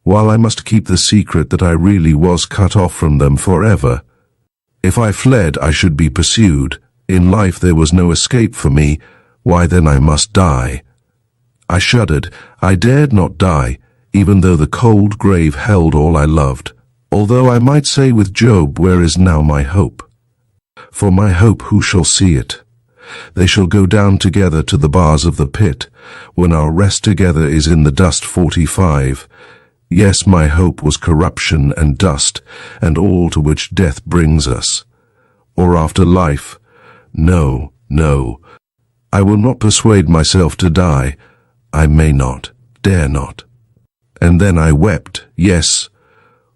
while I must keep the secret that I really was cut off from them forever. If I fled, I should be pursued. In life there was no escape for me. Why then I must die. I shuddered. I dared not die, even though the cold grave held all I loved, although I might say with Job, where is now my hope? For my hope, who shall see it? They shall go down together to the bars of the pit, when our rest together is in the dust. 45. Yes, my hope was corruption and dust, and all to which death brings us. Or after life? No, no. I will not persuade myself to die. I may not, dare not. And then I wept, yes.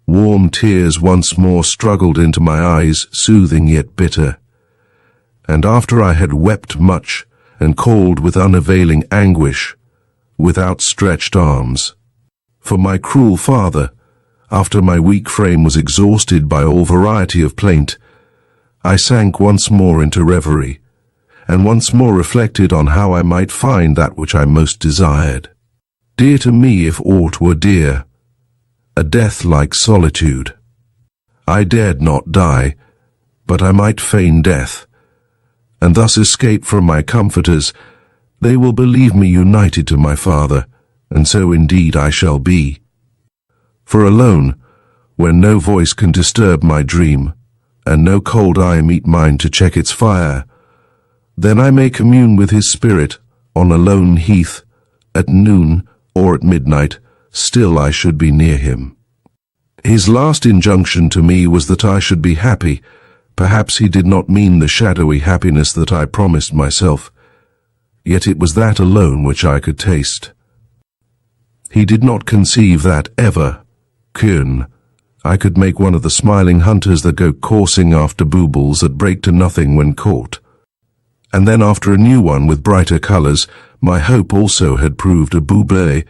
Warm tears once more struggled into my eyes, soothing yet bitter. And after I had wept much, and called with unavailing anguish, with outstretched arms, for my cruel father, after my weak frame was exhausted by all variety of plaint, I sank once more into reverie, and once more reflected on how I might find that which I most desired. Dear to me if aught were dear, a death like solitude. I dared not die, but I might feign death, and thus escape from my comforters. They will believe me united to my father, and so indeed I shall be. For alone, when no voice can disturb my dream, and no cold eye meet mine to check its fire, then I may commune with his spirit on a lone heath, at noon or at midnight. Still I should be near him. His last injunction to me was that I should be happy. Perhaps he did not mean the shadowy happiness that I promised myself, yet it was that alone which I could taste. He did not conceive that ever, Kuhn, I could make one of the smiling hunters that go coursing after baubles that break to nothing when caught. And then after a new one with brighter colors, my hope also had proved a bouble,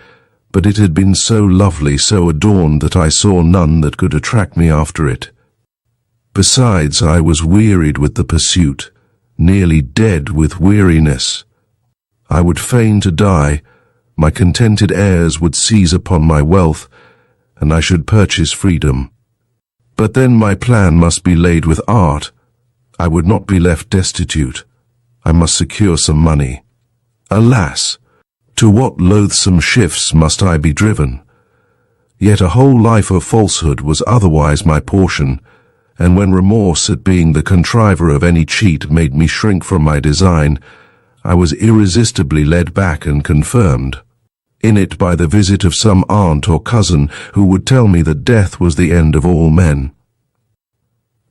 but it had been so lovely, so adorned, that I saw none that could attract me after it. Besides, I was wearied with the pursuit, nearly dead with weariness. I would feign to die, my contented heirs would seize upon my wealth, and I should purchase freedom. But then my plan must be laid with art. I would not be left destitute. I must secure some money. Alas, to what loathsome shifts must I be driven? Yet a whole life of falsehood was otherwise my portion, and when remorse at being the contriver of any cheat made me shrink from my design, I was irresistibly led back and confirmed in it by the visit of some aunt or cousin who would tell me that death was the end of all men,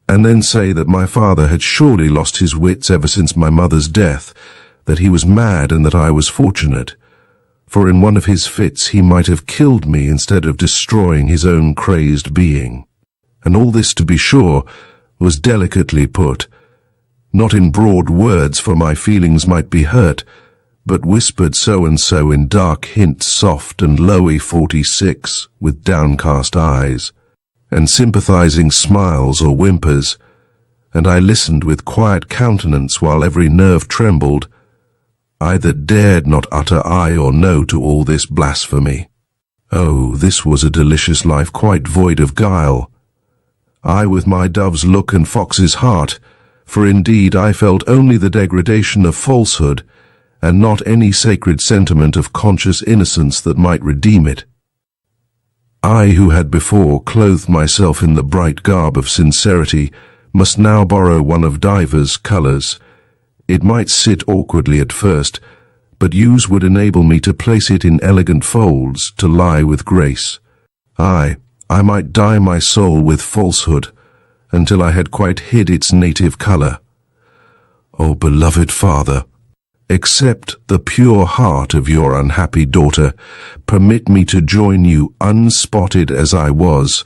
and then say that my father had surely lost his wits ever since my mother's death, that he was mad and that I was fortunate, for in one of his fits he might have killed me instead of destroying his own crazed being. And all this, to be sure, was delicately put, not in broad words, for my feelings might be hurt, but whispered so-and-so in dark hints, soft and lowy 46, with downcast eyes, and sympathizing smiles or whimpers, and I listened with quiet countenance while every nerve trembled. I that dared not utter aye or no to all this blasphemy. Oh, this was a delicious life, quite void of guile. I with my dove's look and fox's heart, for indeed I felt only the degradation of falsehood, and not any sacred sentiment of conscious innocence that might redeem it. I, who had before clothed myself in the bright garb of sincerity, must now borrow one of divers colours. It might sit awkwardly at first, but use would enable me to place it in elegant folds, to lie with grace. I might dye my soul with falsehood, until I had quite hid its native colour. O beloved father, accept the pure heart of your unhappy daughter. Permit me to join you unspotted as I was,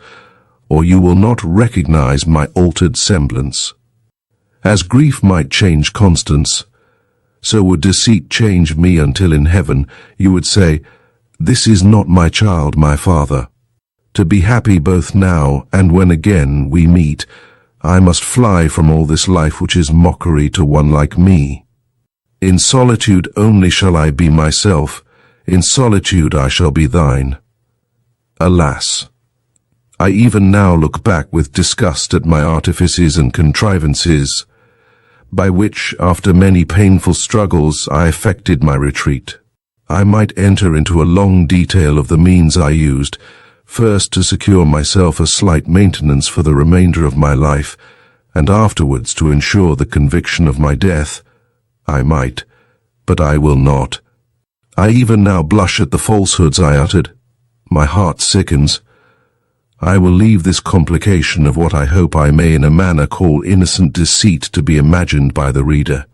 or you will not recognize my altered semblance. As grief might change Constance, so would deceit change me, until in heaven you would say, "This is not my child, my father." To be happy both now and when again we meet, I must fly from all this life which is mockery to one like me. In solitude only shall I be myself, in solitude I shall be thine. Alas! I even now look back with disgust at my artifices and contrivances, by which, after many painful struggles, I effected my retreat. I might enter into a long detail of the means I used, first to secure myself a slight maintenance for the remainder of my life, and afterwards to ensure the conviction of my death. I might, but I will not. I even now blush at the falsehoods I uttered. My heart sickens. I will leave this complication of what I hope I may in a manner call innocent deceit to be imagined by the reader.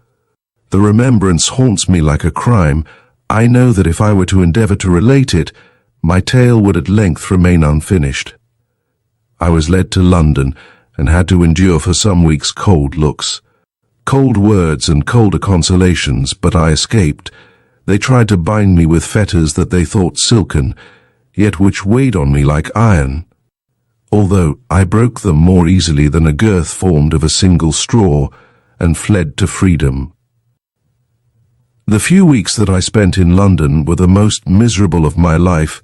The remembrance haunts me like a crime. I know that if I were to endeavour to relate it, my tale would at length remain unfinished. I was led to London, and had to endure for some weeks cold looks, cold words and colder consolations, but I escaped. They tried to bind me with fetters that they thought silken, yet which weighed on me like iron, although I broke them more easily than a girth formed of a single straw, and fled to freedom. The few weeks that I spent in London were the most miserable of my life.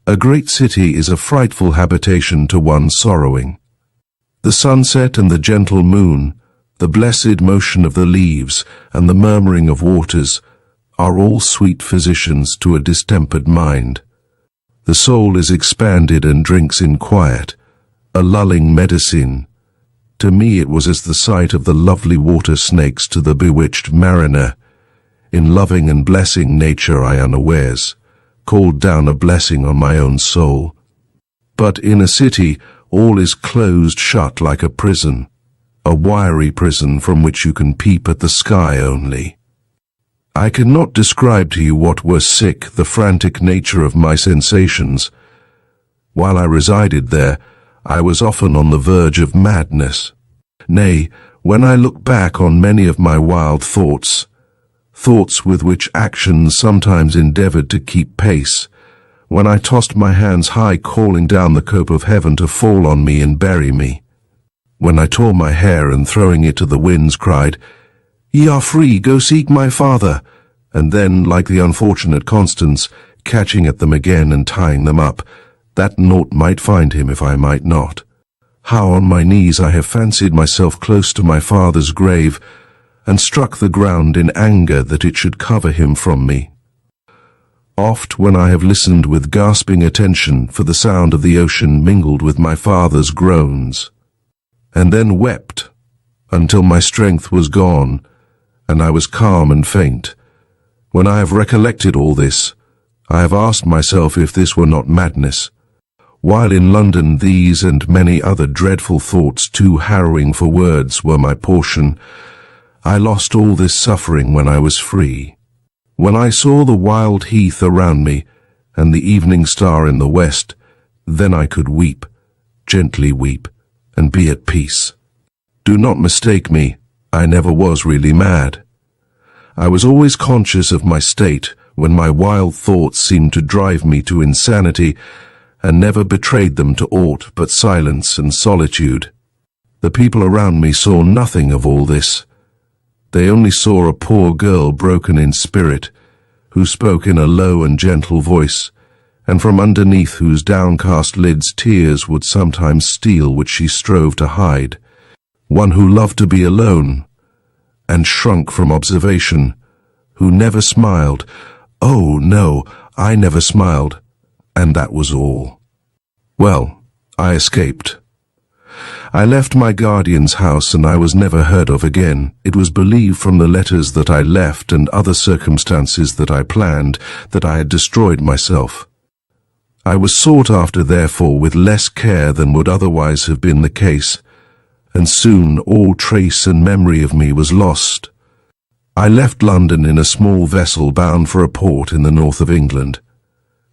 A great city is a frightful habitation to one sorrowing. The sunset and the gentle moon, the blessed motion of the leaves and the murmuring of waters are all sweet physicians to a distempered mind. The soul is expanded and drinks in quiet, a lulling medicine. To me it was as the sight of the lovely water snakes to the bewitched mariner. In loving and blessing nature I unawares called down a blessing on my own soul. But in a city all is closed shut like a prison, a wiry prison from which you can peep at the sky only. I cannot describe to you what were sick, the frantic nature of my sensations. While I resided there, I was often on the verge of madness. Nay, when I look back on many of my wild thoughts with which actions sometimes endeavored to keep pace, when I tossed my hands high calling down the cope of heaven to fall on me and bury me, when I tore my hair and throwing it to the winds cried, "Ye are free, go seek my father," and then, like the unfortunate Constance, catching at them again and tying them up, that naught might find him if I might not. How on my knees I have fancied myself close to my father's grave, and struck the ground in anger that it should cover him from me. Oft when I have listened with gasping attention for the sound of the ocean mingled with my father's groans, and then wept until my strength was gone, and I was calm and faint. When I have recollected all this, I have asked myself if this were not madness. While in London these and many other dreadful thoughts, too harrowing for words, were my portion, I lost all this suffering when I was free. When I saw the wild heath around me and the evening star in the west, then I could weep, gently weep, and be at peace. Do not mistake me, I never was really mad. I was always conscious of my state when my wild thoughts seemed to drive me to insanity, and never betrayed them to aught but silence and solitude. The people around me saw nothing of all this. They only saw a poor girl broken in spirit, who spoke in a low and gentle voice, and from underneath whose downcast lids tears would sometimes steal which she strove to hide. One who loved to be alone, and shrunk from observation, who never smiled. Oh, no, I never smiled, and that was all. Well, I escaped. I left my guardian's house and I was never heard of again. It was believed from the letters that I left and other circumstances that I planned that I had destroyed myself. I was sought after, therefore, with less care than would otherwise have been the case, and soon all trace and memory of me was lost. I left London in a small vessel bound for a port in the north of England,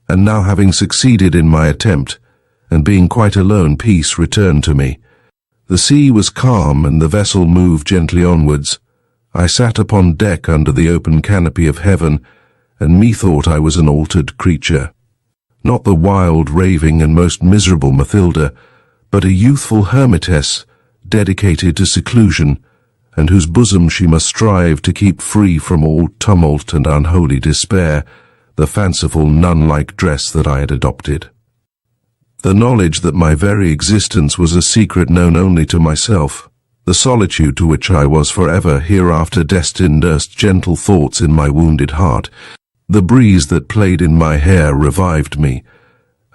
and now having succeeded in my attempt, and being quite alone, peace returned to me. The sea was calm and the vessel moved gently onwards. I sat upon deck under the open canopy of heaven, and methought I was an altered creature. Not the wild, raving, and most miserable Mathilda, but a youthful hermitess, dedicated to seclusion, and whose bosom she must strive to keep free from all tumult and unholy despair, the fanciful nun-like dress that I had adopted. The knowledge that my very existence was a secret known only to myself, the solitude to which I was forever hereafter destined, nursed gentle thoughts in my wounded heart. The breeze that played in my hair revived me,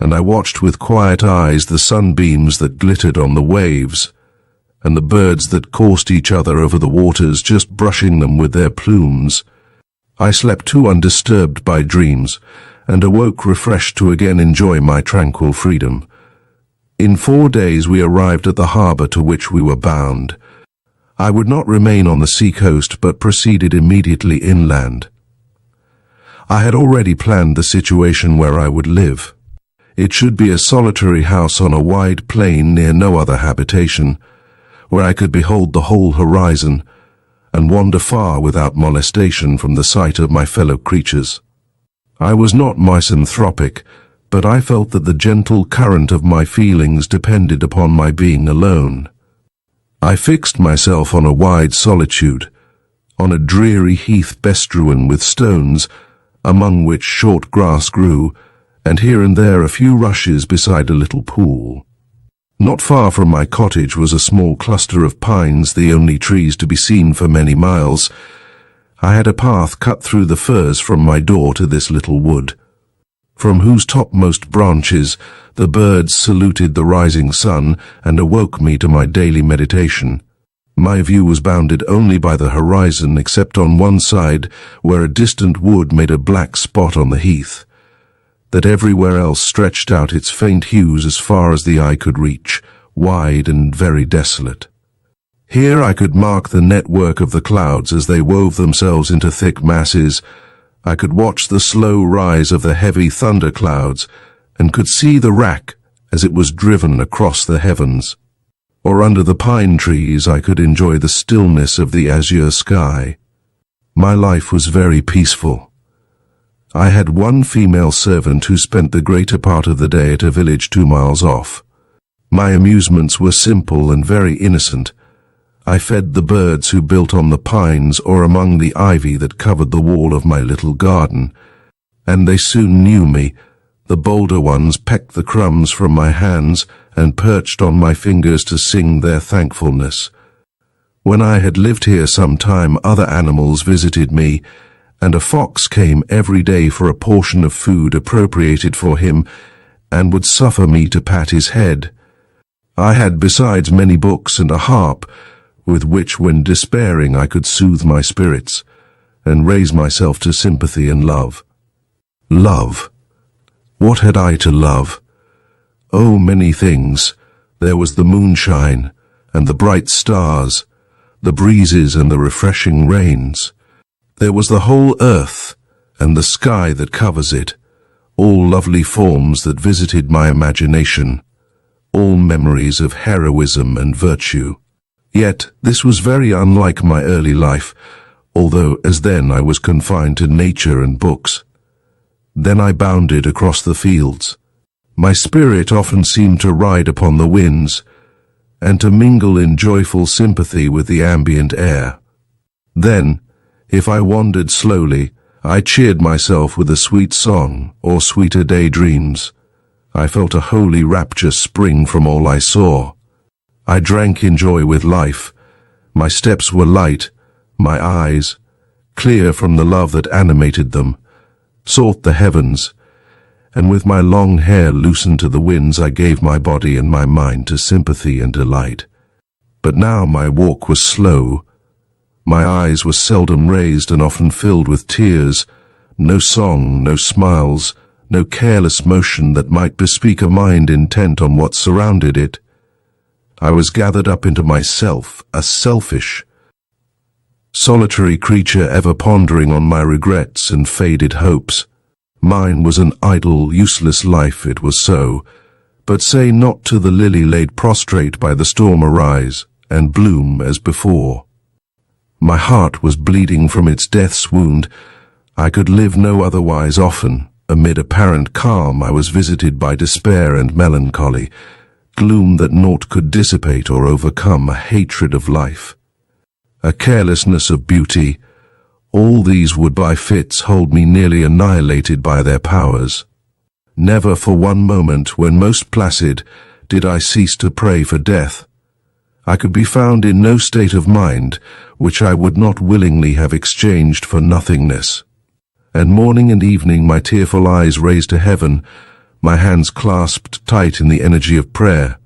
and I watched with quiet eyes the sunbeams that glittered on the waves, and the birds that coursed each other over the waters, just brushing them with their plumes. I slept too undisturbed by dreams, and awoke refreshed to again enjoy my tranquil freedom. In 4 days we arrived at the harbour to which we were bound. I would not remain on the sea-coast, but proceeded immediately inland. I had already planned the situation where I would live. It should be a solitary house on a wide plain near no other habitation, where I could behold the whole horizon, and wander far without molestation from the sight of my fellow creatures. I was not misanthropic, but I felt that the gentle current of my feelings depended upon my being alone. I fixed myself on a wide solitude, on a dreary heath bestrewn with stones, among which short grass grew, and here and there a few rushes beside a little pool. Not far from my cottage was a small cluster of pines, the only trees to be seen for many miles. I had a path cut through the firs from my door to this little wood, from whose topmost branches the birds saluted the rising sun and awoke me to my daily meditation. My view was bounded only by the horizon, except on one side, where a distant wood made a black spot on the heath, that everywhere else stretched out its faint hues as far as the eye could reach, wide and very desolate. Here I could mark the network of the clouds as they wove themselves into thick masses. I could watch the slow rise of the heavy thunder clouds, and could see the rack as it was driven across the heavens. Or under the pine trees I could enjoy the stillness of the azure sky. My life was very peaceful. I had one female servant who spent the greater part of the day at a village 2 miles off. My amusements were simple and very innocent. I fed the birds who built on the pines or among the ivy that covered the wall of my little garden, and they soon knew me. The bolder ones pecked the crumbs from my hands and perched on my fingers to sing their thankfulness. When I had lived here some time, other animals visited me, and a fox came every day for a portion of food appropriated for him, and would suffer me to pat his head. I had besides many books and a harp, with which, when despairing, I could soothe my spirits, and raise myself to sympathy and love. Love. What had I to love? Oh, many things. There was the moonshine, and the bright stars, the breezes and the refreshing rains. There was the whole earth, and the sky that covers it, all lovely forms that visited my imagination, all memories of heroism and virtue. Yet this was very unlike my early life, although as then I was confined to nature and books. Then I bounded across the fields. My spirit often seemed to ride upon the winds, and to mingle in joyful sympathy with the ambient air. Then, if I wandered slowly, I cheered myself with a sweet song or sweeter daydreams. I felt a holy rapture spring from all I saw. I drank in joy with life. My steps were light, my eyes, clear from the love that animated them, sought the heavens, and with my long hair loosened to the winds I gave my body and my mind to sympathy and delight. But now my walk was slow. My eyes were seldom raised and often filled with tears. No song, no smiles, no careless motion that might bespeak a mind intent on what surrounded it. I was gathered up into myself, a selfish, solitary creature ever pondering on my regrets and faded hopes. Mine was an idle, useless life, it was so, but say not to the lily laid prostrate by the storm arise, and bloom as before. My heart was bleeding from its death's wound. I could live no otherwise. Often, amid apparent calm, I was visited by despair and melancholy, gloom that naught could dissipate or overcome, a hatred of life, a carelessness of beauty. All these would by fits hold me nearly annihilated by their powers. Never for one moment, when most placid, did I cease to pray for death. I could be found in no state of mind which I would not willingly have exchanged for nothingness. And morning and evening my tearful eyes raised to heaven, my hands clasped tight in the energy of prayer,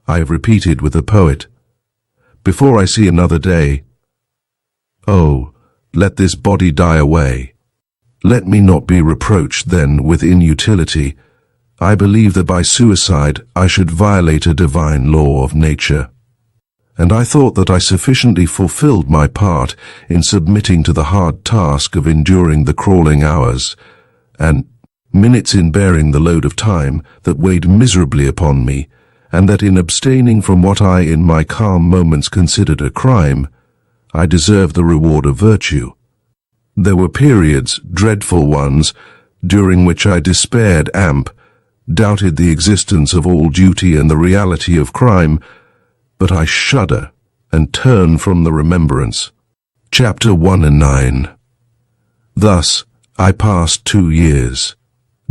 I have repeated with the poet, before I see another day, oh, let this body die away. Let me not be reproached then with inutility. I believe that by suicide I should violate a divine law of nature. And I thought that I sufficiently fulfilled my part in submitting to the hard task of enduring the crawling hours, and minutes in bearing the load of time that weighed miserably upon me, and that in abstaining from what I in my calm moments considered a crime, I deserved the reward of virtue. There were periods, dreadful ones, during which I despaired doubted the existence of all duty and the reality of crime, but I shudder and turn from the remembrance. Chapter 1 and 9. Thus I passed 2 years,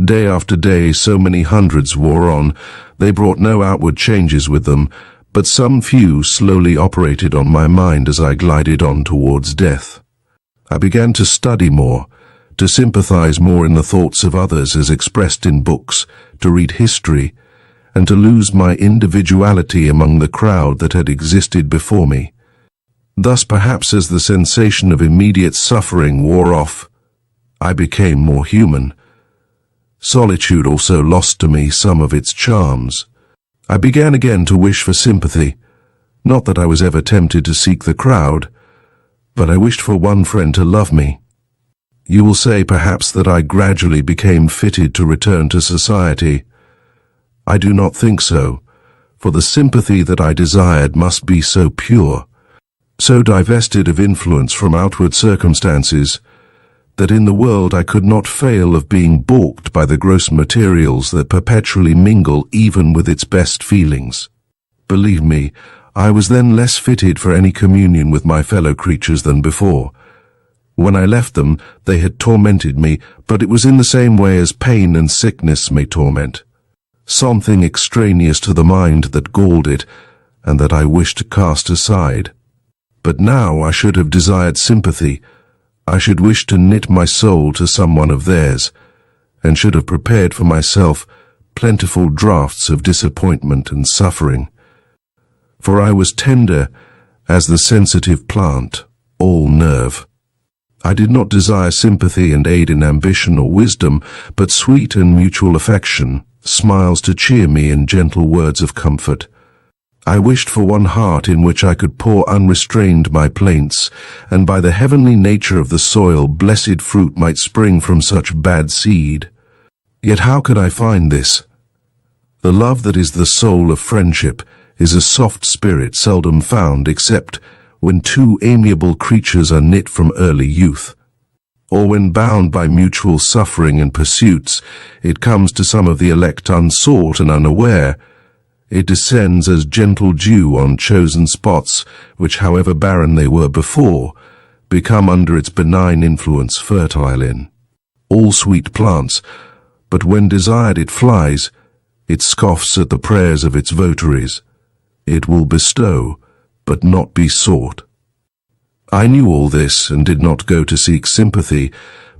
Day after day, so many hundreds wore on. They brought no outward changes with them, but some few slowly operated on my mind as I glided on towards death. I began to study more, to sympathize more in the thoughts of others as expressed in books, to read history, and to lose my individuality among the crowd that had existed before me. Thus, perhaps as the sensation of immediate suffering wore off, I became more human. Solitude also lost to me some of its charms. I began again to wish for sympathy. Not that I was ever tempted to seek the crowd, but I wished for one friend to love me. You will say perhaps that I gradually became fitted to return to society. I do not think so, for the sympathy that I desired must be so pure, so divested of influence from outward circumstances, that in the world I could not fail of being balked by the gross materials that perpetually mingle even with its best feelings. Believe me, I was then less fitted for any communion with my fellow creatures than before. When I left them, they had tormented me, but it was in the same way as pain and sickness may torment. Something extraneous to the mind that galled it, and that I wished to cast aside. But now I should have desired sympathy. I should wish to knit my soul to someone of theirs, and should have prepared for myself plentiful draughts of disappointment and suffering. For I was tender as the sensitive plant, all nerve. I did not desire sympathy and aid in ambition or wisdom, but sweet and mutual affection, smiles to cheer me and gentle words of comfort. I wished for one heart in which I could pour unrestrained my plaints, and by the heavenly nature of the soil blessed fruit might spring from such bad seed. Yet how could I find this? The love that is the soul of friendship is a soft spirit seldom found except when two amiable creatures are knit from early youth, or when bound by mutual suffering and pursuits, it comes to some of the elect unsought and unaware. It descends as gentle dew on chosen spots, which, however barren they were before, become under its benign influence fertile in. All sweet plants, but when desired it flies, it scoffs at the prayers of its votaries. It will bestow, but not be sought. I knew all this and did not go to seek sympathy,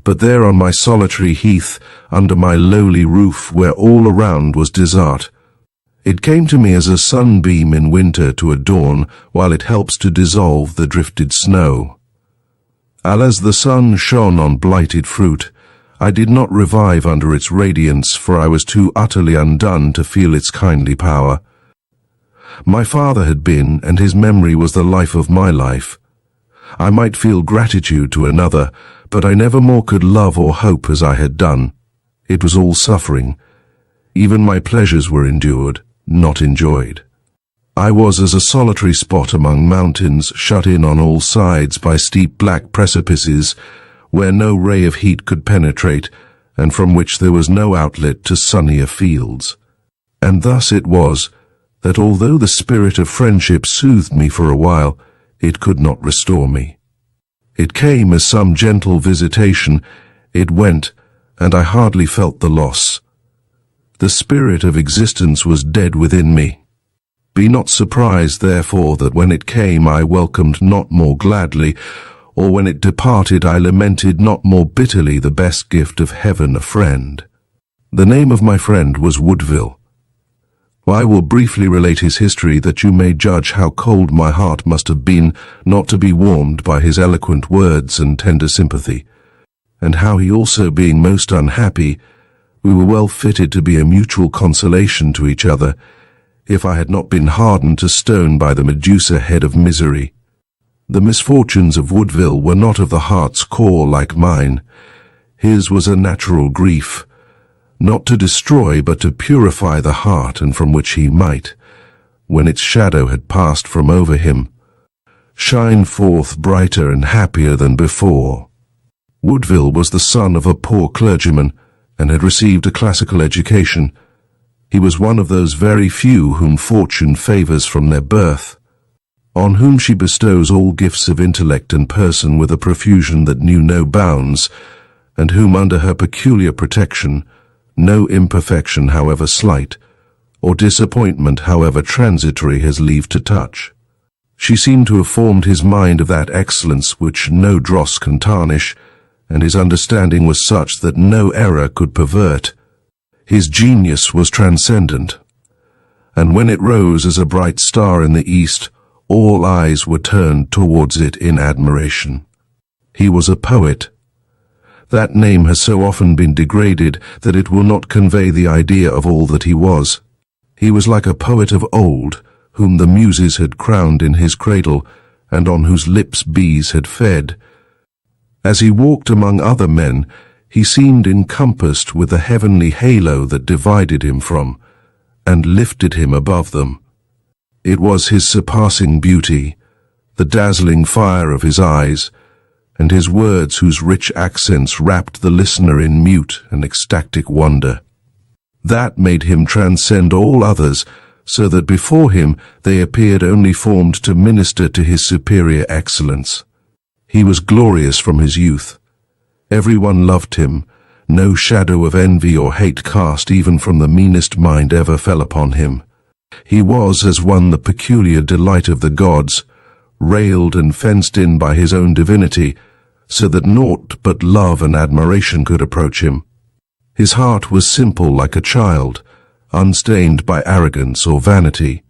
but there on my solitary heath, under my lowly roof, where all around was desert, it came to me as a sunbeam in winter to adorn while it helps to dissolve the drifted snow. As the sun shone on blighted fruit, I did not revive under its radiance, for I was too utterly undone to feel its kindly power. My father had been, and his memory was the life of my life. I might feel gratitude to another, but I never more could love or hope as I had done. It was all suffering. Even my pleasures were endured, not enjoyed. I was as a solitary spot among mountains, shut in on all sides by steep black precipices, where no ray of heat could penetrate, and from which there was no outlet to sunnier fields. And thus it was that although the spirit of friendship soothed me for a while, it could not restore me. It came as some gentle visitation, it went, and I hardly felt the loss. The spirit of existence was dead within me. Be not surprised, therefore, that when it came I welcomed not more gladly, or when it departed I lamented not more bitterly the best gift of heaven, a friend. The name of my friend was Woodville. I will briefly relate his history that you may judge how cold my heart must have been not to be warmed by his eloquent words and tender sympathy, and how he also being most unhappy, we were well fitted to be a mutual consolation to each other, if I had not been hardened to stone by the Medusa head of misery. The misfortunes of Woodville were not of the heart's core like mine. His was a natural grief, not to destroy but to purify the heart, and from which he might, when its shadow had passed from over him, shine forth brighter and happier than before. Woodville was the son of a poor clergyman, and had received a classical education. He was one of those very few whom fortune favours from their birth, on whom she bestows all gifts of intellect and person with a profusion that knew no bounds, and whom under her peculiar protection No imperfection, however slight, or disappointment, however transitory, has leave to touch. She seemed to have formed his mind of that excellence which no dross can tarnish, and his understanding was such that no error could pervert. His genius was transcendent, and when it rose as a bright star in the east, all eyes were turned towards it in admiration. He was a poet. That name has so often been degraded that it will not convey the idea of all that he was. He was like a poet of old, whom the muses had crowned in his cradle, and on whose lips bees had fed. As he walked among other men, he seemed encompassed with a heavenly halo that divided him from, and lifted him above them. It was his surpassing beauty, the dazzling fire of his eyes, and his words whose rich accents wrapped the listener in mute and ecstatic wonder. That made him transcend all others, so that before him they appeared only formed to minister to his superior excellence. He was glorious from his youth. Everyone loved him. No shadow of envy or hate cast even from the meanest mind ever fell upon him. He was as one the peculiar delight of the gods, railed and fenced in by his own divinity, so that naught but love and admiration could approach him. His heart was simple like a child, unstained by arrogance or vanity.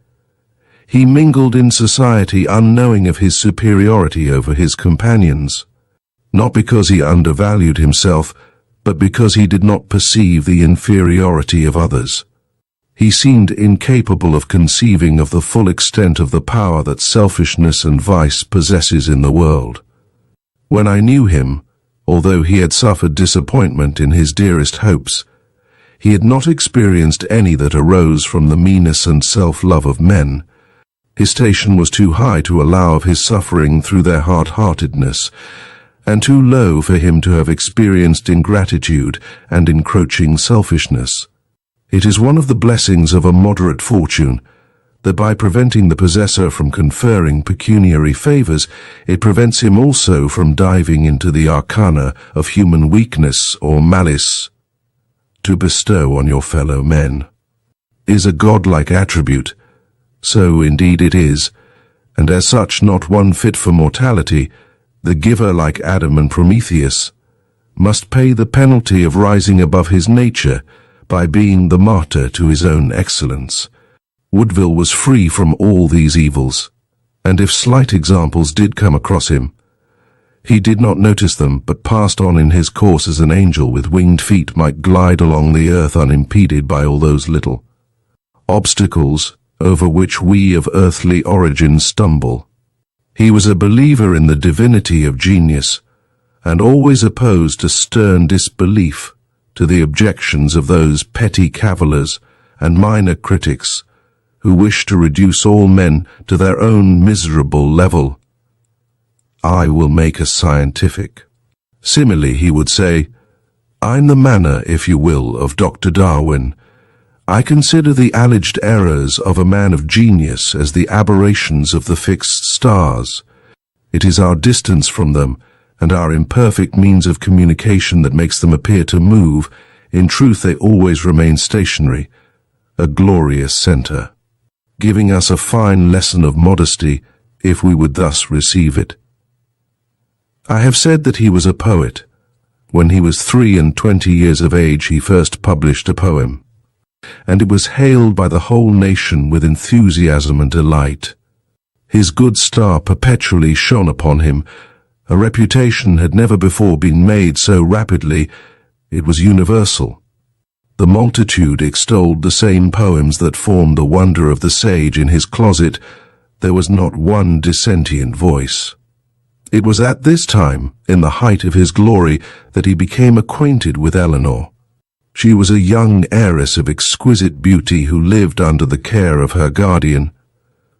He mingled in society unknowing of his superiority over his companions, not because he undervalued himself, but because he did not perceive the inferiority of others. He seemed incapable of conceiving of the full extent of the power that selfishness and vice possesses in the world. When I knew him, although he had suffered disappointment in his dearest hopes, he had not experienced any that arose from the meanness and self-love of men. His station was too high to allow of his suffering through their hard-heartedness, and too low for him to have experienced ingratitude and encroaching selfishness. It is one of the blessings of a moderate fortune that by preventing the possessor from conferring pecuniary favors, it prevents him also from diving into the arcana of human weakness or malice. To bestow on your fellow men is a godlike attribute. So indeed it is, and as such not one fit for mortality. The giver, like Adam and Prometheus, must pay the penalty of rising above his nature by being the martyr to his own excellence. Woodville was free from all these evils, and if slight examples did come across him, he did not notice them, but passed on in his course as an angel with winged feet might glide along the earth unimpeded by all those little obstacles over which we of earthly origin stumble. He was a believer in the divinity of genius, and always opposed a stern disbelief to the objections of those petty cavillers and minor critics who wish to reduce all men to their own miserable level. I will make us scientific. Similarly, he would say, I'm the manner, if you will, of Dr. Darwin. I consider the alleged errors of a man of genius as the aberrations of the fixed stars. It is our distance from them, and our imperfect means of communication that makes them appear to move. In truth, they always remain stationary, a glorious center, giving us a fine lesson of modesty if we would thus receive it. I have said that he was a poet. When he was 23 years of age, he first published a poem, and it was hailed by the whole nation with enthusiasm and delight. His good star perpetually shone upon him. A reputation had never before been made so rapidly. It was universal. The multitude extolled the same poems that formed the wonder of the sage in his closet. There was not one dissentient voice. It was at this time, in the height of his glory, that he became acquainted with Eleanor. She was a young heiress of exquisite beauty who lived under the care of her guardian.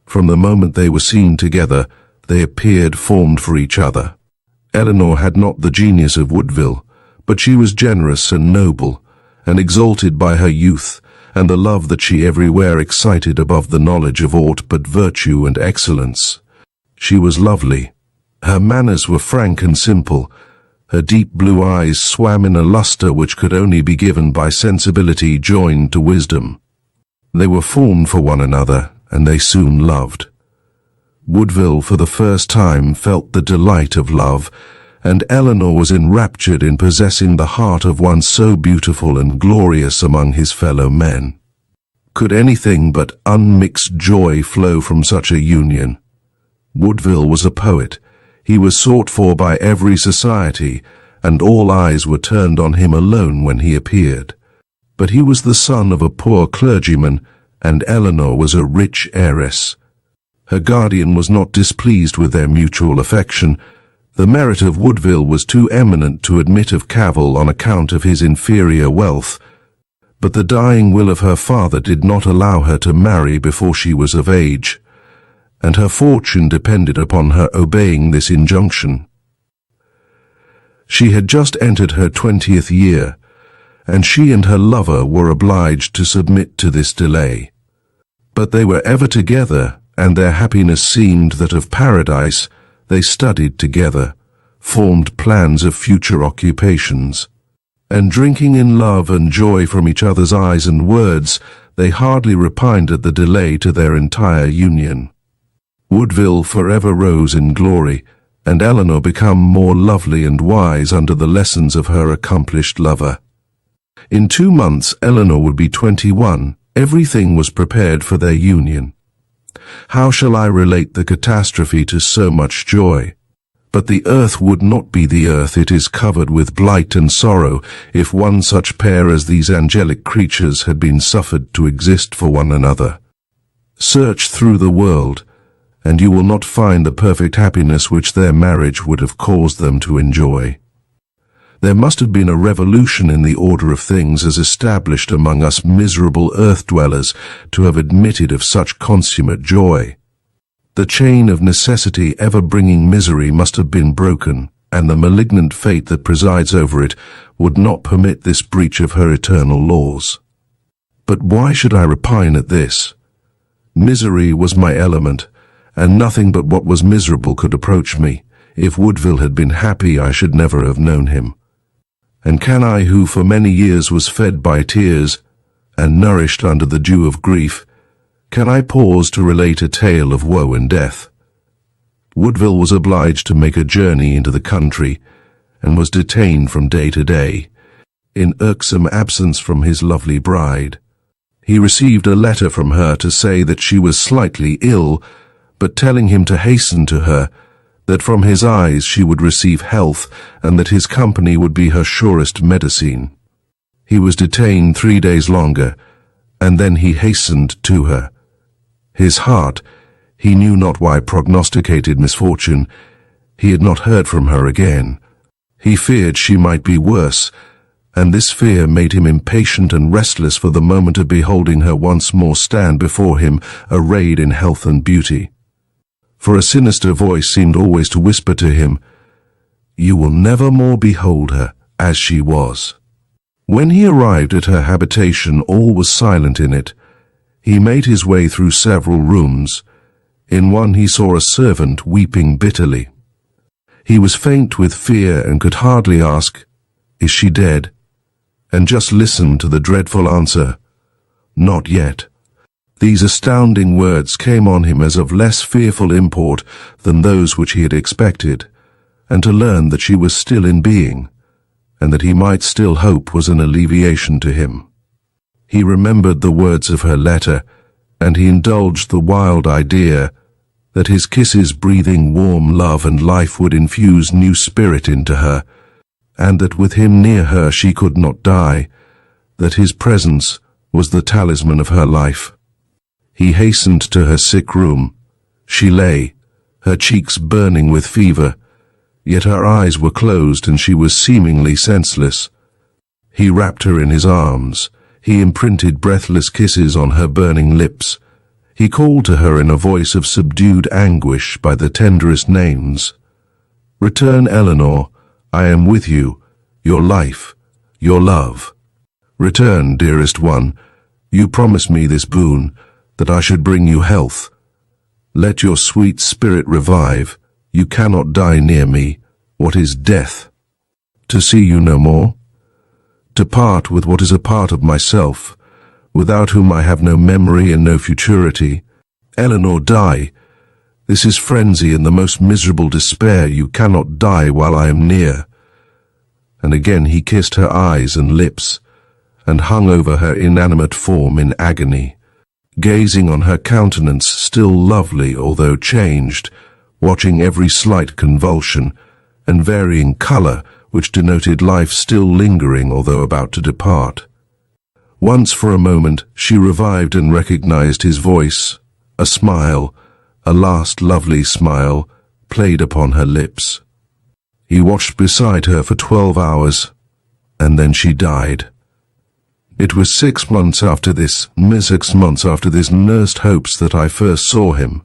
From the moment they were seen together, they appeared formed for each other. Eleanor had not the genius of Woodville, but she was generous and noble, and exalted by her youth, and the love that she everywhere excited above the knowledge of aught but virtue and excellence. She was lovely. Her manners were frank and simple, Her deep blue eyes swam in a luster which could only be given by sensibility joined to wisdom. They were formed for one another, and they soon loved. Woodville for the first time felt the delight of love, and Eleanor was enraptured in possessing the heart of one so beautiful and glorious among his fellow men. Could anything but unmixed joy flow from such a union? Woodville was a poet. He was sought for by every society, and all eyes were turned on him alone when he appeared. But he was the son of a poor clergyman, and Eleanor was a rich heiress. Her guardian was not displeased with their mutual affection. The merit of Woodville was too eminent to admit of cavil on account of his inferior wealth, but the dying will of her father did not allow her to marry before she was of age, and her fortune depended upon her obeying this injunction. She had just entered her 20th year, and she and her lover were obliged to submit to this delay. But they were ever together, and their happiness seemed that of paradise. They studied together, formed plans of future occupations, and drinking in love and joy from each other's eyes and words, they hardly repined at the delay to their entire union. Woodville forever rose in glory, and Eleanor became more lovely and wise under the lessons of her accomplished lover. In 2 months Eleanor would be 21. Everything was prepared for their union. How shall I relate the catastrophe to so much joy? But the earth would not be the earth, it is covered with blight and sorrow, if one such pair as these angelic creatures had been suffered to exist for one another. Search through the world, and you will not find the perfect happiness which their marriage would have caused them to enjoy. There must have been a revolution in the order of things as established among us miserable earth-dwellers to have admitted of such consummate joy. The chain of necessity ever bringing misery must have been broken, and the malignant fate that presides over it would not permit this breach of her eternal laws. But why should I repine at this? Misery was my element, and nothing but what was miserable could approach me. If Woodville had been happy, I should never have known him. And can I, who for many years was fed by tears and nourished under the dew of grief, can I pause to relate a tale of woe and death? Woodville was obliged to make a journey into the country, and was detained from day to day, in irksome absence from his lovely bride. He received a letter from her to say that she was slightly ill, but telling him to hasten to her, that from his eyes she would receive health, and that his company would be her surest medicine. He was detained 3 days longer, and then he hastened to her. His heart, he knew not why, prognosticated misfortune. He had not heard from her again. He feared she might be worse, and this fear made him impatient and restless for the moment of beholding her once more stand before him, arrayed in health and beauty. For a sinister voice seemed always to whisper to him, "You will never more behold her as she was." When he arrived at her habitation, all was silent in it. He made his way through several rooms. In one he saw a servant weeping bitterly. He was faint with fear and could hardly ask, "Is she dead?" and just listened to the dreadful answer, "Not yet." These astounding words came on him as of less fearful import than those which he had expected, and to learn that she was still in being, and that he might still hope, was an alleviation to him. He remembered the words of her letter, and he indulged the wild idea that his kisses breathing warm love and life would infuse new spirit into her, and that with him near her she could not die, that his presence was the talisman of her life. He hastened to her sick room. She lay, her cheeks burning with fever, yet her eyes were closed and she was seemingly senseless. He wrapped her in his arms. He imprinted breathless kisses on her burning lips. He called to her in a voice of subdued anguish by the tenderest names. "Return, Eleanor. I am with you, your life, your love. Return, dearest one. You promised me this boon, that I should bring you health. Let your sweet spirit revive. You cannot die near me. What is death? To see you no more, to part with what is a part of myself, without whom I have no memory and no futurity. Eleanor, die. This is frenzy and the most miserable despair. You cannot die while I am near. And again he kissed her eyes and lips, and hung over her inanimate form in agony, gazing on her countenance still lovely although changed, watching every slight convulsion and varying colour which denoted life still lingering although about to depart. Once for a moment she revived and recognized his voice. A smile, a last lovely smile, played upon her lips. He watched beside her for 12 hours, and then she died. It was 6 months after this, nursed hopes that I first saw him.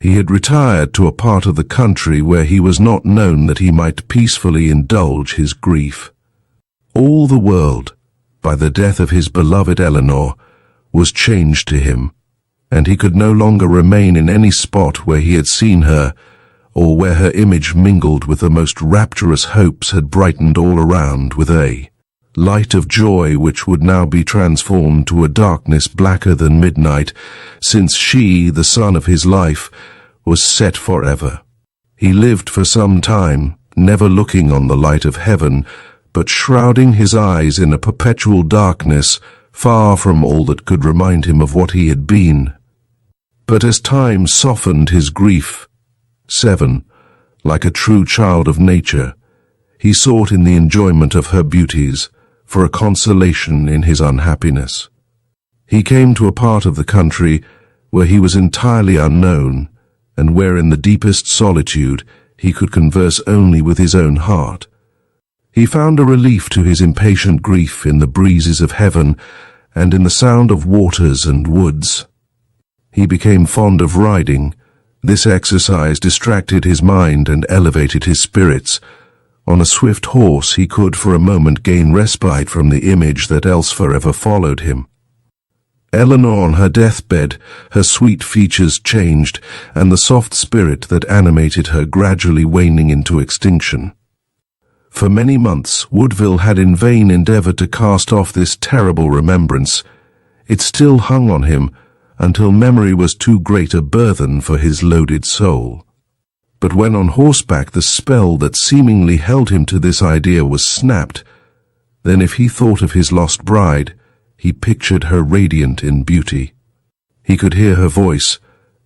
He had retired to a part of the country where he was not known, that he might peacefully indulge his grief. All the world, by the death of his beloved Eleanor, was changed to him, and he could no longer remain in any spot where he had seen her, or where her image mingled with the most rapturous hopes had brightened all around with a light of joy which would now be transformed to a darkness blacker than midnight, since she, the sun of his life, was set forever. He lived for some time, never looking on the light of heaven, but shrouding his eyes in a perpetual darkness, far from all that could remind him of what he had been. But as time softened his grief, 7, like a true child of nature, he sought in the enjoyment of her beauties for a consolation in his unhappiness. He came to a part of the country where he was entirely unknown, and where in the deepest solitude he could converse only with his own heart. He found a relief to his impatient grief in the breezes of heaven and in the sound of waters and woods. He became fond of riding. This exercise distracted his mind and elevated his spirits. On a swift horse he could for a moment gain respite from the image that else forever followed him. Eleanor on her deathbed, her sweet features changed, and the soft spirit that animated her gradually waning into extinction. For many months Woodville had in vain endeavoured to cast off this terrible remembrance. It still hung on him, until memory was too great a burthen for his loaded soul. But when on horseback the spell that seemingly held him to this idea was snapped, then if he thought of his lost bride, he pictured her radiant in beauty. He could hear her voice,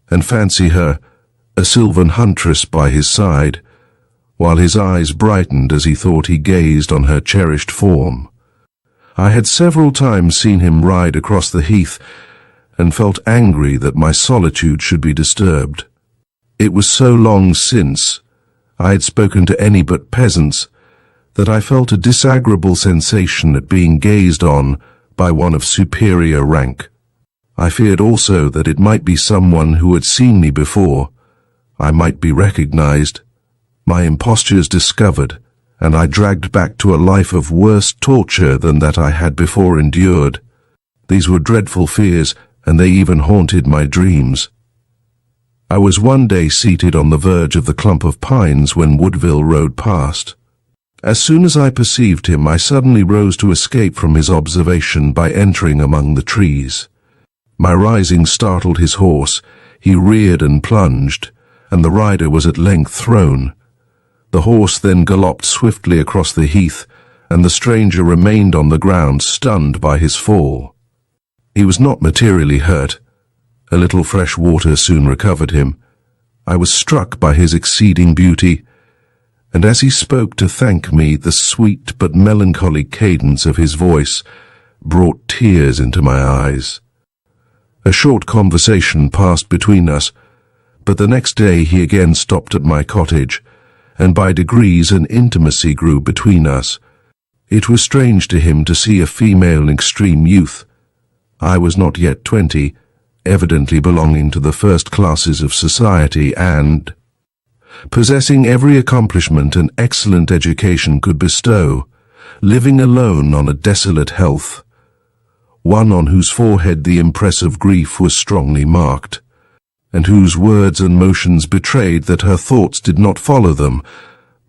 and fancy her, a sylvan huntress by his side, while his eyes brightened as he thought he gazed on her cherished form. I had several times seen him ride across the heath, and felt angry that my solitude should be disturbed. It was so long since I had spoken to any but peasants that I felt a disagreeable sensation at being gazed on by one of superior rank. I feared also that it might be someone who had seen me before. I might be recognized, my impostures discovered, and I dragged back to a life of worse torture than that I had before endured. These were dreadful fears, and they even haunted my dreams. I was one day seated on the verge of the clump of pines when Woodville rode past. As soon as I perceived him, I suddenly rose to escape from his observation by entering among the trees. My rising startled his horse. He reared and plunged, and the rider was at length thrown. The horse then galloped swiftly across the heath, and the stranger remained on the ground, stunned by his fall. He was not materially hurt. A little fresh water soon recovered him. I was struck by his exceeding beauty, and as he spoke to thank me, the sweet but melancholy cadence of his voice brought tears into my eyes. A short conversation passed between us, but the next day he again stopped at my cottage, and by degrees an intimacy grew between us. It was strange to him to see a female in extreme youth. I was not yet 20, evidently belonging to the first classes of society, and possessing every accomplishment an excellent education could bestow, living alone on a desolate health, one on whose forehead the impress of grief was strongly marked, and whose words and motions betrayed that her thoughts did not follow them,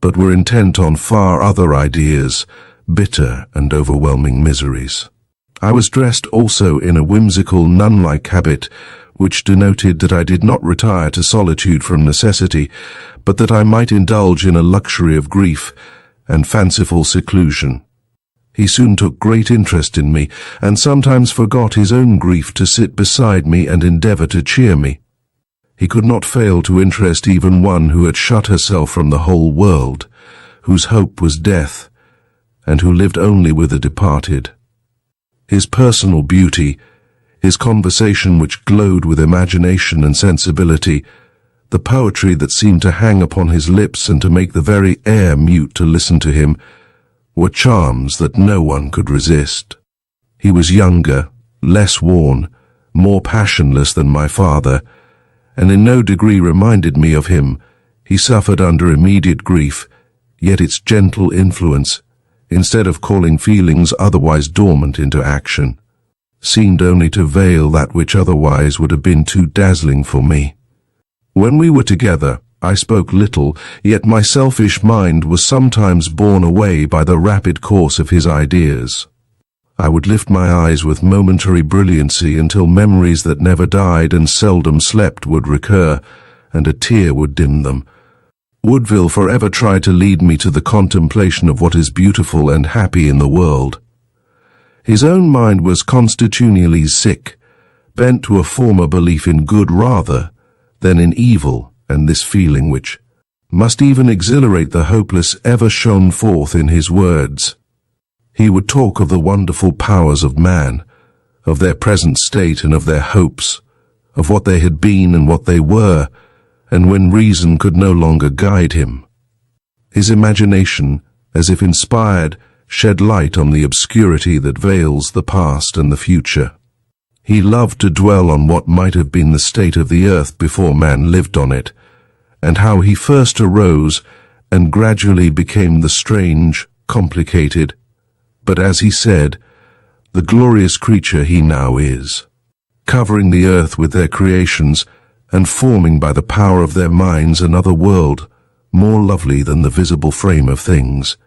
but were intent on far other ideas, bitter and overwhelming miseries. I was dressed also in a whimsical nun-like habit, which denoted that I did not retire to solitude from necessity, but that I might indulge in a luxury of grief and fanciful seclusion. He soon took great interest in me, and sometimes forgot his own grief to sit beside me and endeavor to cheer me. He could not fail to interest even one who had shut herself from the whole world, whose hope was death, and who lived only with the departed. His personal beauty, his conversation which glowed with imagination and sensibility, the poetry that seemed to hang upon his lips and to make the very air mute to listen to him, were charms that no one could resist. He was younger, less worn, more passionless than my father, and in no degree reminded me of him. He suffered under immediate grief, yet its gentle influence, instead of calling feelings otherwise dormant into action, seemed only to veil that which otherwise would have been too dazzling for me. When we were together, I spoke little, yet my selfish mind was sometimes borne away by the rapid course of his ideas. I would lift my eyes with momentary brilliancy until memories that never died and seldom slept would recur, and a tear would dim them. Woodville forever tried to lead me to the contemplation of what is beautiful and happy in the world. His own mind was constitutionally sick, bent to a former belief in good rather than in evil, and this feeling which must even exhilarate the hopeless ever shone forth in his words. He would talk of the wonderful powers of man, of their present state and of their hopes, of what they had been and what they were, and when reason could no longer guide him. His imagination, as if inspired, shed light on the obscurity that veils the past and the future. He loved to dwell on what might have been the state of the earth before man lived on it, and how he first arose and gradually became the strange, complicated, but as he said, the glorious creature he now is, covering the earth with their creations and forming by the power of their minds another world more lovely than the visible frame of things,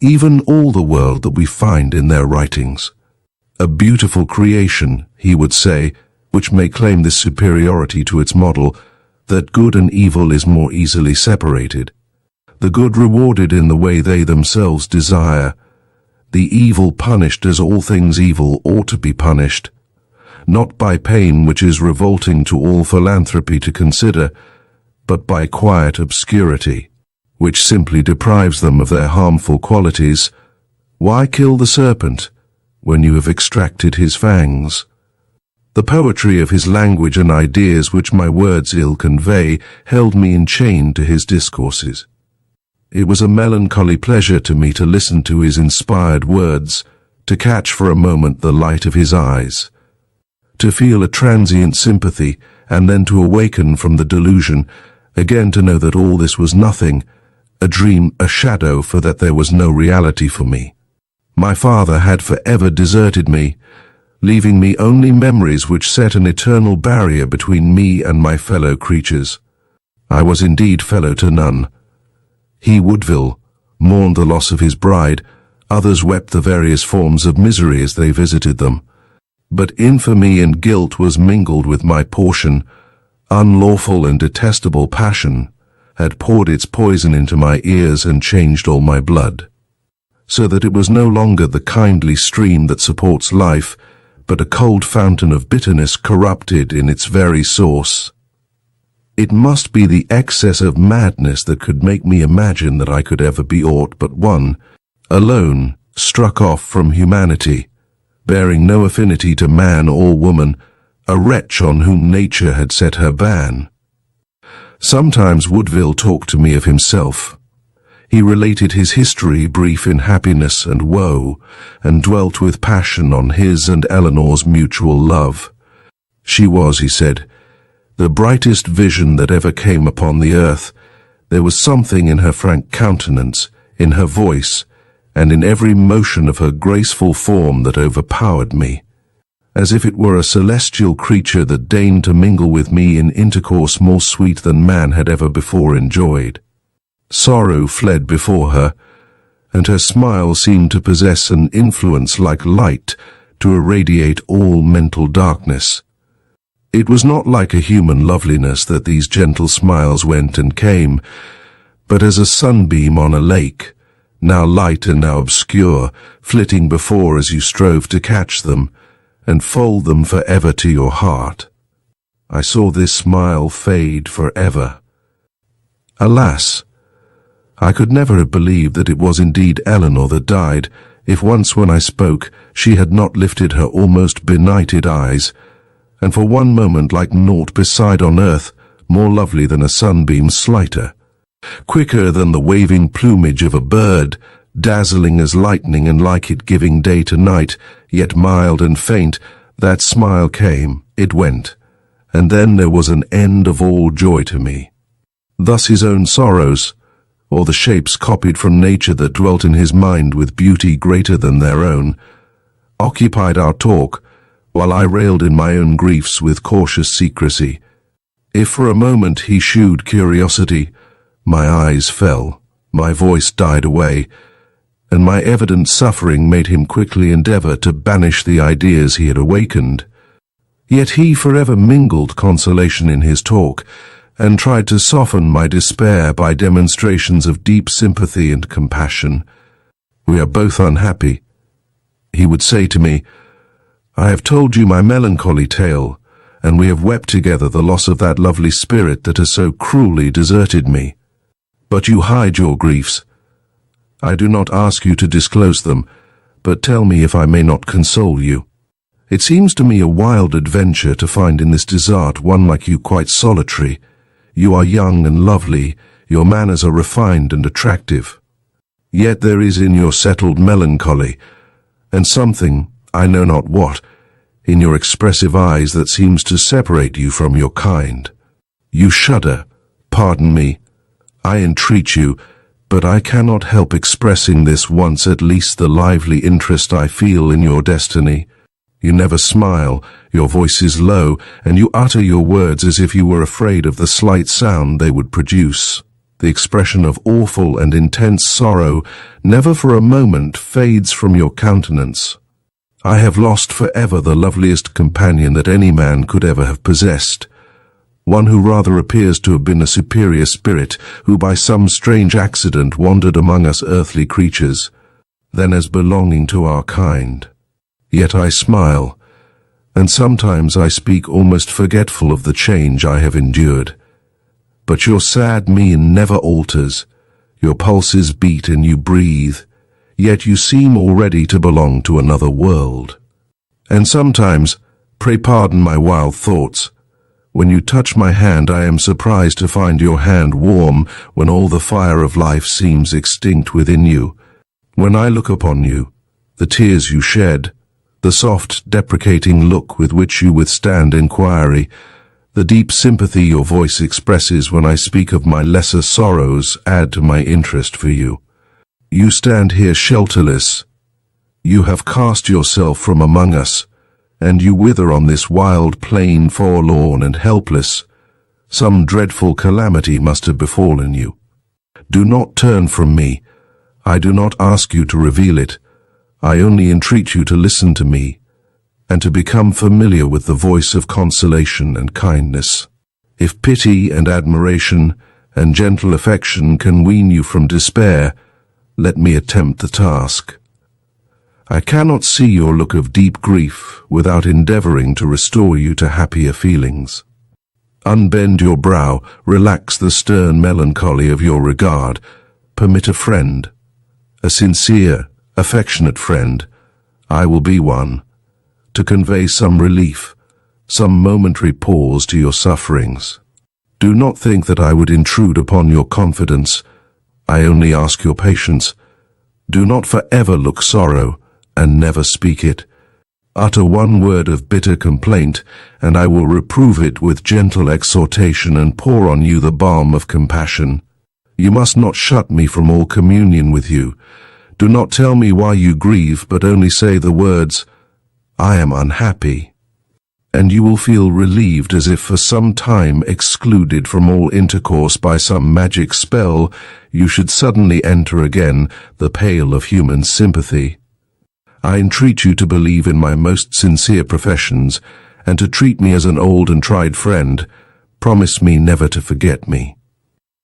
even all the world that we find in their writings. A beautiful creation, he would say, which may claim this superiority to its model, that good and evil is more easily separated, the good rewarded in the way they themselves desire, the evil punished as all things evil ought to be punished, not by pain which is revolting to all philanthropy to consider, but by quiet obscurity, which simply deprives them of their harmful qualities. Why kill the serpent when you have extracted his fangs? The poetry of his language and ideas which my words ill convey held me enchained to his discourses. It was a melancholy pleasure to me to listen to his inspired words, to catch for a moment the light of his eyes, to feel a transient sympathy, and then to awaken from the delusion, again to know that all this was nothing, a dream, a shadow, for that there was no reality for me. My father had forever deserted me, leaving me only memories which set an eternal barrier between me and my fellow creatures. I was indeed fellow to none. He, Woodville, mourned the loss of his bride, others wept the various forms of misery as they visited them. But infamy and guilt was mingled with my portion. Unlawful and detestable passion had poured its poison into my ears and changed all my blood, so that it was no longer the kindly stream that supports life, but a cold fountain of bitterness corrupted in its very source. It must be the excess of madness that could make me imagine that I could ever be aught but one, alone, struck off from humanity, bearing no affinity to man or woman, a wretch on whom nature had set her ban. Sometimes Woodville talked to me of himself. He related his history, brief in happiness and woe, and dwelt with passion on his and Eleanor's mutual love. She was, he said, the brightest vision that ever came upon the earth. There was something in her frank countenance, in her voice, and in every motion of her graceful form that overpowered me, as if it were a celestial creature that deigned to mingle with me in intercourse more sweet than man had ever before enjoyed. Sorrow fled before her, and her smile seemed to possess an influence like light to irradiate all mental darkness. It was not like a human loveliness that these gentle smiles went and came, but as a sunbeam on a lake, now light and now obscure, flitting before as you strove to catch them and fold them forever to your heart. I saw this smile fade forever. Alas, I could never have believed that it was indeed Eleanor that died, if once when I spoke she had not lifted her almost benighted eyes, and for one moment like naught beside on earth, more lovely than a sunbeam slighter. Quicker than the waving plumage of a bird, dazzling as lightning and like it giving day to night, yet mild and faint, that smile came, it went, and then there was an end of all joy to me. Thus his own sorrows, or the shapes copied from nature that dwelt in his mind with beauty greater than their own, occupied our talk, while I railed in my own griefs with cautious secrecy. If for a moment he shewed curiosity, my eyes fell, my voice died away, and my evident suffering made him quickly endeavour to banish the ideas he had awakened. Yet he forever mingled consolation in his talk, and tried to soften my despair by demonstrations of deep sympathy and compassion. "We are both unhappy," he would say to me. "I have told you my melancholy tale, and we have wept together the loss of that lovely spirit that has so cruelly deserted me. But you hide your griefs. I do not ask you to disclose them, but tell me if I may not console you. It seems to me a wild adventure to find in this desert one like you quite solitary. You are young and lovely, your manners are refined and attractive. Yet there is in your settled melancholy, and something, I know not what, in your expressive eyes that seems to separate you from your kind. You shudder, pardon me, I entreat you, but I cannot help expressing this once at least the lively interest I feel in your destiny. You never smile, your voice is low, and you utter your words as if you were afraid of the slight sound they would produce. The expression of awful and intense sorrow never for a moment fades from your countenance. I have lost forever the loveliest companion that any man could ever have possessed. One who rather appears to have been a superior spirit who by some strange accident wandered among us earthly creatures, than as belonging to our kind. Yet I smile, and sometimes I speak almost forgetful of the change I have endured. But your sad mien never alters, your pulses beat and you breathe, yet you seem already to belong to another world. And sometimes, pray pardon my wild thoughts, when you touch my hand I am surprised to find your hand warm when all the fire of life seems extinct within you. When I look upon you, the tears you shed, the soft, deprecating look with which you withstand inquiry, the deep sympathy your voice expresses when I speak of my lesser sorrows add to my interest for you. You stand here shelterless. You have cast yourself from among us, and you wither on this wild plain forlorn and helpless. Some dreadful calamity must have befallen you. Do not turn from me. I do not ask you to reveal it. I only entreat you to listen to me, and to become familiar with the voice of consolation and kindness. If pity and admiration and gentle affection can wean you from despair, let me attempt the task. I cannot see your look of deep grief without endeavoring to restore you to happier feelings. Unbend your brow, relax the stern melancholy of your regard, permit a friend, a sincere, affectionate friend, I will be one, to convey some relief, some momentary pause to your sufferings. Do not think that I would intrude upon your confidence. I only ask your patience. Do not forever look sorrow, and never speak it. Utter one word of bitter complaint, and I will reprove it with gentle exhortation and pour on you the balm of compassion. You must not shut me from all communion with you. Do not tell me why you grieve, but only say the words, "I am unhappy," and you will feel relieved as if for some time excluded from all intercourse by some magic spell, you should suddenly enter again the pale of human sympathy. I entreat you to believe in my most sincere professions, and to treat me as an old and tried friend. Promise me never to forget me,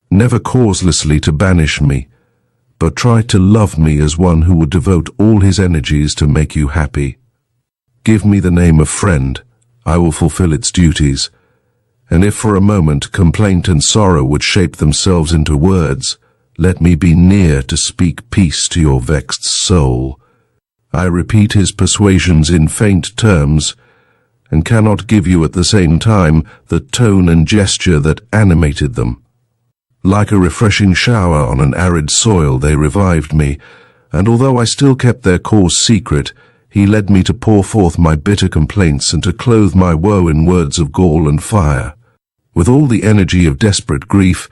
never causelessly to banish me, but try to love me as one who would devote all his energies to make you happy. Give me the name of friend. I will fulfill its duties, and if for a moment complaint and sorrow would shape themselves into words, let me be near to speak peace to your vexed soul. I repeat his persuasions in faint terms, and cannot give you at the same time the tone and gesture that animated them. Like a refreshing shower on an arid soil, they revived me, and although I still kept their cause secret, he led me to pour forth my bitter complaints and to clothe my woe in words of gall and fire. With all the energy of desperate grief,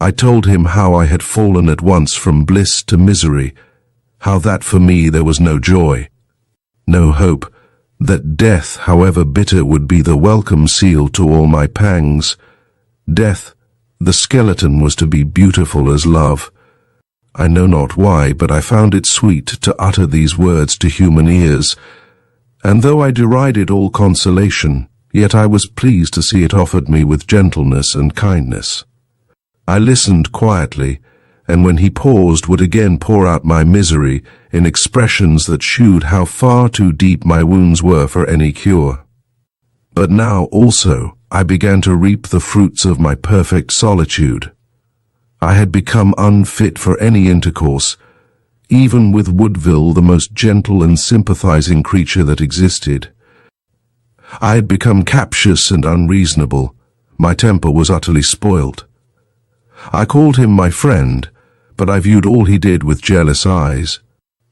I told him how I had fallen at once from bliss to misery, how that for me there was no joy, no hope, that death, however bitter, would be the welcome seal to all my pangs. Death, the skeleton, was to be beautiful as love. I know not why, but I found it sweet to utter these words to human ears, and though I derided all consolation, yet I was pleased to see it offered me with gentleness and kindness. I listened quietly, and when he paused would again pour out my misery in expressions that shewed how far too deep my wounds were for any cure. But now also I began to reap the fruits of my perfect solitude. I had become unfit for any intercourse, even with Woodville, the most gentle and sympathizing creature that existed. I had become captious and unreasonable. My temper was utterly spoilt. I called him my friend, but I viewed all he did with jealous eyes.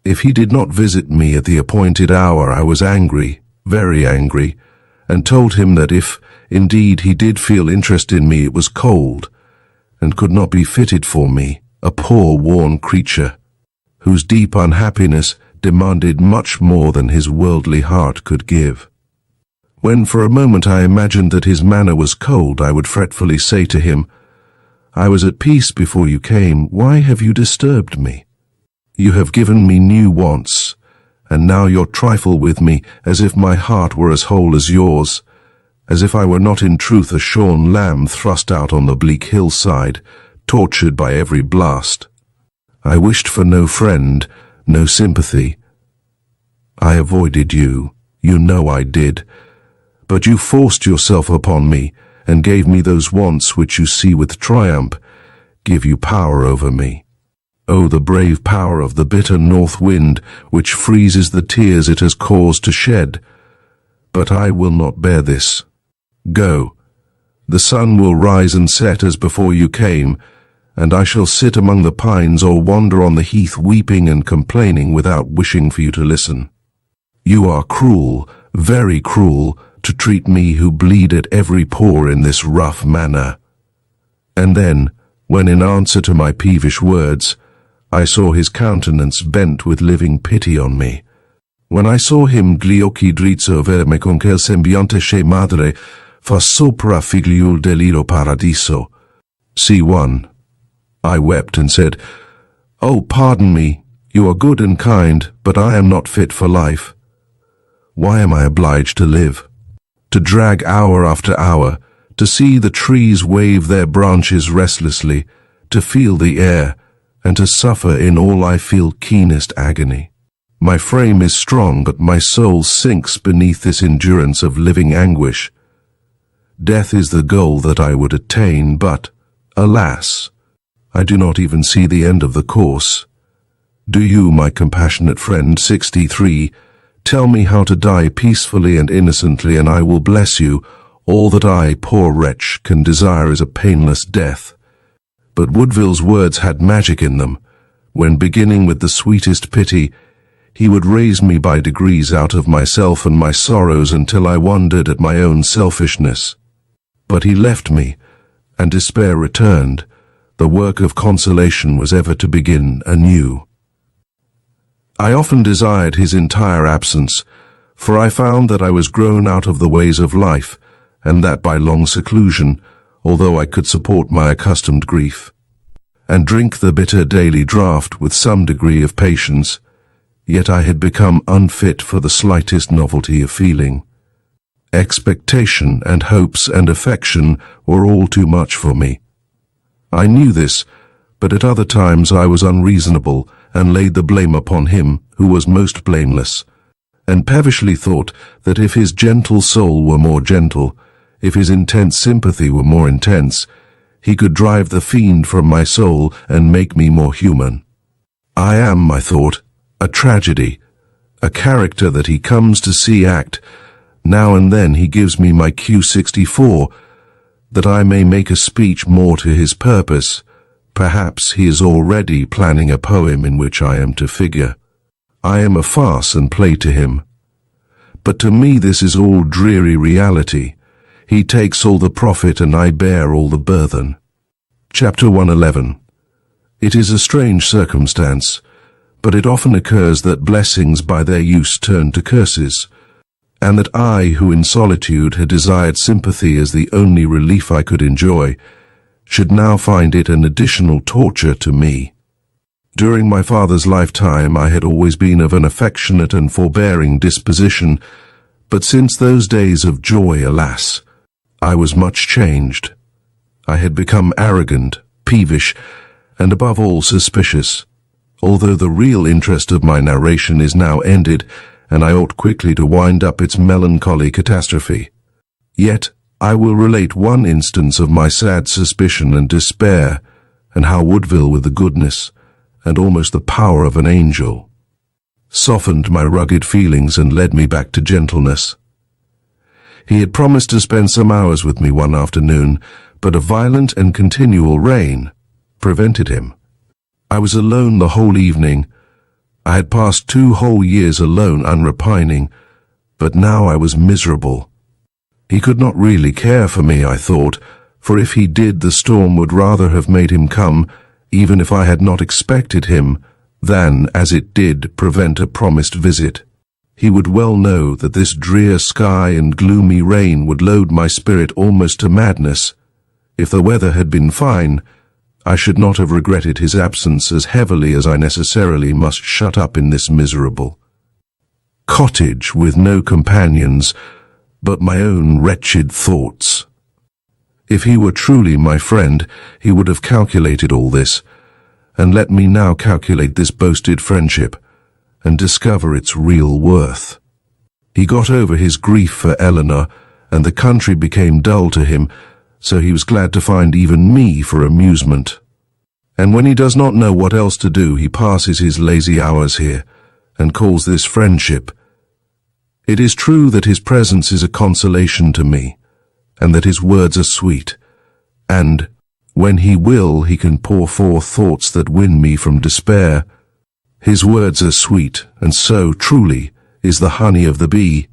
If he did not visit me at the appointed hour, I was angry, very angry, and told him that if, indeed, he did feel interest in me, it was cold, and could not be fitted for me, a poor worn creature, whose deep unhappiness demanded much more than his worldly heart could give. When for a moment I imagined that his manner was cold, I would fretfully say to him, "I was at peace before you came. Why have you disturbed me? You have given me new wants, and now you trifle with me as if my heart were as whole as yours, as if I were not in truth a shorn lamb thrust out on the bleak hillside, tortured by every blast. I wished for no friend, no sympathy. I avoided you, you know I did, but you forced yourself upon me and gave me those wants which you see with triumph, give you power over me. Oh, the brave power of the bitter north wind, which freezes the tears it has caused to shed. But I will not bear this. Go. The sun will rise and set as before you came, and I shall sit among the pines or wander on the heath weeping and complaining without wishing for you to listen. You are cruel, very cruel, to treat me who bleed at every pore in this rough manner." And then, when in answer to my peevish words, I saw his countenance bent with living pity on me, when I saw him gli occhi drizzo verme con quel sembiante che madre fa sopra figliul deliro paradiso. C1. I wept and said, "Oh, pardon me, you are good and kind, but I am not fit for life. Why am I obliged to live? To drag hour after hour, to see the trees wave their branches restlessly, to feel the air, and to suffer in all I feel keenest agony. My frame is strong, but my soul sinks beneath this endurance of living anguish. Death is the goal that I would attain, but, alas, I do not even see the end of the course. Do you, my compassionate friend, 63, tell me how to die peacefully and innocently, and I will bless you. All that I, poor wretch, can desire is a painless death." But Woodville's words had magic in them, when, beginning with the sweetest pity, he would raise me by degrees out of myself and my sorrows until I wondered at my own selfishness. But he left me, and despair returned. The work of consolation was ever to begin anew. I often desired his entire absence, for I found that I was grown out of the ways of life, and that by long seclusion, although I could support my accustomed grief, and drink the bitter daily draught with some degree of patience, yet I had become unfit for the slightest novelty of feeling. Expectation and hopes and affection were all too much for me. I knew this, but at other times I was unreasonable and laid the blame upon him who was most blameless, and pevishly thought that if his gentle soul were more gentle, if his intense sympathy were more intense, he could drive the fiend from my soul and make me more human. I am, I thought, a tragedy, a character that he comes to see act. Now and then he gives me my Q64, that I may make a speech more to his purpose. Perhaps he is already planning a poem in which I am to figure. I am a farce and play to him. But to me this is all dreary reality. He takes all the profit and I bear all the burthen. Chapter 111. It is a strange circumstance, but it often occurs that blessings by their use turn to curses, and that I, who in solitude had desired sympathy as the only relief I could enjoy, should now find it an additional torture to me. During my father's lifetime I had always been of an affectionate and forbearing disposition, but since those days of joy, alas, I was much changed. I had become arrogant, peevish, and above all suspicious, although the real interest of my narration is now ended, and I ought quickly to wind up its melancholy catastrophe. Yet I will relate one instance of my sad suspicion and despair, and how Woodville, with the goodness and almost the power of an angel, softened my rugged feelings and led me back to gentleness. He had promised to spend some hours with me one afternoon, but a violent and continual rain prevented him. I was alone the whole evening. I had passed 2 whole years alone unrepining, but now I was miserable. He could not really care for me, I thought, for if he did, the storm would rather have made him come, even if I had not expected him, than, as it did, prevent a promised visit. He would well know that this drear sky and gloomy rain would load my spirit almost to madness. If the weather had been fine, I should not have regretted his absence as heavily as I necessarily must shut up in this miserable cottage with no companions but my own wretched thoughts. If he were truly my friend, he would have calculated all this, and let me now calculate this boasted friendship, and discover its real worth. He got over his grief for Eleanor, and the country became dull to him, so he was glad to find even me for amusement. And when he does not know what else to do, he passes his lazy hours here, and calls this friendship. It is true that his presence is a consolation to me, and that his words are sweet, and, when he will, he can pour forth thoughts that win me from despair. His words are sweet, and so, truly, is the honey of the bee,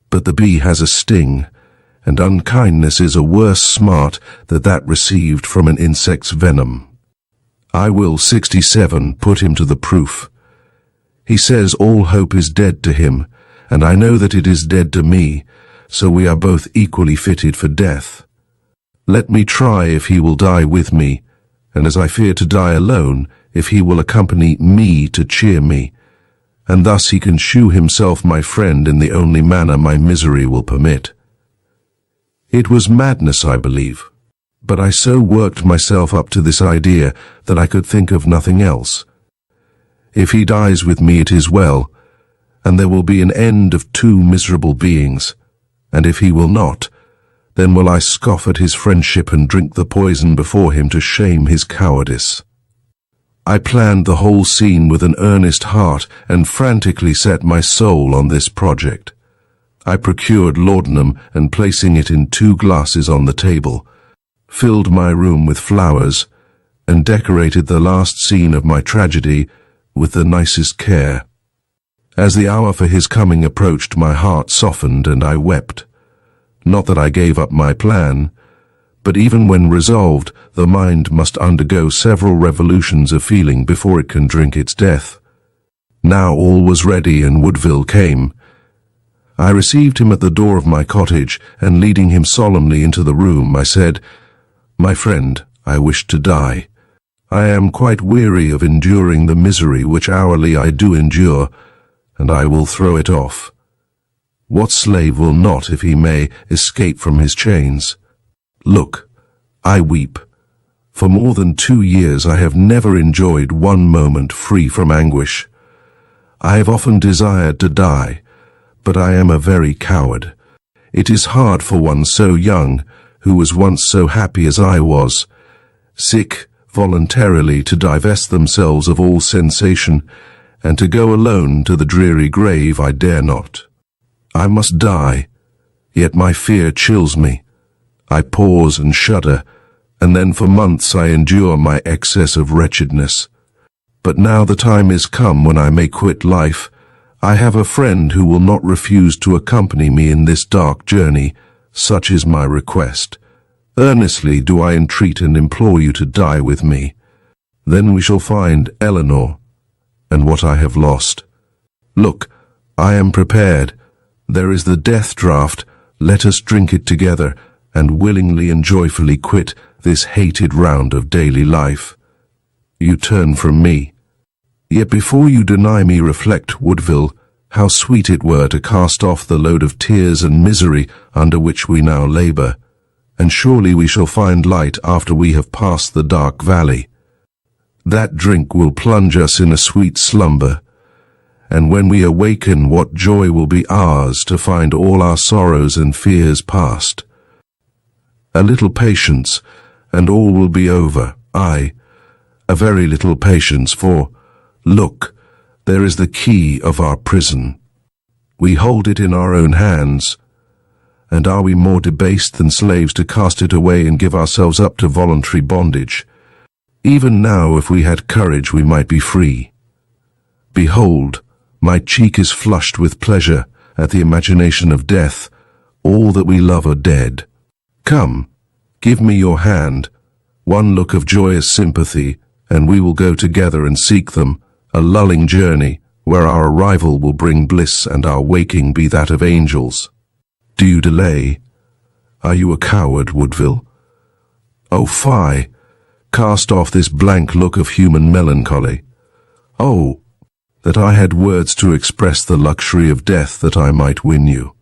but the bee has a sting, and unkindness is a worse smart than that received from an insect's venom. I will 67 put him to the proof. He says all hope is dead to him, and I know that it is dead to me, so we are both equally fitted for death. Let me try if he will die with me, and as I fear to die alone, if he will accompany me to cheer me, and thus he can shew himself my friend in the only manner my misery will permit. It was madness, I believe, but I so worked myself up to this idea that I could think of nothing else. If he dies with me, it is well, and there will be an end of 2 miserable beings, and if he will not, then will I scoff at his friendship and drink the poison before him to shame his cowardice. I planned the whole scene with an earnest heart and frantically set my soul on this project. I procured laudanum and, placing it in 2 glasses on the table, filled my room with flowers and decorated the last scene of my tragedy with the nicest care. As the hour for his coming approached, my heart softened and I wept. Not that I gave up my plan, but even when resolved, the mind must undergo several revolutions of feeling before it can drink its death. Now all was ready and Woodville came. I received him at the door of my cottage, and leading him solemnly into the room, I said, "My friend, I wish to die. I am quite weary of enduring the misery which hourly I do endure, and I will throw it off. What slave will not, if he may, escape from his chains? Look, I weep. For more than 2 years I have never enjoyed one moment free from anguish. I have often desired to die, but I am a very coward. It is hard for one so young, who was once so happy as I was, sick voluntarily to divest themselves of all sensation, and to go alone to the dreary grave I dare not. I must die, yet my fear chills me. I pause and shudder, and then for months I endure my excess of wretchedness. But now the time is come when I may quit life. I have a friend who will not refuse to accompany me in this dark journey. Such is my request. Earnestly do I entreat and implore you to die with me. Then we shall find Eleanor, and what I have lost. Look, I am prepared. There is the death draught. Let us drink it together, and willingly and joyfully quit this hated round of daily life. You turn from me. Yet before you deny me, reflect, Woodville, how sweet it were to cast off the load of tears and misery under which we now labour, and surely we shall find light after we have passed the dark valley. That drink will plunge us in a sweet slumber, and when we awaken, what joy will be ours to find all our sorrows and fears past. A little patience, and all will be over. Aye, a very little patience, for, look, there is the key of our prison. We hold it in our own hands, and are we more debased than slaves to cast it away and give ourselves up to voluntary bondage? Even now, if we had courage, we might be free. Behold, my cheek is flushed with pleasure at the imagination of death. All that we love are dead. Come, give me your hand, one look of joyous sympathy, and we will go together and seek them, a lulling journey, where our arrival will bring bliss and our waking be that of angels. Do you delay? Are you a coward, Woodville? Oh, fie! Cast off this blank look of human melancholy. Oh, that I had words to express the luxury of death, that I might win you.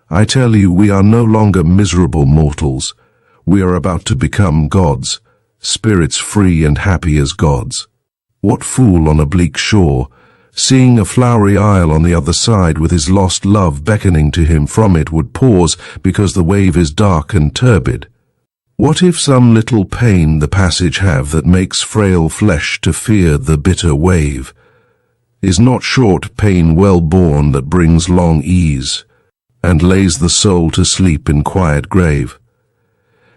I tell you, we are no longer miserable mortals. We are about to become gods, spirits free and happy as gods. What fool on a bleak shore, seeing a flowery isle on the other side with his lost love beckoning to him from it, would pause because the wave is dark and turbid? What if some little pain the passage have that makes frail flesh to fear the bitter wave? Is not short pain well borne that brings long ease, and lays the soul to sleep in quiet grave?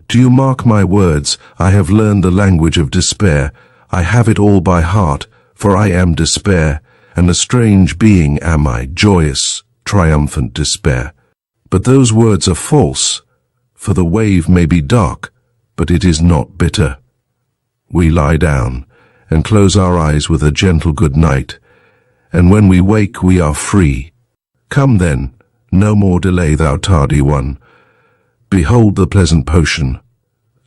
Do you mark my words? I have learned the language of despair. I have it all by heart, for I am despair, and a strange being am I, joyous, triumphant despair. But those words are false, for the wave may be dark, but it is not bitter. We lie down, and close our eyes with a gentle good night, and when we wake we are free. Come then, no more delay, thou tardy one. Behold the pleasant potion.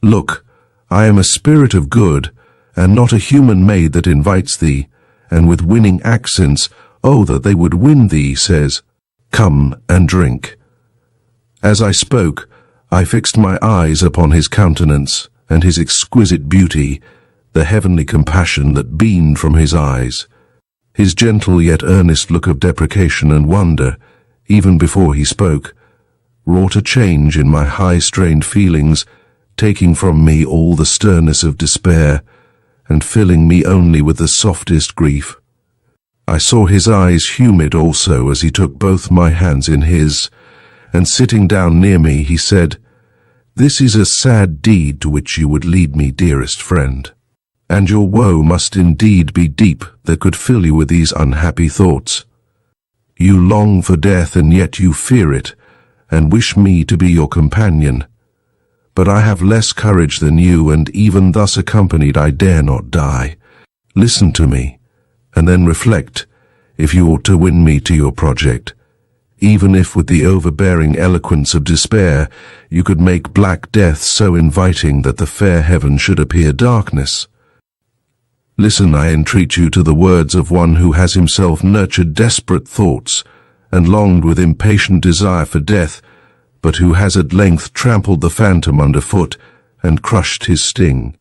Look, I am a spirit of good, and not a human maid that invites thee, and with winning accents, oh, that they would win thee, says, Come and drink. As I spoke, I fixed my eyes upon his countenance, and his exquisite beauty, the heavenly compassion that beamed from his eyes. His gentle yet earnest look of deprecation and wonder, even before he spoke, wrought a change in my high-strained feelings, taking from me all the sternness of despair, and filling me only with the softest grief. I saw his eyes humid also as he took both my hands in his, and sitting down near me, he said, This is a sad deed to which you would lead me, dearest friend, and your woe must indeed be deep that could fill you with these unhappy thoughts. You long for death, and yet you fear it, and wish me to be your companion. But I have less courage than you, and even thus accompanied I dare not die. Listen to me, and then reflect if you ought to win me to your project. even if with the overbearing eloquence of despair you could make black death so inviting that the fair heaven should appear darkness. Listen, I entreat you, to the words of one who has himself nurtured desperate thoughts and longed with impatient desire for death, but who has at length trampled the phantom underfoot and crushed his sting.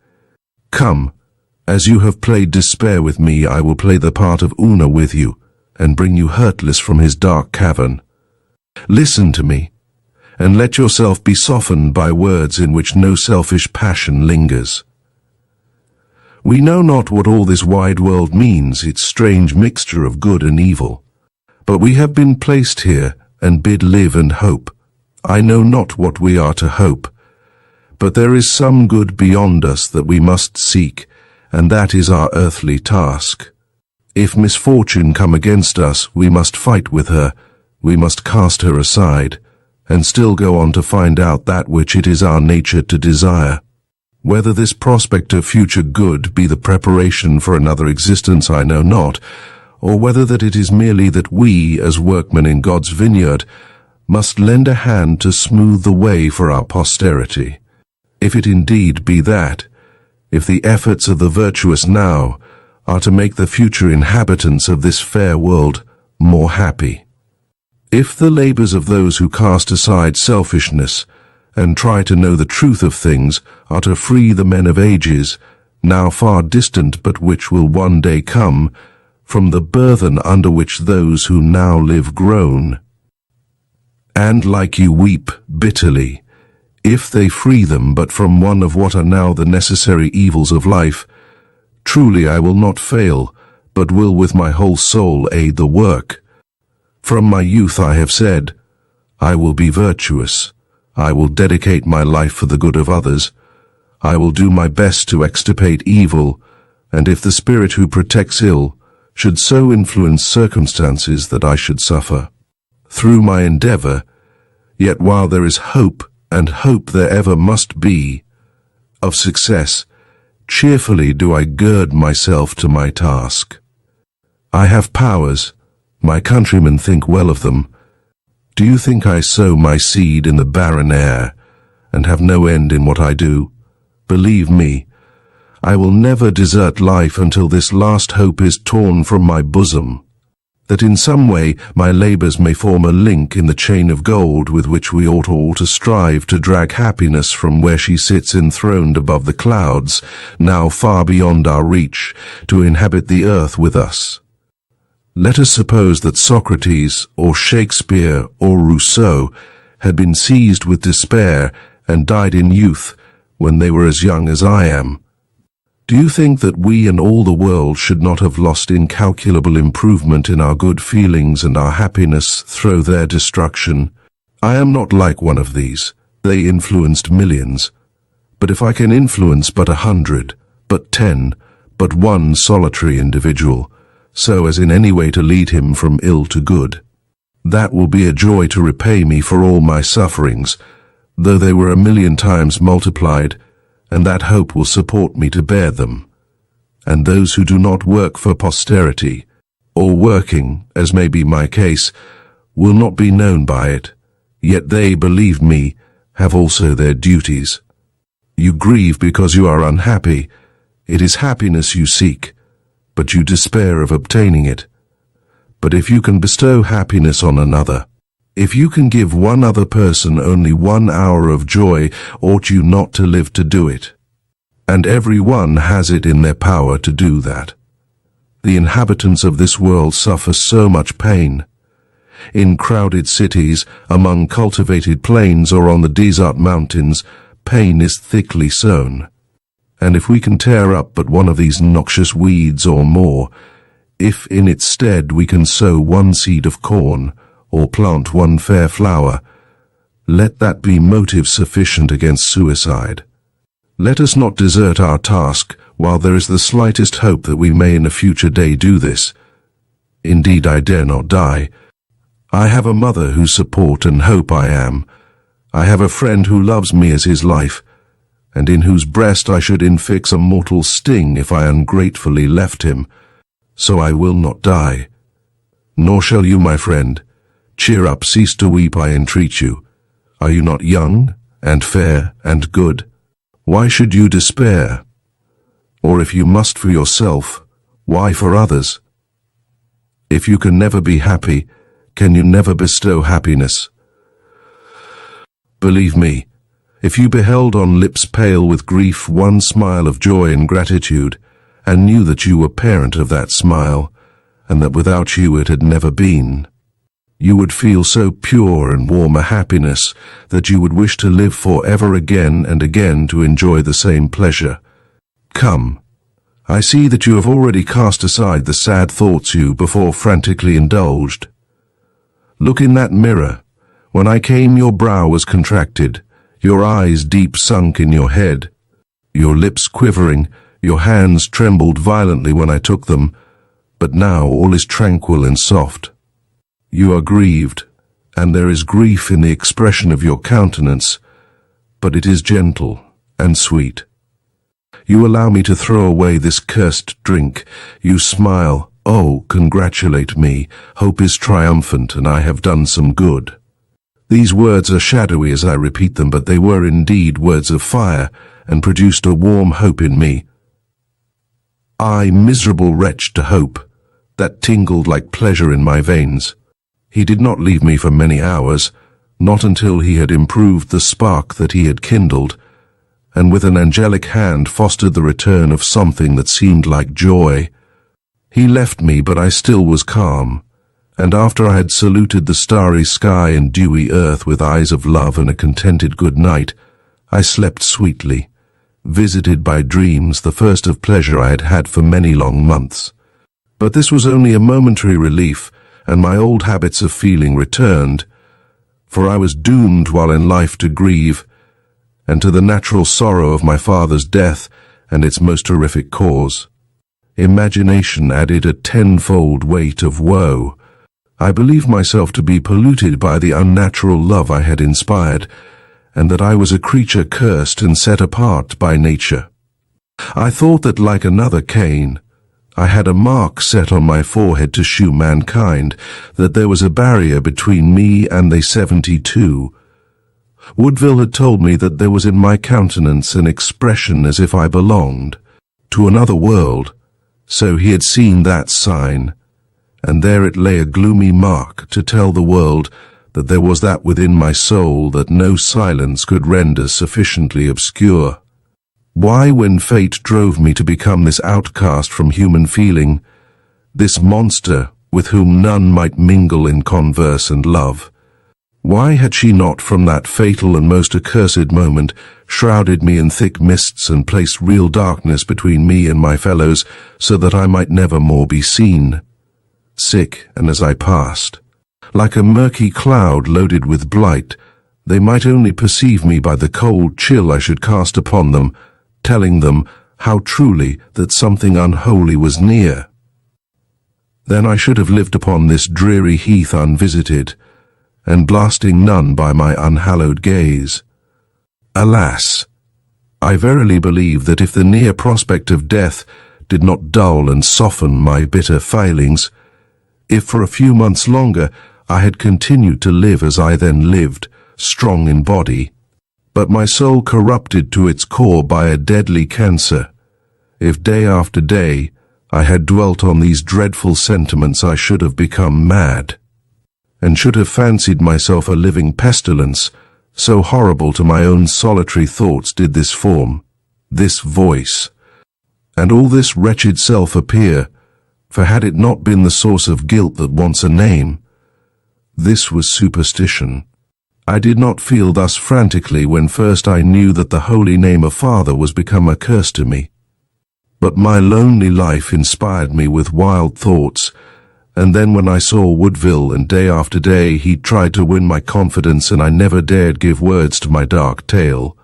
Come, as you have played despair with me, I will play the part of Una with you, and bring you hurtless from his dark cavern. Listen to me, and let yourself be softened by words in which no selfish passion lingers. We know not what all this wide world means, its strange mixture of good and evil, but we have been placed here and bid live and hope. I know not what we are to hope, but there is some good beyond us that we must seek, and that is our earthly task. If misfortune come against us, we must fight with her, we must cast her aside, and still go on to find out that which it is our nature to desire. Whether this prospect of future good be the preparation for another existence I know not, or whether that it is merely that we, as workmen in God's vineyard, must lend a hand to smooth the way for our posterity. If it indeed be that, if the efforts of the virtuous now are to make the future inhabitants of this fair world more happy. If the labors of those who cast aside selfishness and try to know the truth of things are to free the men of ages, now far distant but which will one day come, from the burthen under which those who now live groan, and like you weep bitterly, if they free them but from one of what are now the necessary evils of life, truly I will not fail, but will with my whole soul aid the work. From my youth I have said, I will be virtuous, I will dedicate my life for the good of others, I will do my best to extirpate evil, and if the spirit who protects ill should so influence circumstances that I should suffer, through my endeavor, yet while there is hope, and hope there ever must be, of success, cheerfully do I gird myself to my task. I have powers, my countrymen think well of them. Do you think I sow my seed in the barren air, and have no end in what I do? Believe me, I will never desert life until this last hope is torn from my bosom, that in some way my labors may form a link in the chain of gold with which we ought all to strive to drag happiness from where she sits enthroned above the clouds, now far beyond our reach, to inhabit the earth with us. Let us suppose that Socrates, or Shakespeare, or Rousseau had been seized with despair and died in youth when they were as young as I am. Do you think that we and all the world should not have lost incalculable improvement in our good feelings and our happiness through their destruction? I am not like one of these. They influenced millions. But if I can influence but 100, but 10, but one solitary individual, so as in any way to lead him from ill to good, that will be a joy to repay me for all my sufferings, though they were 1,000,000 times multiplied, and that hope will support me to bear them. And those who do not work for posterity, or working, as may be my case, will not be known by it, yet they, believe me, have also their duties. You grieve because you are unhappy. It is happiness you seek, but you despair of obtaining it. But if you can bestow happiness on another, if you can give one other person only 1 hour of joy, ought you not to live to do it? And every one has it in their power to do that. The inhabitants of this world suffer so much pain. In crowded cities, among cultivated plains, or on the desert mountains, pain is thickly sown. And if we can tear up but one of these noxious weeds or more, if in its stead we can sow one seed of corn, or plant one fair flower, let that be motive sufficient against suicide. Let us not desert our task while there is the slightest hope that we may in a future day do this. Indeed, I dare not die. I have a mother whose support and hope I am. I have a friend who loves me as his life, and in whose breast I should infix a mortal sting if I ungratefully left him. So I will not die. Nor shall you, my friend. Cheer up, cease to weep, I entreat you. Are you not young, and fair, and good? Why should you despair? Or if you must for yourself, why for others? If you can never be happy, can you never bestow happiness? Believe me, if you beheld on lips pale with grief one smile of joy and gratitude, and knew that you were parent of that smile, and that without you it had never been, you would feel so pure and warm a happiness that you would wish to live for ever again and again to enjoy the same pleasure. Come, I see that you have already cast aside the sad thoughts you before frantically indulged. Look in that mirror. When I came, your brow was contracted, your eyes deep sunk in your head, your lips quivering, your hands trembled violently when I took them, but now all is tranquil and soft. You are grieved, and there is grief in the expression of your countenance, but it is gentle and sweet. You allow me to throw away this cursed drink. You smile, oh, congratulate me, hope is triumphant, and I have done some good. These words are shadowy as I repeat them, but they were indeed words of fire, and produced a warm hope in me. I, miserable wretch, to hope, that tingled like pleasure in my veins. He did not leave me for many hours, not until he had improved the spark that he had kindled, and with an angelic hand fostered the return of something that seemed like joy. He left me, but I still was calm, and after I had saluted the starry sky and dewy earth with eyes of love and a contented good night, I slept sweetly, visited by dreams, the first of pleasure I had had for many long months. But this was only a momentary relief, and my old habits of feeling returned, for I was doomed while in life to grieve, and to the natural sorrow of my father's death and its most horrific cause. Imagination added a tenfold weight of woe. I believed myself to be polluted by the unnatural love I had inspired, and that I was a creature cursed and set apart by nature. I thought that, like another Cain, I had a mark set on my forehead to shew mankind that there was a barrier between me and the 72. Woodville had told me that there was in my countenance an expression as if I belonged to another world, so he had seen that sign, and there it lay, a gloomy mark to tell the world that there was that within my soul that no silence could render sufficiently obscure. Why, when fate drove me to become this outcast from human feeling, this monster with whom none might mingle in converse and love, why had she not from that fatal and most accursed moment shrouded me in thick mists and placed real darkness between me and my fellows, so that I might never more be seen? Sick, and as I passed, like a murky cloud loaded with blight, they might only perceive me by the cold chill I should cast upon them, telling them how truly that something unholy was near. Then I should have lived upon this dreary heath unvisited, and blasting none by my unhallowed gaze. Alas! I verily believe that if the near prospect of death did not dull and soften my bitter failings, if for a few months longer I had continued to live as I then lived, strong in body, but my soul corrupted to its core by a deadly cancer, if day after day I had dwelt on these dreadful sentiments, I should have become mad, and should have fancied myself a living pestilence, so horrible to my own solitary thoughts did this form, this voice, and all this wretched self appear, for had it not been the source of guilt that wants a name, this was superstition. I did not feel thus frantically when first I knew that the holy name of Father was become a curse to me. But my lonely life inspired me with wild thoughts, and then when I saw Woodville, and day after day he tried to win my confidence, and I never dared give words to my dark tale,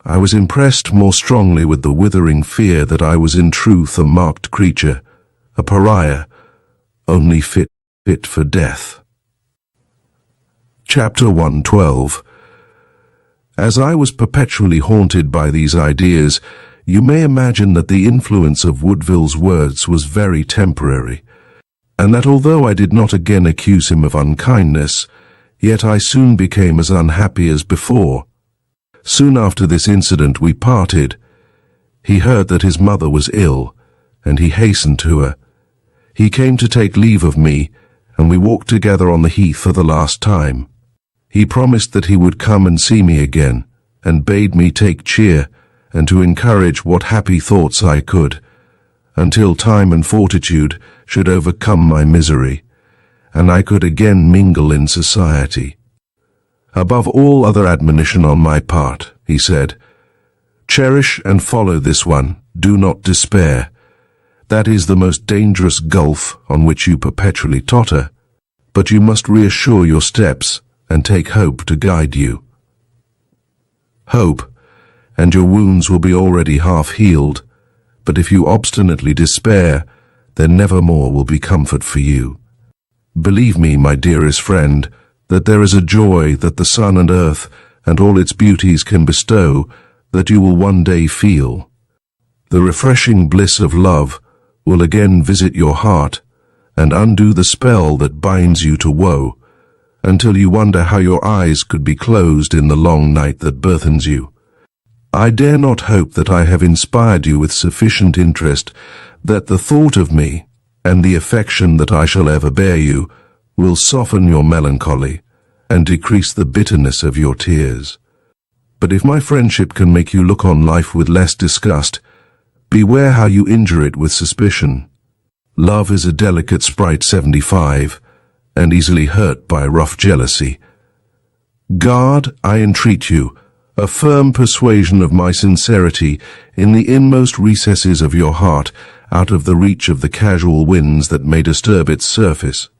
I was impressed more strongly with the withering fear that I was in truth a marked creature, a pariah, only fit for death. Chapter 112. As I was perpetually haunted by these ideas, you may imagine that the influence of Woodville's words was very temporary. and that although I did not again accuse him of unkindness, yet I soon became as unhappy as before. Soon after this incident we parted. He heard that his mother was ill, and he hastened to her. He came to take leave of me, and we walked together on the heath for the last time. He promised that he would come and see me again, and bade me take cheer, and to encourage what happy thoughts I could, until time and fortitude should overcome my misery, and I could again mingle in society. Above all other admonition on my part, he said, cherish and follow this one, do not despair. That is the most dangerous gulf on which you perpetually totter, but you must reassure your steps and take hope to guide you. Hope, and your wounds will be already half healed, but if you obstinately despair, then nevermore will be comfort for you. Believe me, my dearest friend, that there is a joy that the sun and earth and all its beauties can bestow that you will one day feel. The refreshing bliss of love will again visit your heart and undo the spell that binds you to woe, until you wonder how your eyes could be closed in the long night that burthens you. I dare not hope that I have inspired you with sufficient interest that the thought of me, and the affection that I shall ever bear you, will soften your melancholy, and decrease the bitterness of your tears. But if my friendship can make you look on life with less disgust, beware how you injure it with suspicion. Love is a delicate sprite 75, and easily hurt by rough jealousy. Guard, I entreat you, a firm persuasion of my sincerity in the inmost recesses of your heart, out of the reach of the casual winds that may disturb its surface.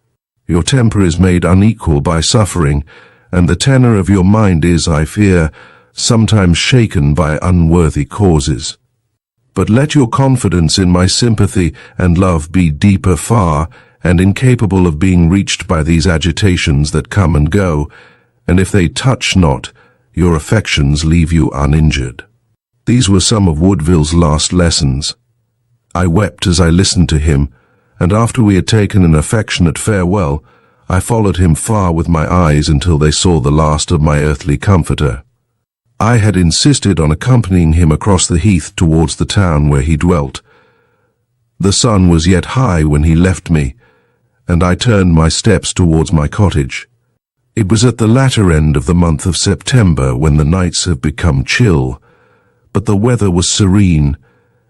Your temper is made unequal by suffering, and the tenor of your mind is, I fear, sometimes shaken by unworthy causes. But let your confidence in my sympathy and love be deeper far, and incapable of being reached by these agitations that come and go, and if they touch not, your affections leave you uninjured. These were some of Woodville's last lessons. I wept as I listened to him, and after we had taken an affectionate farewell, I followed him far with my eyes until they saw the last of my earthly comforter. I had insisted on accompanying him across the heath towards the town where he dwelt. The sun was yet high when he left me, and I turned my steps towards my cottage. It was at the latter end of the month of September, when the nights have become chill, but the weather was serene,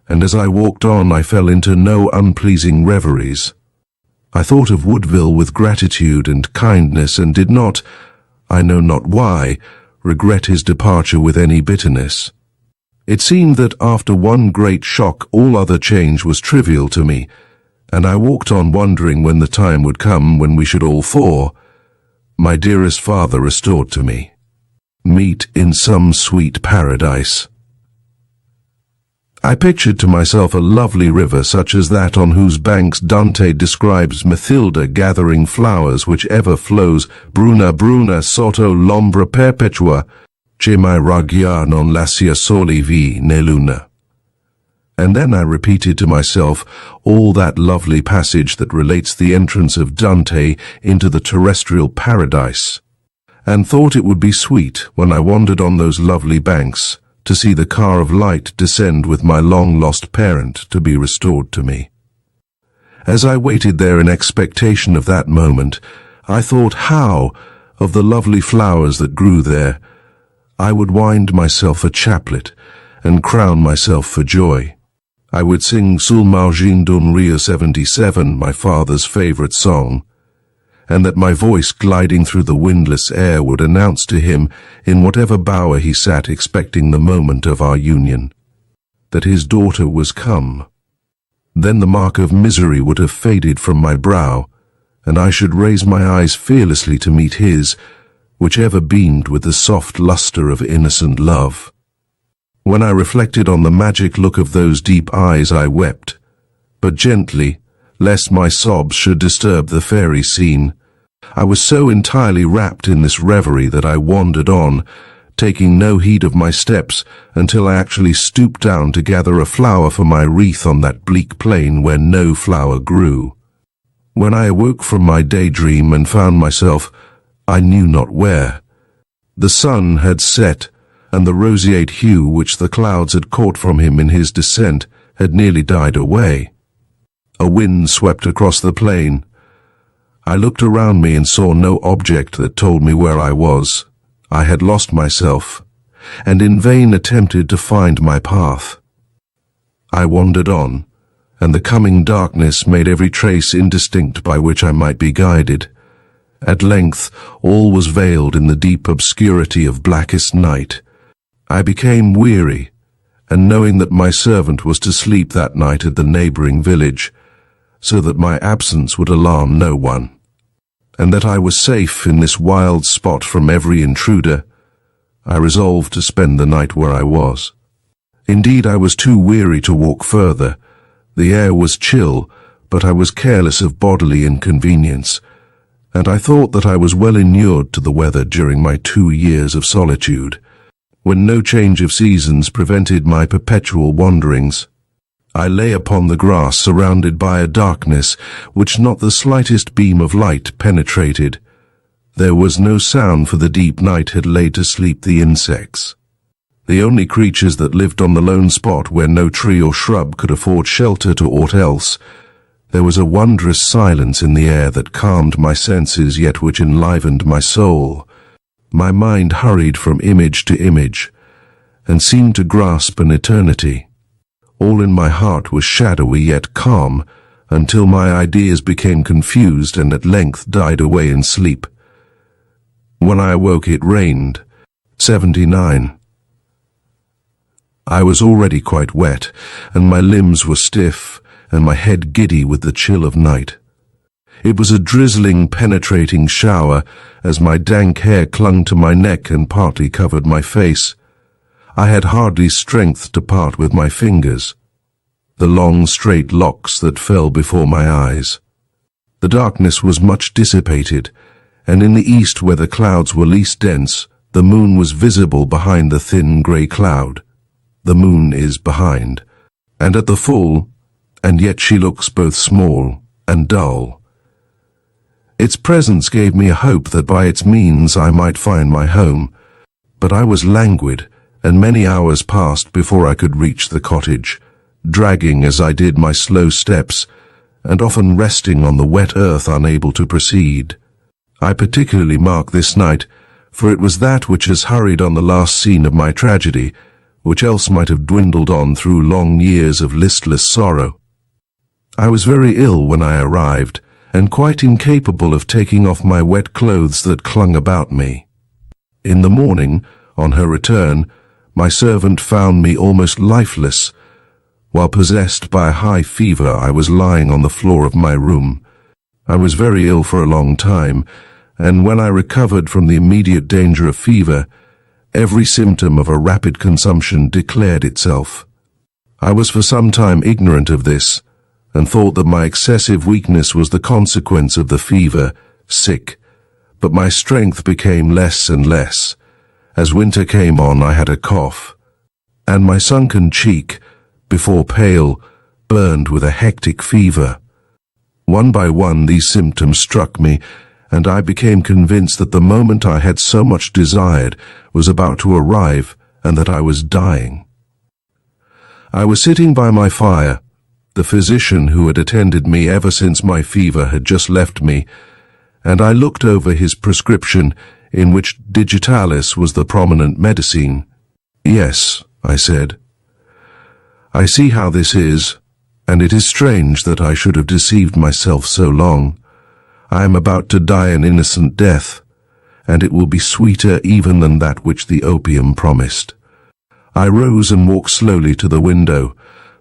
and as I walked on I fell into no unpleasing reveries. I thought of Woodville with gratitude and kindness, and did not, I know not why, regret his departure with any bitterness. It seemed that after one great shock all other change was trivial to me, and I walked on wondering when the time would come when we should all four, my dearest father, restored to me, meet in some sweet paradise. I pictured to myself a lovely river such as that on whose banks Dante describes Mathilda gathering flowers, which ever flows, bruna bruna sotto l'ombra perpetua, che mai ragghiar non lascia soli vi né luna. And then I repeated to myself all that lovely passage that relates the entrance of Dante into the terrestrial paradise, and thought it would be sweet, when I wandered on those lovely banks, to see the car of light descend with my long-lost parent to be restored to me. As I waited there in expectation of that moment, I thought how, of the lovely flowers that grew there, I would wind myself a chaplet and crown myself for joy. I would sing Sul margine d'un rio 77, my father's favorite song, and that my voice gliding through the windless air would announce to him, in whatever bower he sat expecting the moment of our union, that his daughter was come. Then the mark of misery would have faded from my brow, and I should raise my eyes fearlessly to meet his, which ever beamed with the soft lustre of innocent love. When I reflected on the magic look of those deep eyes, I wept, but gently, lest my sobs should disturb the fairy scene. I was so entirely wrapped in this reverie that I wandered on, taking no heed of my steps, until I actually stooped down to gather a flower for my wreath on that bleak plain where no flower grew. when I awoke from my daydream and found myself, I knew not where. The sun had set, and the roseate hue which the clouds had caught from him in his descent had nearly died away. A wind swept across the plain. I looked around me and saw no object that told me where I was. I had lost myself, and in vain attempted to find my path. I wandered on, and the coming darkness made every trace indistinct by which I might be guided. At length all was veiled in the deep obscurity of blackest night. I became weary, and knowing that my servant was to sleep that night at the neighboring village, so that my absence would alarm no one, and that I was safe in this wild spot from every intruder, I resolved to spend the night where I was. Indeed, I was too weary to walk further. The air was chill, but I was careless of bodily inconvenience, and I thought that I was well inured to the weather during my 2 years of solitude, when no change of seasons prevented my perpetual wanderings. I lay upon the grass surrounded by a darkness which not the slightest beam of light penetrated. There was no sound, for the deep night had laid to sleep the insects. The only creatures that lived on the lone spot where no tree or shrub could afford shelter to aught else. There was a wondrous silence in the air that calmed my senses, yet which enlivened my soul. My mind hurried from image to image, and seemed to grasp an eternity. All in my heart was shadowy yet calm, until my ideas became confused and at length died away in sleep. When I awoke it rained. 79. I was already quite wet, and my limbs were stiff, and my head giddy with the chill of night. It was a drizzling, penetrating shower, as my dank hair clung to my neck and partly covered my face. I had hardly strength to part with my fingers, the long, straight locks that fell before my eyes. The darkness was much dissipated, and in the east, where the clouds were least dense, the moon was visible behind the thin grey cloud. The moon is behind, and at the full, and yet she looks both small and dull. Its presence gave me a hope that by its means I might find my home, but I was languid, and many hours passed before I could reach the cottage, dragging as I did my slow steps, and often resting on the wet earth unable to proceed. I particularly mark this night, for it was that which has hurried on the last scene of my tragedy, which else might have dwindled on through long years of listless sorrow. I was very ill when I arrived, and quite incapable of taking off my wet clothes that clung about me. In the morning, on her return, my servant found me almost lifeless. While possessed by a high fever, I was lying on the floor of my room. I was very ill for a long time, and when I recovered from the immediate danger of fever, every symptom of a rapid consumption declared itself. I was for some time ignorant of this, and thought that my excessive weakness was the consequence of the fever, sick, but my strength became less and less. As winter came on, I had a cough, and my sunken cheek, before pale, burned with a hectic fever. One by one these symptoms struck me, and I became convinced that the moment I had so much desired was about to arrive, and that I was dying. I was sitting by my fire. The physician who had attended me ever since my fever had just left me, and I looked over his prescription, in which digitalis was the prominent medicine. "Yes," I said, "I see how this is, and it is strange that I should have deceived myself so long. I am about to die an innocent death, and it will be sweeter even than that which the opium promised." I rose and walked slowly to the window.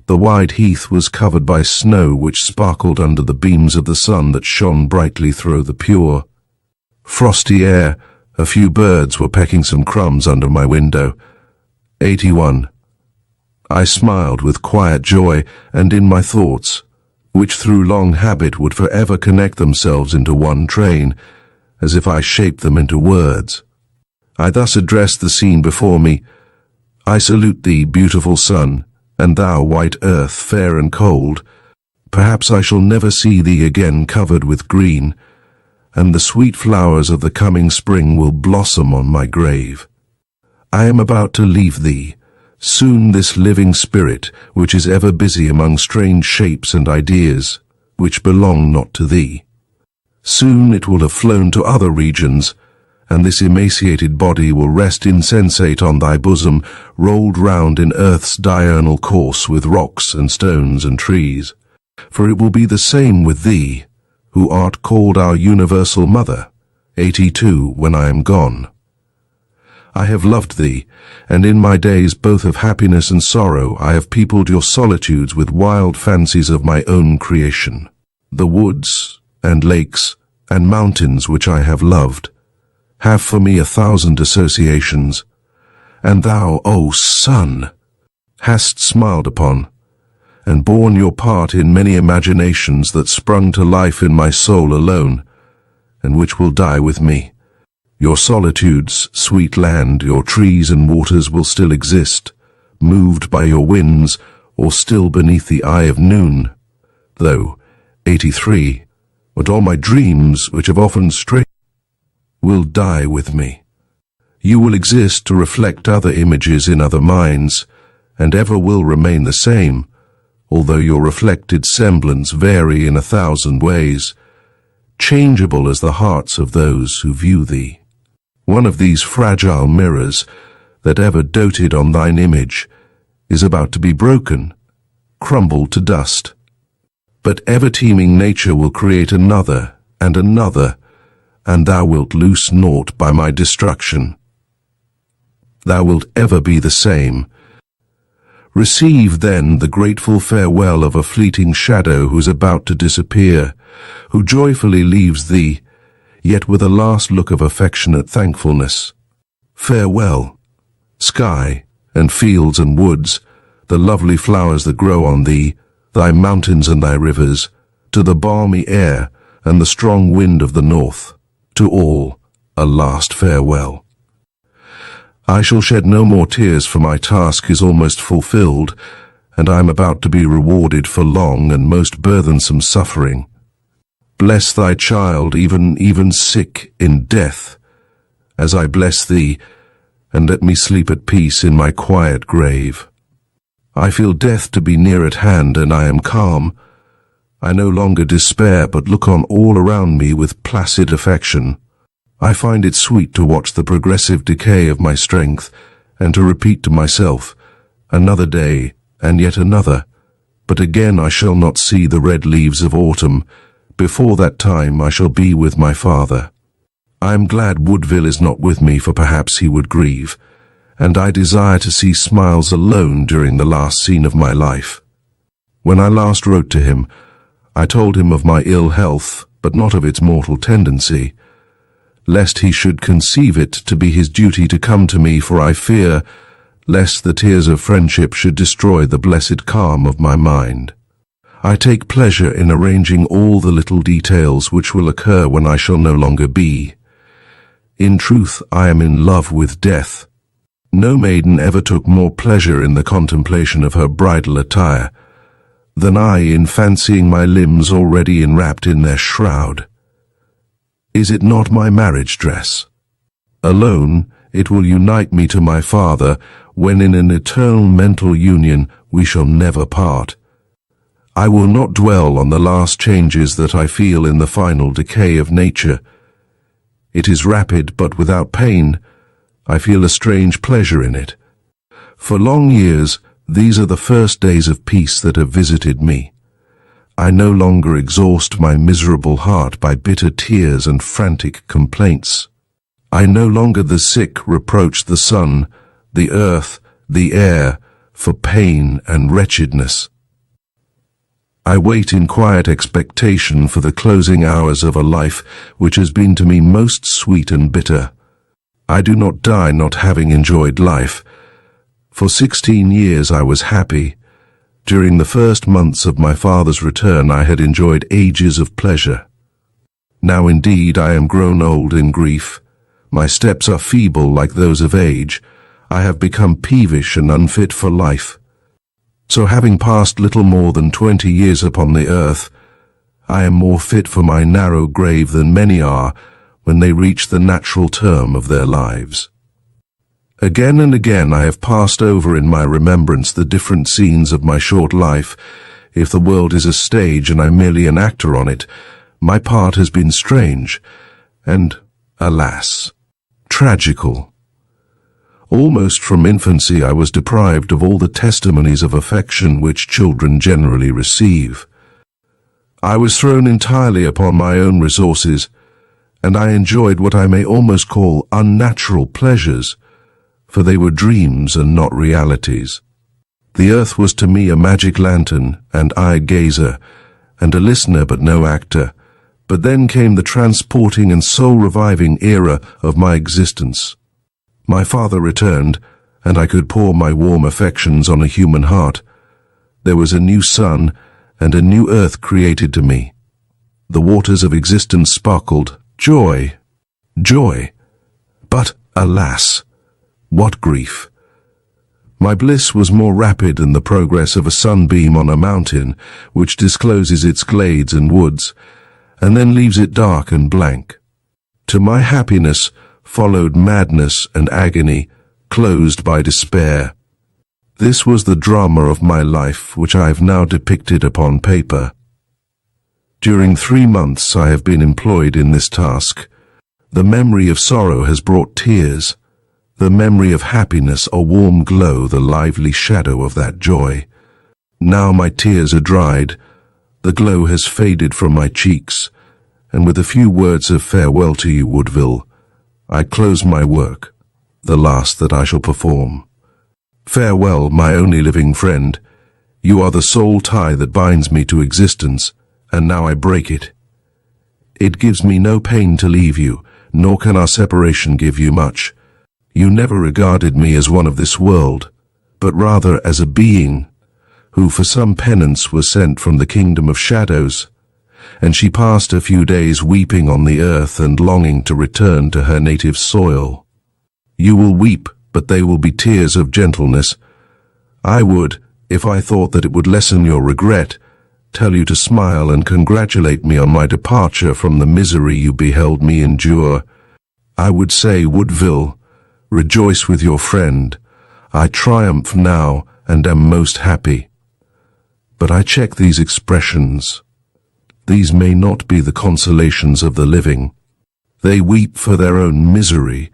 The wide heath was covered by snow which sparkled under the beams of the sun that shone brightly through the pure, frosty air. A few birds were pecking some crumbs under my window. 81. I smiled with quiet joy, and in my thoughts, which through long habit would forever connect themselves into one train, as if I shaped them into words, I thus addressed the scene before me: "I salute thee, beautiful sun, and thou, white earth, fair and cold. Perhaps I shall never see thee again covered with green, and the sweet flowers of the coming spring will blossom on my grave. I am about to leave thee, soon this living spirit, which is ever busy among strange shapes and ideas, which belong not to thee. Soon it will have flown to other regions, and this emaciated body will rest insensate on thy bosom, rolled round in earth's diurnal course with rocks and stones and trees. For it will be the same with thee, who art called our universal mother, 82 when I am gone. I have loved thee, and in my days both of happiness and sorrow I have peopled your solitudes with wild fancies of my own creation. The woods and lakes and mountains which I have loved have for me 1,000 associations, and thou, O sun, hast smiled upon, and borne your part in many imaginations that sprung to life in my soul alone, and which will die with me. Your solitudes, sweet land, your trees and waters will still exist, moved by your winds, or still beneath the eye of noon, though, 83, but all my dreams, which have often strayed, will die with me. You will exist to reflect other images in other minds, and ever will remain the same, although your reflected semblance vary in 1,000 ways, changeable as the hearts of those who view thee. One of these fragile mirrors that ever doted on thine image is about to be broken, crumbled to dust. But ever-teeming nature will create another and another, and thou wilt lose naught by my destruction. Thou wilt ever be the same. Receive then the grateful farewell of a fleeting shadow who is about to disappear, who joyfully leaves thee, yet with a last look of affectionate thankfulness. Farewell, sky and fields and woods, the lovely flowers that grow on thee, thy mountains and thy rivers, to the balmy air and the strong wind of the north, to all a last farewell. I shall shed no more tears, for my task is almost fulfilled, and I am about to be rewarded for long and most burthensome suffering. Bless thy child, even sick in death, as I bless thee, and let me sleep at peace in my quiet grave. I feel death to be near at hand, and I am calm. I no longer despair, but look on all around me with placid affection. I find it sweet to watch the progressive decay of my strength, and to repeat to myself, another day, and yet another, but again I shall not see the red leaves of autumn. Before that time I shall be with my father. I am glad Woodville is not with me, for perhaps he would grieve, and I desire to see smiles alone during the last scene of my life. When I last wrote to him, I told him of my ill health, but not of its mortal tendency, lest he should conceive it to be his duty to come to me, for I fear lest the tears of friendship should destroy the blessed calm of my mind. I take pleasure in arranging all the little details which will occur when I shall no longer be. In truth, I am in love with death. No maiden ever took more pleasure in the contemplation of her bridal attire than I in fancying my limbs already enwrapped in their shroud. Is it not my marriage dress? Alone, it will unite me to my father, when in an eternal mental union we shall never part. I will not dwell on the last changes that I feel in the final decay of nature. It is rapid, but without pain. I feel a strange pleasure in it. For long years, these are the first days of peace that have visited me. I no longer exhaust my miserable heart by bitter tears and frantic complaints. I no longer the sick reproach the sun, the earth, the air, for pain and wretchedness. I wait in quiet expectation for the closing hours of a life which has been to me most sweet and bitter. I do not die not having enjoyed life. For 16 years I was happy. During the first months of my father's return I had enjoyed ages of pleasure. Now indeed I am grown old in grief. My steps are feeble like those of age. I have become peevish and unfit for life. So having passed little more than 20 years upon the earth, I am more fit for my narrow grave than many are when they reach the natural term of their lives. Again and again I have passed over in my remembrance the different scenes of my short life. If the world is a stage and I'm merely an actor on it, my part has been strange and, alas, tragical. Almost from infancy I was deprived of all the testimonies of affection which children generally receive. I was thrown entirely upon my own resources, and I enjoyed what I may almost call unnatural pleasures, for they were dreams and not realities. The earth was to me a magic lantern, and I a gazer, and a listener but no actor. But then came the transporting and soul-reviving era of my existence. My father returned, and I could pour my warm affections on a human heart. There was a new sun and a new earth created to me. The waters of existence sparkled. Joy, joy. But, alas, what grief! My bliss was more rapid than the progress of a sunbeam on a mountain, which discloses its glades and woods, and then leaves it dark and blank. To my happiness followed madness and agony, closed by despair. This was the drama of my life, which I have now depicted upon paper. During 3 months I have been employed in this task. The memory of sorrow has brought tears, the memory of happiness a warm glow, the lively shadow of that joy. Now my tears are dried, the glow has faded from my cheeks, and with a few words of farewell to you, Woodville, I close my work, the last that I shall perform. Farewell, my only living friend. You are the sole tie that binds me to existence, and now I break it. It gives me no pain to leave you, nor can our separation give you much. You never regarded me as one of this world, but rather as a being who for some penance was sent from the kingdom of shadows, and she passed a few days weeping on the earth and longing to return to her native soil. You will weep, but they will be tears of gentleness. I would, if I thought that it would lessen your regret, tell you to smile and congratulate me on my departure from the misery you beheld me endure. I would say, Woodville, rejoice with your friend. I triumph now and am most happy. But I check these expressions. These may not be the consolations of the living. They weep for their own misery,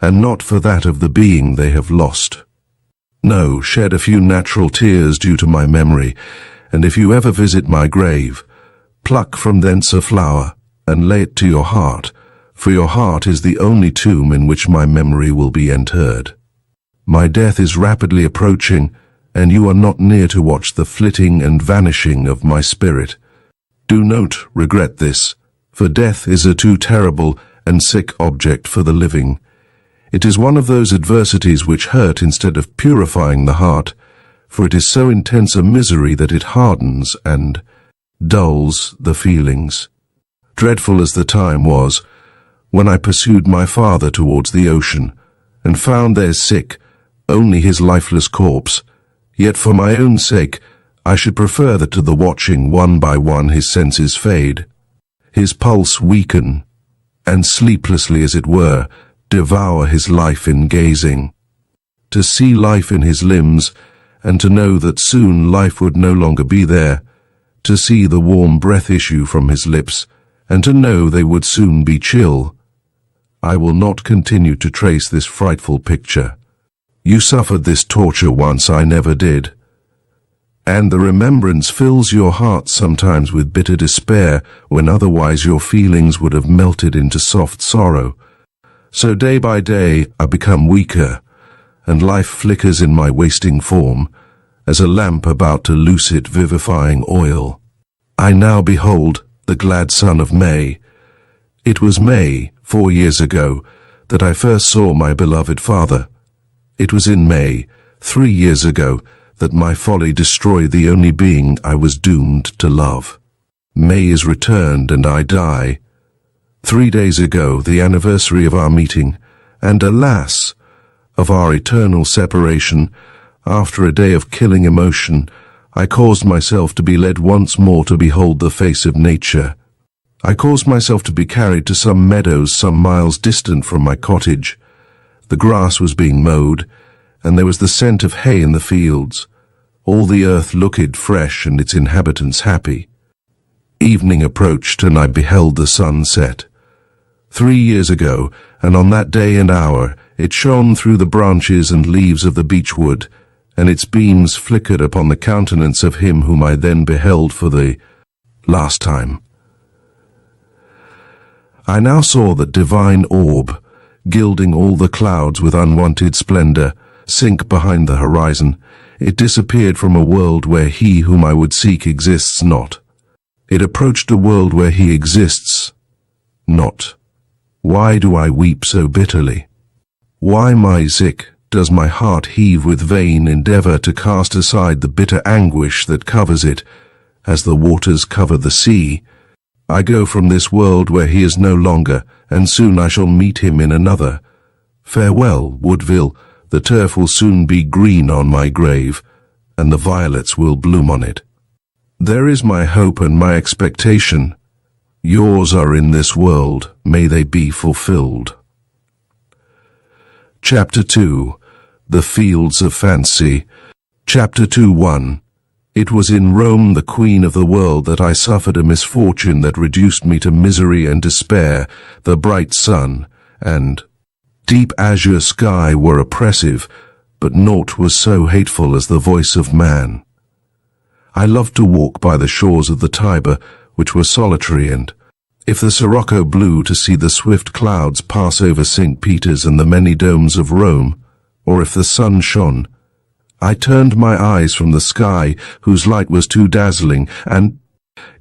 and not for that of the being they have lost. No, shed a few natural tears due to my memory, and if you ever visit my grave, pluck from thence a flower, and lay it to your heart, for your heart is the only tomb in which my memory will be interred. My death is rapidly approaching, and you are not near to watch the flitting and vanishing of my spirit. Do not regret this, for death is a too terrible and sick object for the living. It is one of those adversities which hurt instead of purifying the heart, for it is so intense a misery that it hardens and dulls the feelings. Dreadful as the time was, when I pursued my father towards the ocean, and found there sick only his lifeless corpse, yet for my own sake I should prefer that to the watching one by one his senses fade, his pulse weaken, and sleeplessly as it were, devour his life in gazing. To see life in his limbs, and to know that soon life would no longer be there, to see the warm breath issue from his lips, and to know they would soon be chill. I will not continue to trace this frightful picture. You suffered this torture once, I never did. And the remembrance fills your heart sometimes with bitter despair, when otherwise your feelings would have melted into soft sorrow. So day by day I become weaker, and life flickers in my wasting form, as a lamp about to loose it vivifying oil. I now behold the glad sun of May. It was May, 4 years ago, that I first saw my beloved father. It was in May, 3 years ago, that my folly destroyed the only being I was doomed to love. May is returned and I die. 3 days ago, the anniversary of our meeting, and alas, of our eternal separation, After a day of killing emotion, I caused myself to be led once more to behold the face of nature. I caused myself to be carried to some meadows some miles distant from my cottage. The grass was being mowed, and there was the scent of hay in the fields. All the earth looked fresh and its inhabitants happy. Evening approached, and I beheld the sun set. 3 years ago, and on that day and hour, it shone through the branches and leaves of the beechwood, and its beams flickered upon the countenance of him whom I then beheld for the last time. I now saw that divine orb, gilding all the clouds with unwonted splendor, sink behind the horizon. It disappeared from a world where he whom I would seek exists not. It approached a world where he exists not. Why do I weep so bitterly? Why, my Zik, does my heart heave with vain endeavor to cast aside the bitter anguish that covers it, as the waters cover the sea? I go from this world where he is no longer, and soon I shall meet him in another. Farewell, Woodville, the turf will soon be green on my grave, and the violets will bloom on it. There is my hope and my expectation. Yours are in this world, may they be fulfilled. Chapter 2. The Fields of Fancy. Chapter 2:1. It was in Rome, the queen of the world, that I suffered a misfortune that reduced me to misery and despair. The bright sun and deep azure sky were oppressive, but naught was so hateful as the voice of man. I loved to walk by the shores of the Tiber, which were solitary, and if the sirocco blew, to see the swift clouds pass over St. Peter's and the many domes of Rome, or if the sun shone, I turned my eyes from the sky, whose light was too dazzling and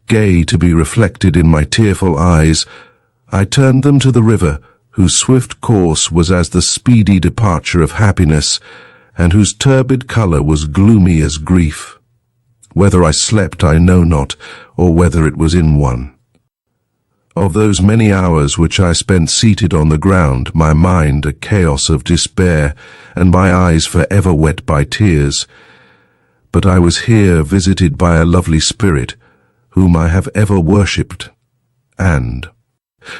gay to be reflected in my tearful eyes. I turned them to the river, whose swift course was as the speedy departure of happiness, and whose turbid color was gloomy as grief. Whether I slept I know not, or whether it was in one. Of those many hours which I spent seated on the ground, my mind a chaos of despair, and my eyes forever wet by tears. But I was here visited by a lovely spirit, whom I have ever worshipped, and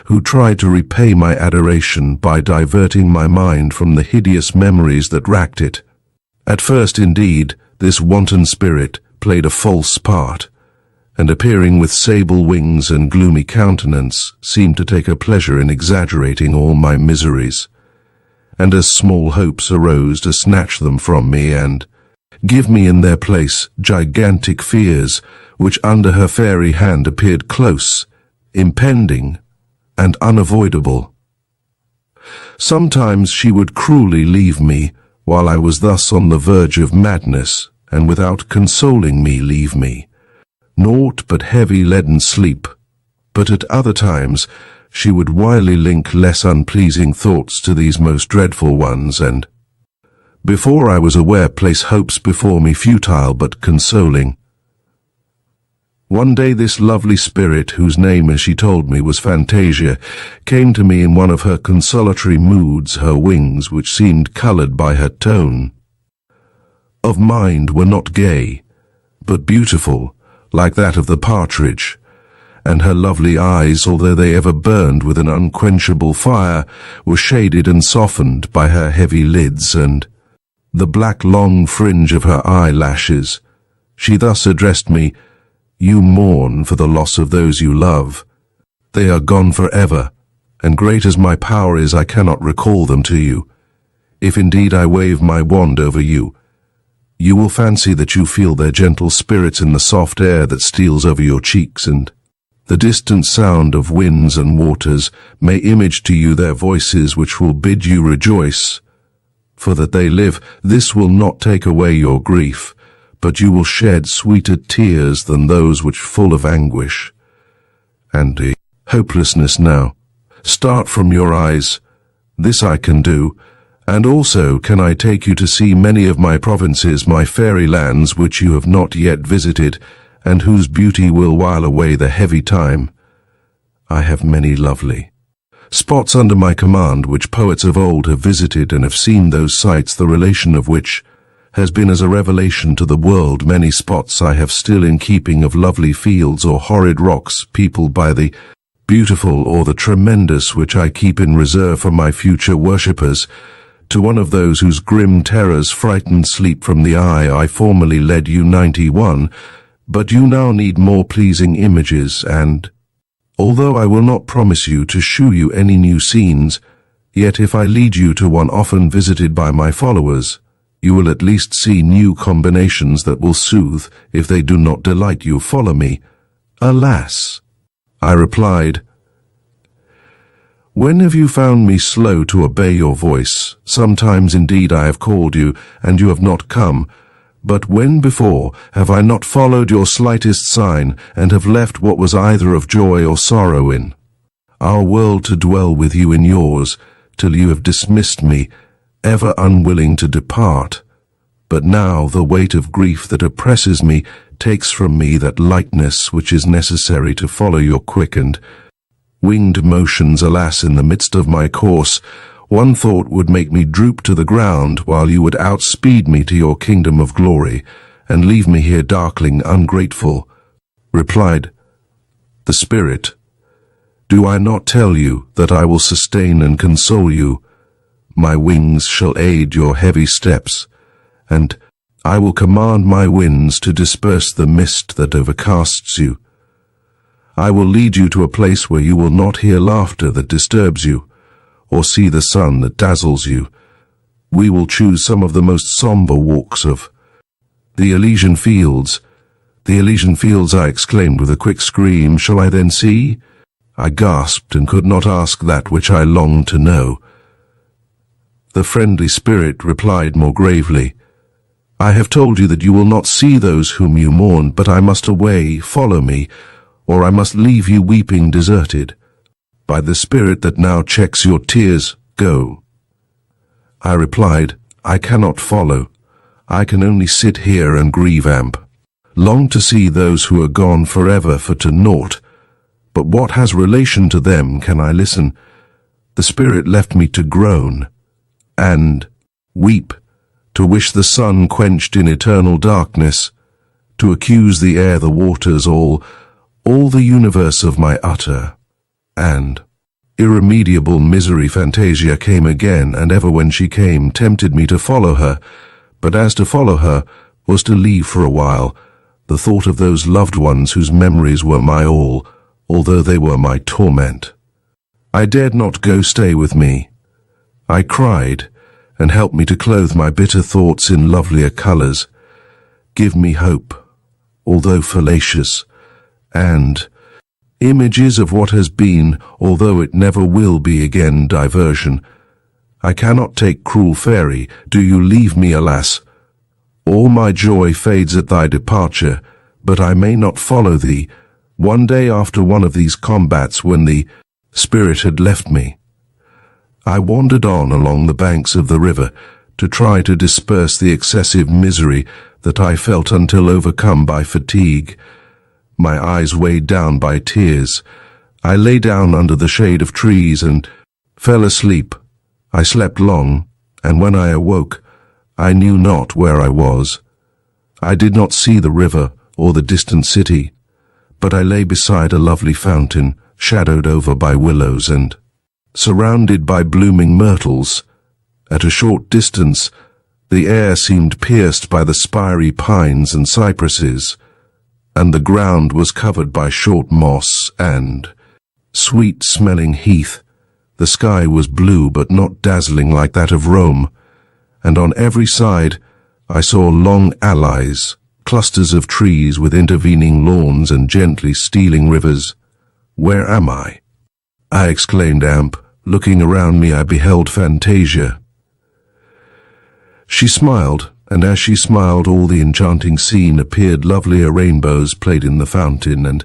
who tried to repay my adoration by diverting my mind from the hideous memories that racked it. At first, indeed, this wanton spirit played a false part, and appearing with sable wings and gloomy countenance, seemed to take a pleasure in exaggerating all my miseries. And as small hopes arose to snatch them from me and give me in their place gigantic fears, which under her fairy hand appeared close, impending, and unavoidable. Sometimes she would cruelly leave me, while I was thus on the verge of madness, and without consoling me leave me. Naught but heavy leaden sleep, but at other times she would wily link less unpleasing thoughts to these most dreadful ones, and, before I was aware, place hopes before me futile but consoling. One day this lovely spirit, whose name, as she told me, was Fantasia, came to me in one of her consolatory moods, her wings, which seemed coloured by her tone of mind, were not gay, but beautiful, like that of the partridge, and her lovely eyes, although they ever burned with an unquenchable fire, were shaded and softened by her heavy lids and the black long fringe of her eyelashes. She thus addressed me: "You mourn for the loss of those you love. They are gone forever, and great as my power is, I cannot recall them to you. If indeed I wave my wand over you, you will fancy that you feel their gentle spirits in the soft air that steals over your cheeks, and the distant sound of winds and waters may image to you their voices, which will bid you rejoice. For that they live, this will not take away your grief, but you will shed sweeter tears than those which full of anguish and hopelessness now start from your eyes. This I can do, and also can I take you to see many of my provinces, my fairy lands, which you have not yet visited, and whose beauty will while away the heavy time. I have many lovely spots under my command, which poets of old have visited, and have seen those sights, the relation of which has been as a revelation to the world. Many spots I have still in keeping of lovely fields or horrid rocks peopled by the beautiful or the tremendous, which I keep in reserve for my future worshippers. To one of those whose grim terrors frightened sleep from the eye, I formerly led you 91, but you now need more pleasing images, and, although I will not promise you to shew you any new scenes, yet if I lead you to one often visited by my followers, you will at least see new combinations that will soothe if they do not delight you. Follow me. Alas, I replied, when have you found me slow to obey your voice? Sometimes indeed I have called you, and you have not come. But when before have I not followed your slightest sign, and have left what was either of joy or sorrow in our world to dwell with you in yours, till you have dismissed me, ever unwilling to depart? But now the weight of grief that oppresses me takes from me that lightness which is necessary to follow your quickened, winged motions. Alas, in the midst of my course, one thought would make me droop to the ground, while you would outspeed me to your kingdom of glory, and leave me here darkling, ungrateful. Replied the Spirit, do I not tell you that I will sustain and console you? My wings shall aid your heavy steps, and I will command my winds to disperse the mist that overcasts you. I will lead you to a place where you will not hear laughter that disturbs you, or see the sun that dazzles you. We will choose some of the most somber walks of the Elysian fields. The Elysian fields, I exclaimed with a quick scream. Shall I then see? I gasped and could not ask that which I longed to know. The friendly Spirit replied more gravely, I have told you that you will not see those whom you mourn, but I must away. Follow me, or I must leave you weeping deserted. By the Spirit that now checks your tears, go. I replied, I cannot follow. I can only sit here and grieve. Long to see those who are gone forever for to naught. But what has relation to them can I listen? The Spirit left me to groan and weep, to wish the sun quenched in eternal darkness, to accuse the air, the waters, all the universe of my utter and irremediable misery. Fantasia came again, and ever when she came tempted me to follow her, but as to follow her was to leave for a while the thought of those loved ones whose memories were my all, although they were my torment. I dared not go. Stay with me. I cried, and help me to clothe my bitter thoughts in lovelier colors. Give me hope, although fallacious, and images of what has been, although it never will be again. Diversion. I cannot take cruel fairy. Do you leave me? Alas, all my joy fades at thy departure, but I may not follow thee. One day after one of these combats, when the Spirit had left me, I wandered on along the banks of the river to try to disperse the excessive misery that I felt, until, overcome by fatigue, my eyes weighed down by tears, I lay down under the shade of trees and fell asleep. I slept long, and when I awoke, I knew not where I was. I did not see the river or the distant city, but I lay beside a lovely fountain, shadowed over by willows and surrounded by blooming myrtles. At a short distance, the air seemed pierced by the spiry pines and cypresses, and the ground was covered by short moss and sweet-smelling heath. The sky was blue, but not dazzling like that of Rome, and on every side I saw long alleys, clusters of trees with intervening lawns and gently stealing rivers. Where am I? I exclaimed. Looking around me, I beheld Fantasia. She smiled, and as she smiled, all the enchanting scene appeared. Lovelier rainbows played in the fountain, and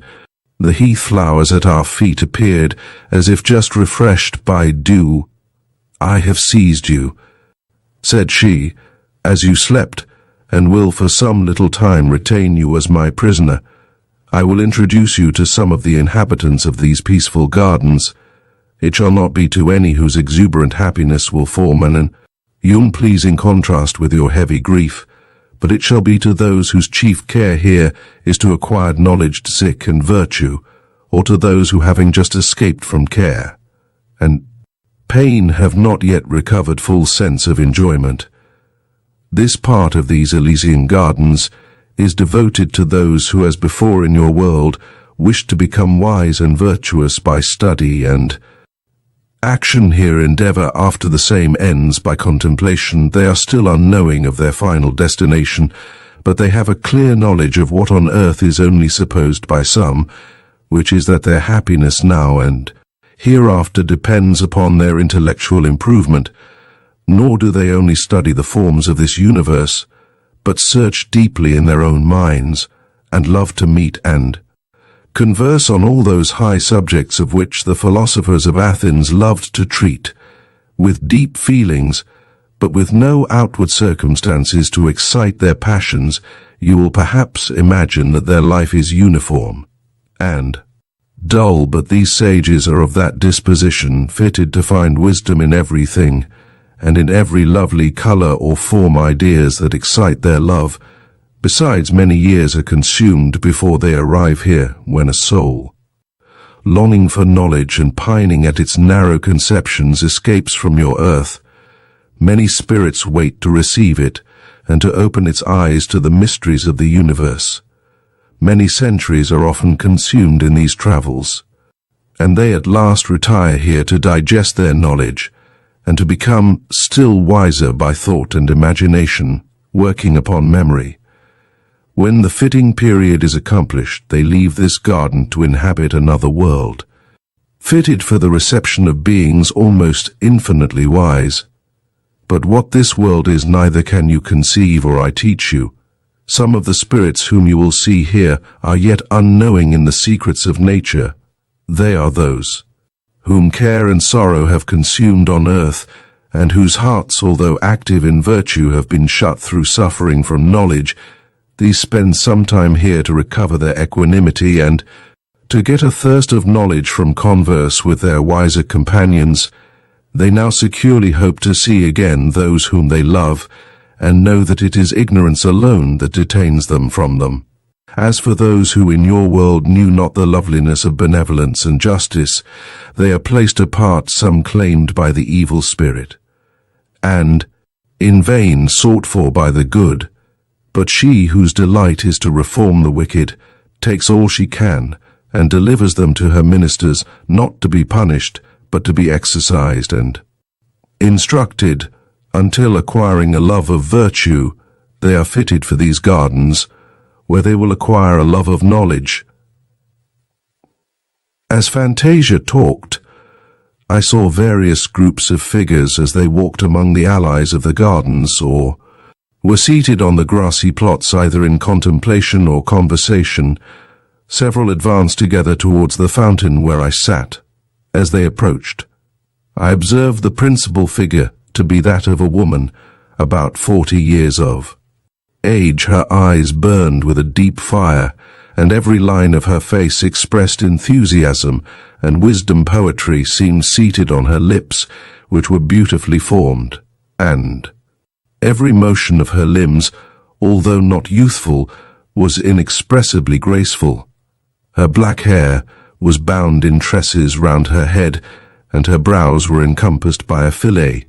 the heath flowers at our feet appeared as if just refreshed by dew. I have seized you, said she, as you slept, and will for some little time retain you as my prisoner. I will introduce you to some of the inhabitants of these peaceful gardens. It shall not be to any whose exuberant happiness will form an pleasing contrast with your heavy grief. but it shall be to those whose chief care here is to acquire knowledge, sick, and virtue, or to those who, having just escaped from care and pain, have not yet recovered full sense of enjoyment. This part of these Elysian gardens is devoted to those who, as before in your world, wish to become wise and virtuous by study and action. Here endeavor after the same ends by contemplation. They are still unknowing of their final destination, but they have a clear knowledge of what on earth is only supposed by some, which is that their happiness now and hereafter depends upon their intellectual improvement. Nor do they only study the forms of this universe, but search deeply in their own minds, and love to meet and converse on all those high subjects of which the philosophers of Athens loved to treat, with deep feelings, but with no outward circumstances to excite their passions. You will perhaps imagine that their life is uniform and dull, but these sages are of that disposition, fitted to find wisdom in everything, and in every lovely color or form ideas that excite their love. Besides, many years are consumed before they arrive here, when a soul, longing for knowledge and pining at its narrow conceptions, escapes from your earth. Many spirits wait to receive it, and to open its eyes to the mysteries of the universe. Many centuries are often consumed in these travels, and they at last retire here to digest their knowledge, and to become still wiser by thought and imagination, working upon memory. When the fitting period is accomplished, they leave this garden to inhabit another world, fitted for the reception of beings almost infinitely wise. But what this world is, neither can you conceive or I teach you. Some of the spirits whom you will see here are yet unknowing in the secrets of nature. They are those whom care and sorrow have consumed on earth, and whose hearts, although active in virtue, have been shut through suffering from knowledge. These spend some time here to recover their equanimity and to get a thirst of knowledge from converse with their wiser companions. They now securely hope to see again those whom they love, and know that it is ignorance alone that detains them from them. As for those who in your world knew not the loveliness of benevolence and justice, they are placed apart, some claimed by the evil spirit, and in vain sought for by the good. But she whose delight is to reform the wicked takes all she can, and delivers them to her ministers, not to be punished, but to be exercised and instructed, until, acquiring a love of virtue, they are fitted for these gardens, where they will acquire a love of knowledge. As Fantasia talked, I saw various groups of figures as they walked among the allies of the gardens, or were seated on the grassy plots, either in contemplation or conversation. Several advanced together towards the fountain where I sat. As they approached, I observed the principal figure to be that of a woman, about 40 years of age. Her eyes burned with a deep fire, and every line of her face expressed enthusiasm, and wisdom poetry seemed seated on her lips, which were beautifully formed, and every motion of her limbs, although not youthful, was inexpressibly graceful. Her black hair was bound in tresses round her head, and her brows were encompassed by a fillet.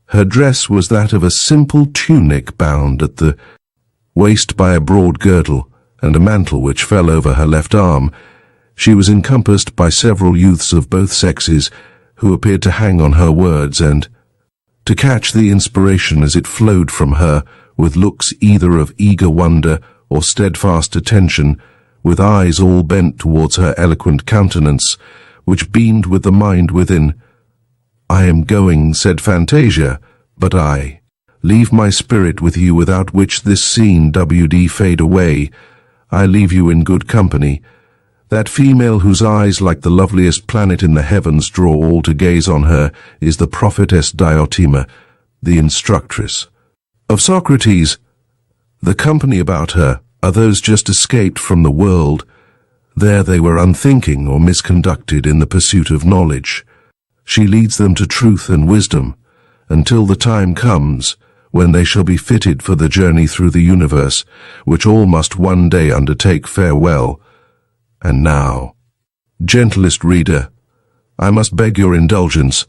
Her dress was that of a simple tunic bound at the waist by a broad girdle, and a mantle which fell over her left arm. She was encompassed by several youths of both sexes, who appeared to hang on her words and to catch the inspiration as it flowed from her, with looks either of eager wonder or steadfast attention, with eyes all bent towards her eloquent countenance, which beamed with the mind within. "I am going," said Fantasia, "but I leave my spirit with you, without which this scene would fade away. I leave you in good company. That female whose eyes, like the loveliest planet in the heavens, draw all to gaze on her, is the prophetess Diotima, the instructress of Socrates. The company about her are those just escaped from the world. There they were unthinking or misconducted in the pursuit of knowledge. She leads them to truth and wisdom, until the time comes when they shall be fitted for the journey through the universe, which all must one day undertake. Farewell. And now, gentlest reader, I must beg your indulgence.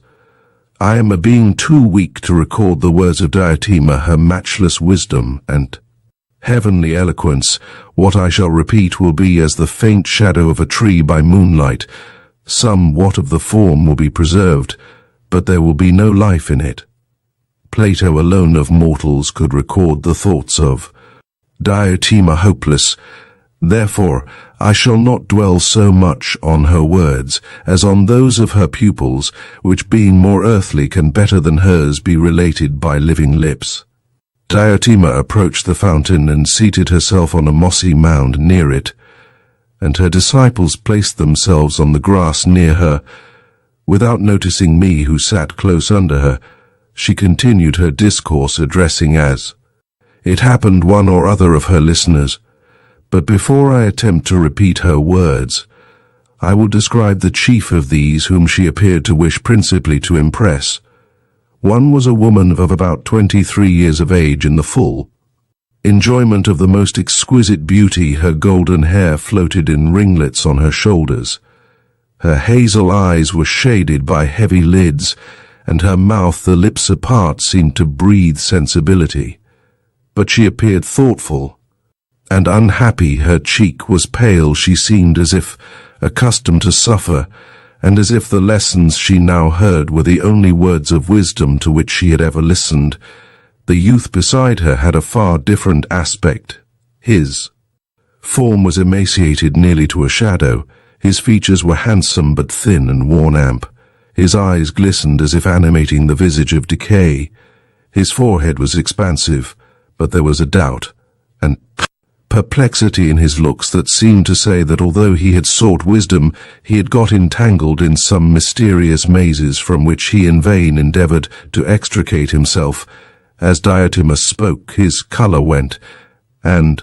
I am a being too weak to record the words of Diotima, her matchless wisdom and heavenly eloquence. What I shall repeat will be as the faint shadow of a tree by moonlight. Somewhat of the form will be preserved, but there will be no life in it. Plato alone of mortals could record the thoughts of Diotima hopeless. Therefore, I shall not dwell so much on her words as on those of her pupils, which being more earthly can better than hers be related by living lips. Diotima approached the fountain and seated herself on a mossy mound near it, and her disciples placed themselves on the grass near her. Without noticing me, who sat close under her, she continued her discourse, addressing as it happened one or other of her listeners. But before I attempt to repeat her words, I will describe the chief of these, whom she appeared to wish principally to impress. One was a woman of about 23 years of age, in the full enjoyment of the most exquisite beauty. Her golden hair floated in ringlets on her shoulders. Her hazel eyes were shaded by heavy lids, and her mouth, the lips apart, seemed to breathe sensibility. But she appeared thoughtful and unhappy. Her cheek was pale. She seemed as if accustomed to suffer, and as if the lessons she now heard were the only words of wisdom to which she had ever listened. The youth beside her had a far different aspect. His form was emaciated nearly to a shadow. His features were handsome but thin and worn-amp. His eyes glistened as if animating the visage of decay. His forehead was expansive, but there was a doubt and perplexity in his looks that seemed to say that although he had sought wisdom, he had got entangled in some mysterious mazes from which he in vain endeavored to extricate himself. As Diotima spoke, his color went and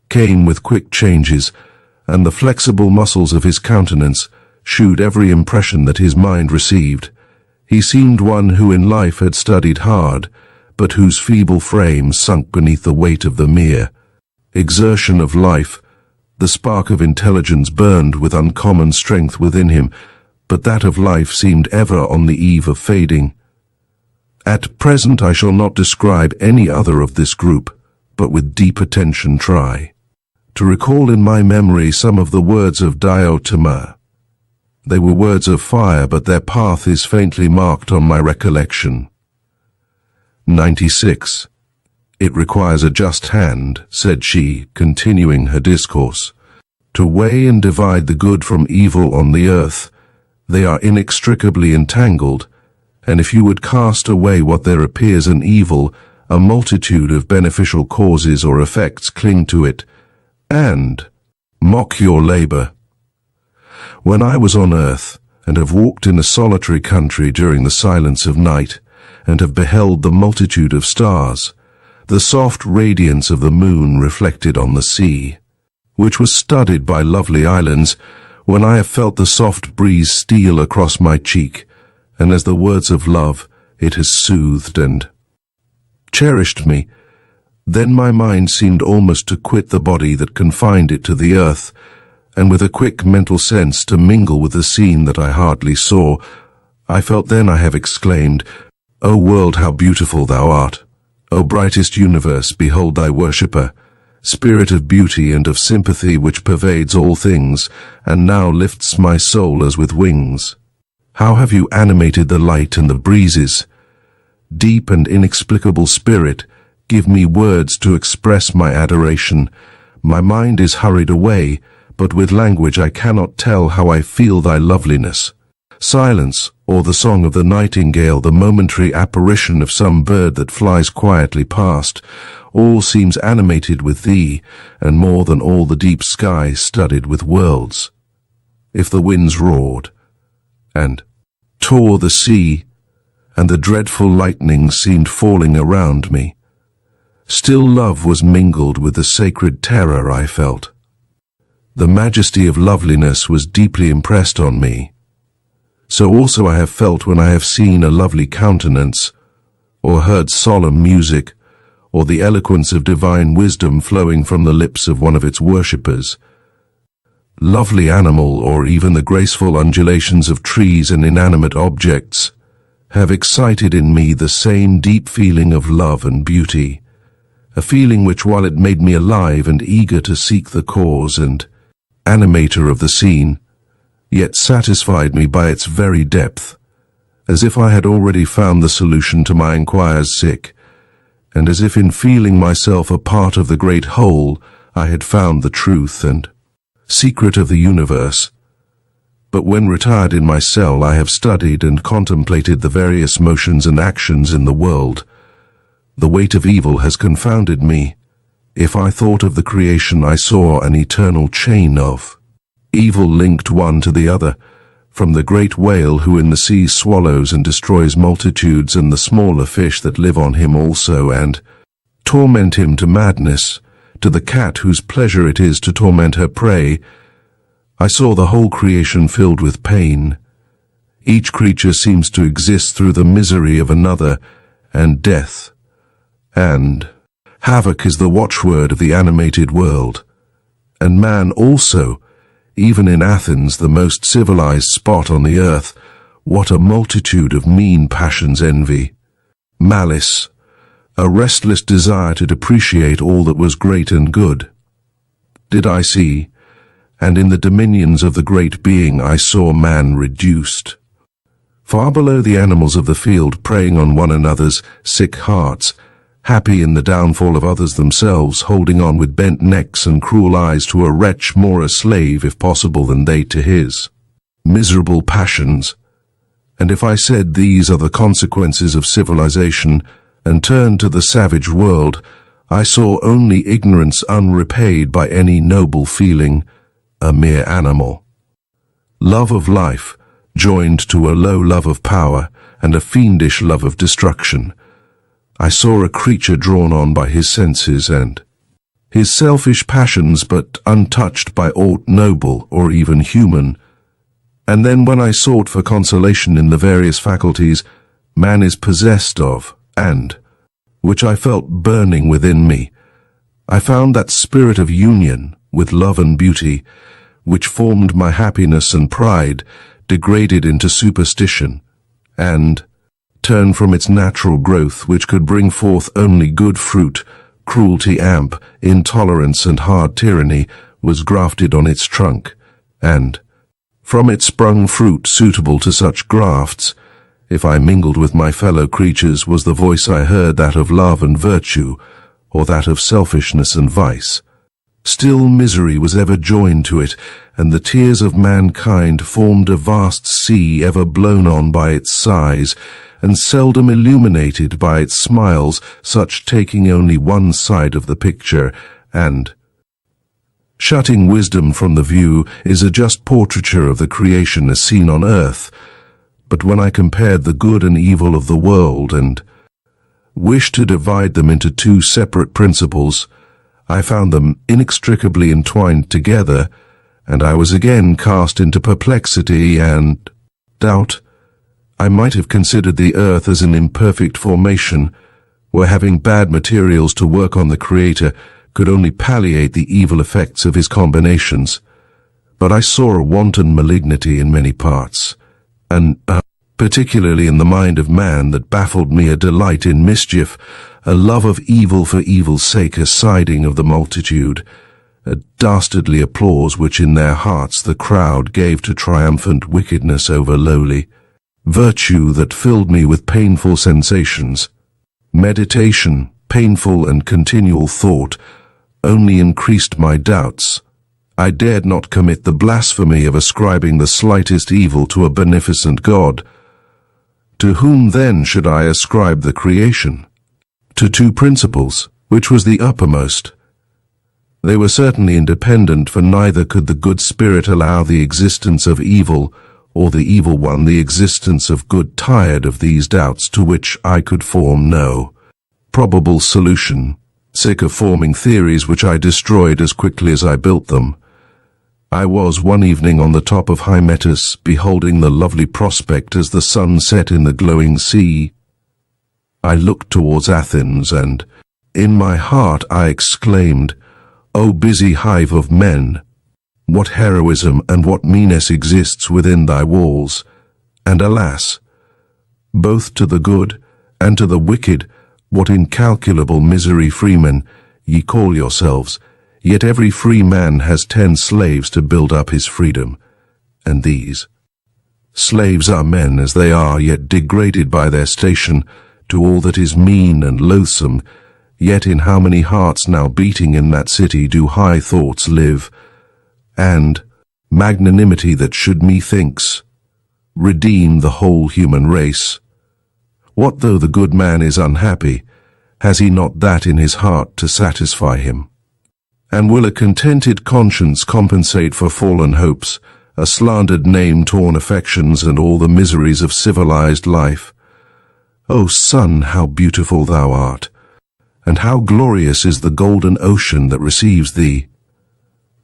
came with quick changes, and the flexible muscles of his countenance shewed every impression that his mind received. He seemed one who in life had studied hard, but whose feeble frame sunk beneath the weight of the mere exertion of life. The spark of intelligence burned with uncommon strength within him, but that of life seemed ever on the eve of fading. At present I shall not describe any other of this group, but with deep attention try to recall in my memory some of the words of Diotima. They were words of fire, but their path is faintly marked on my recollection. 96. It requires a just hand, said she, continuing her discourse, to weigh and divide the good from evil on the earth. They are inextricably entangled, and if you would cast away what there appears an evil, a multitude of beneficial causes or effects cling to it, and mock your labor. When I was on earth, and have walked in a solitary country during the silence of night, and have beheld the multitude of stars, the soft radiance of the moon reflected on the sea, which was studded by lovely islands, when I have felt the soft breeze steal across my cheek, and as the words of love it has soothed and cherished me, then my mind seemed almost to quit the body that confined it to the earth, and with a quick mental sense to mingle with the scene that I hardly saw. I felt then I have exclaimed, O world, how beautiful thou art! O brightest universe, behold thy worshipper, spirit of beauty and of sympathy which pervades all things, and now lifts my soul as with wings. How have you animated the light and the breezes! Deep and inexplicable spirit, give me words to express my adoration. My mind is hurried away, but with language I cannot tell how I feel thy loveliness. Silence, or the song of the nightingale, the momentary apparition of some bird that flies quietly past, all seems animated with thee, and more than all the deep sky studded with worlds. If the winds roared, and tore the sea, and the dreadful lightnings seemed falling around me, still love was mingled with the sacred terror I felt. The majesty of loveliness was deeply impressed on me. So also I have felt when I have seen a lovely countenance, or heard solemn music, or the eloquence of divine wisdom flowing from the lips of one of its worshippers. Lovely animal, or even the graceful undulations of trees and inanimate objects, have excited in me the same deep feeling of love and beauty, a feeling which, while it made me alive and eager to seek the cause and animator of the scene, yet satisfied me by its very depth, as if I had already found the solution to my inquirer's sick, and as if in feeling myself a part of the great whole I had found the truth and secret of the universe. But when retired in my cell, I have studied and contemplated the various motions and actions in the world. The weight of evil has confounded me. If I thought of the creation, I saw an eternal chain of evil linked one to the other, from the great whale who in the sea swallows and destroys multitudes, and the smaller fish that live on him also and torment him to madness, to the cat whose pleasure it is to torment her prey. I saw the whole creation filled with pain. Each creature seems to exist through the misery of another, and death, and havoc is the watchword of the animated world. And man also, even in Athens, the most civilized spot on the earth, what a multitude of mean passions envy, malice, a restless desire to depreciate all that was great and good. Did I see, and in the dominions of the great being I saw man reduced. Far below the animals of the field, preying on one another's sick hearts, happy in the downfall of others themselves, holding on with bent necks and cruel eyes to a wretch more a slave, if possible, than they to his. Miserable passions. And if I said these are the consequences of civilization, and turned to the savage world, I saw only ignorance unrepaid by any noble feeling, a mere animal. Love of life, joined to a low love of power, and a fiendish love of destruction. I saw a creature drawn on by his senses and his selfish passions, but untouched by aught noble or even human. And then when I sought for consolation in the various faculties man is possessed of, and which I felt burning within me, I found that spirit of union with love and beauty, which formed my happiness and pride, degraded into superstition, and turned from its natural growth, which could bring forth only good fruit. Cruelty, amp, intolerance, and hard tyranny was grafted on its trunk, and from it sprung fruit suitable to such grafts. If I mingled with my fellow creatures, was the voice I heard that of love and virtue, or that of selfishness and vice? Still misery was ever joined to it, and the tears of mankind formed a vast sea, ever blown on by its sighs, and seldom illuminated by its smiles, such taking only one side of the picture, and shutting wisdom from the view is a just portraiture of the creation as seen on earth. But when I compared the good and evil of the world, and wished to divide them into two separate principles, I found them inextricably entwined together, and I was again cast into perplexity and doubt. I might have considered the earth as an imperfect formation, where having bad materials to work on, the Creator could only palliate the evil effects of his combinations. But I saw a wanton malignity in many parts, and particularly in the mind of man, that baffled me, a delight in mischief, a love of evil for evil's sake, a siding of the multitude, a dastardly applause which in their hearts the crowd gave to triumphant wickedness over lowly virtue, that filled me with painful sensations. Meditation, painful and continual thought, only increased my doubts. I dared not commit the blasphemy of ascribing the slightest evil to a beneficent God. To whom then should I ascribe the creation? To two principles, which was the uppermost? They were certainly independent, for neither could the good spirit allow the existence of evil, or the evil one the existence of good. Tired of these doubts, to which I could form no probable solution, sick of forming theories which I destroyed as quickly as I built them, I was one evening on the top of Hymettus, beholding the lovely prospect as the sun set in the glowing sea. I looked towards Athens, and In my heart I exclaimed, O busy hive of men, what heroism and what meanness exists within thy walls, and alas, both to the good and to the wicked, what incalculable misery freemen ye call yourselves, yet every free man has 10 slaves to build up his freedom, and these slaves are men as they are, yet degraded by their station to all that is mean and loathsome. Yet in how many hearts now beating in that city do high thoughts live, and magnanimity that should methinks redeem the whole human race? What though the good man is unhappy? Has he not that in his heart to satisfy him? And will a contented conscience compensate for fallen hopes, a slandered name, torn affections, and all the miseries of civilized life? O sun, how beautiful thou art, and how glorious is the golden ocean that receives thee!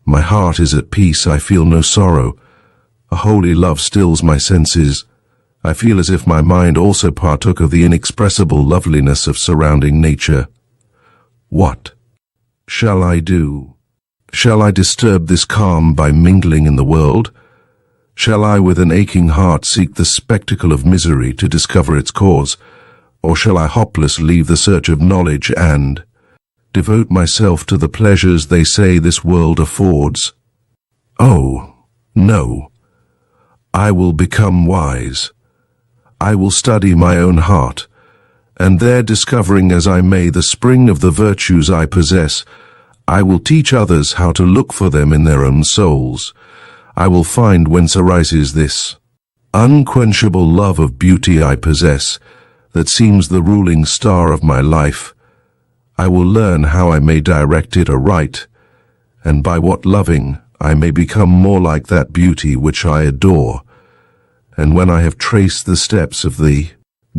My heart is at peace, I feel no sorrow. A holy love stills my senses. I feel as if my mind also partook of the inexpressible loveliness of surrounding nature. What shall I do? Shall I disturb this calm by mingling in the world? Shall I with an aching heart seek the spectacle of misery to discover its cause? Or shall I hopeless leave the search of knowledge and devote myself to the pleasures they say this world affords? Oh, no. I will become wise. I will study my own heart, and there discovering as I may the spring of the virtues I possess, I will teach others how to look for them in their own souls. I will find whence arises this unquenchable love of beauty I possess, that seems the ruling star of my life. I will learn how I may direct it aright, and by what loving I may become more like that beauty which I adore. And when I have traced the steps of the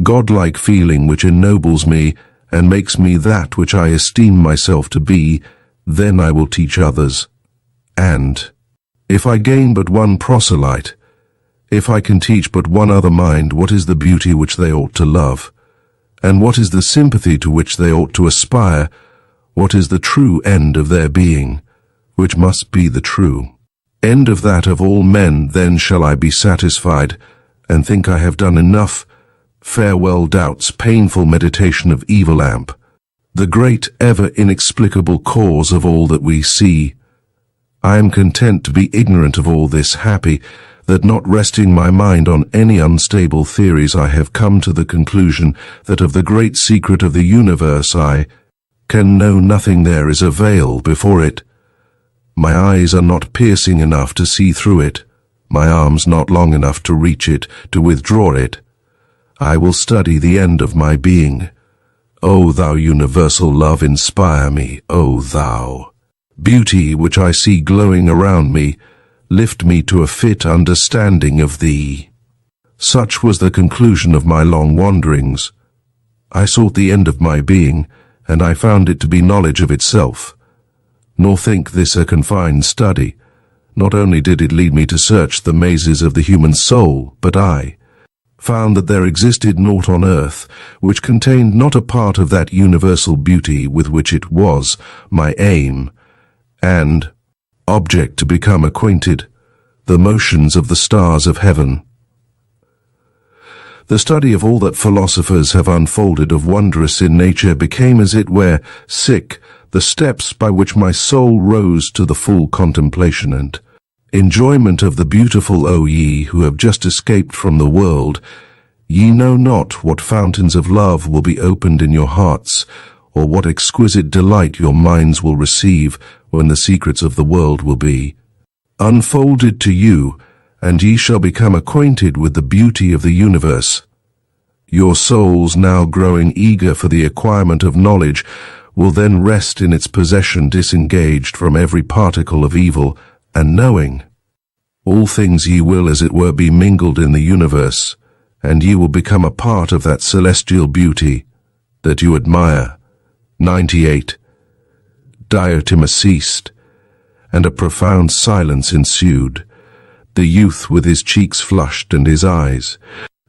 godlike feeling which ennobles me and makes me that which I esteem myself to be, then I will teach others. And if I gain but one proselyte, if I can teach but one other mind what is the beauty which they ought to love, and what is the sympathy to which they ought to aspire, what is the true end of their being, which must be the true end of that of all men, then shall I be satisfied, and think I have done enough. Farewell doubts, painful meditation of evil amp, the great ever inexplicable cause of all that we see. I am content to be ignorant of all this, happy that not resting my mind on any unstable theories I have come to the conclusion that of the great secret of the universe I can know nothing. There is a veil before it. My eyes are not piercing enough to see through it, my arms not long enough to reach it, to withdraw it. I will study the end of my being. O thou universal love, inspire me, O thou beauty which I see glowing around me, lift me to a fit understanding of thee. Such was the conclusion of my long wanderings. I sought the end of my being, and I found it to be knowledge of itself. Nor think this a confined study. Not only did it lead me to search the mazes of the human soul, but I found that there existed naught on earth which contained not a part of that universal beauty with which it was my aim and object to become acquainted, the motions of the stars of heaven. The study of all that philosophers have unfolded of wondrous in nature became as it were sick, the steps by which my soul rose to the full contemplation and enjoyment of the beautiful. O ye who have just escaped from the world, ye know not what fountains of love will be opened in your hearts, or what exquisite delight your minds will receive when the secrets of the world will be unfolded to you, and ye shall become acquainted with the beauty of the universe. Your souls, now growing eager for the acquirement of knowledge, will then rest in its possession, disengaged from every particle of evil, and knowing all things ye will as it were be mingled in the universe, and ye will become a part of that celestial beauty that you admire. 98. Diotima ceased, and a profound silence ensued. The youth, with his cheeks flushed and his eyes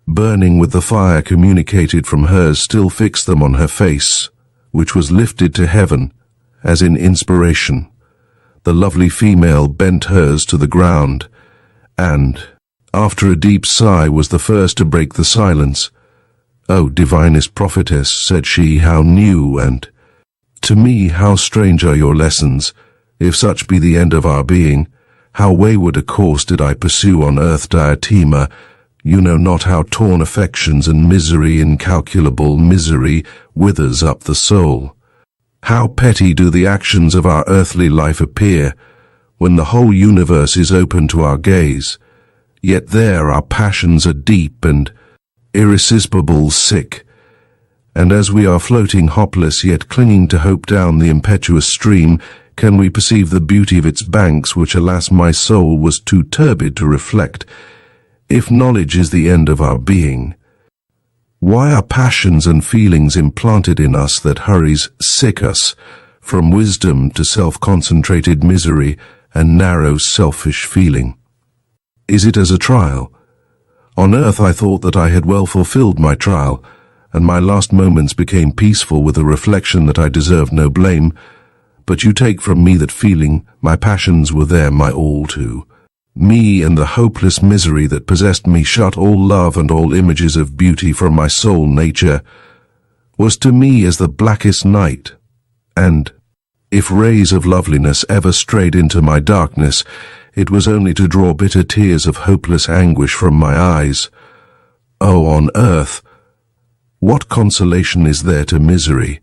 burning with the fire communicated from hers, still fixed them on her face which was lifted to heaven, as in inspiration. The lovely female bent hers to the ground, and, after a deep sigh, was the first to break the silence. "O divinest prophetess," said she, "how new and, to me, how strange are your lessons, if such be the end of our being. How wayward a course did I pursue on earth, Diotima. You know not how torn affections and misery, incalculable misery, withers up the soul. How petty do the actions of our earthly life appear, when the whole universe is open to our gaze. Yet there our passions are deep and irresistible sick, and as we are floating hopeless yet clinging to hope down the impetuous stream, can we perceive the beauty of its banks, which alas my soul was too turbid to reflect. If knowledge is the end of our being, why are passions and feelings implanted in us that hurries sick us from wisdom to self-concentrated misery and narrow selfish feeling? Is it as a trial? On earth I thought that I had well fulfilled my trial, and my last moments became peaceful with the reflection that I deserved no blame. But you take from me that feeling, my passions were there my all too. Me and the hopeless misery that possessed me shut all love and all images of beauty from my soul nature, was to me as the blackest night, and, if rays of loveliness ever strayed into my darkness, it was only to draw bitter tears of hopeless anguish from my eyes. Oh, on earth, what consolation is there to misery?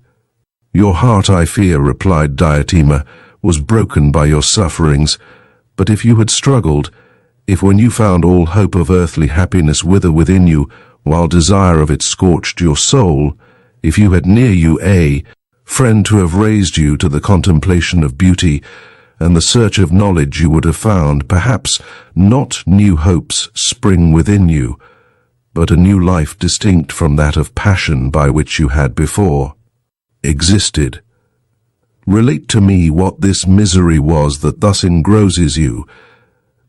Your heart, I fear, replied Diotima, was broken by your sufferings, but if you had struggled, if when you found all hope of earthly happiness wither within you, while desire of it scorched your soul, if you had near you a friend to have raised you to the contemplation of beauty, and the search of knowledge, you would have found, perhaps, not new hopes spring within you, but a new life distinct from that of passion by which you had before existed. Relate to me what this misery was that thus engrosses you.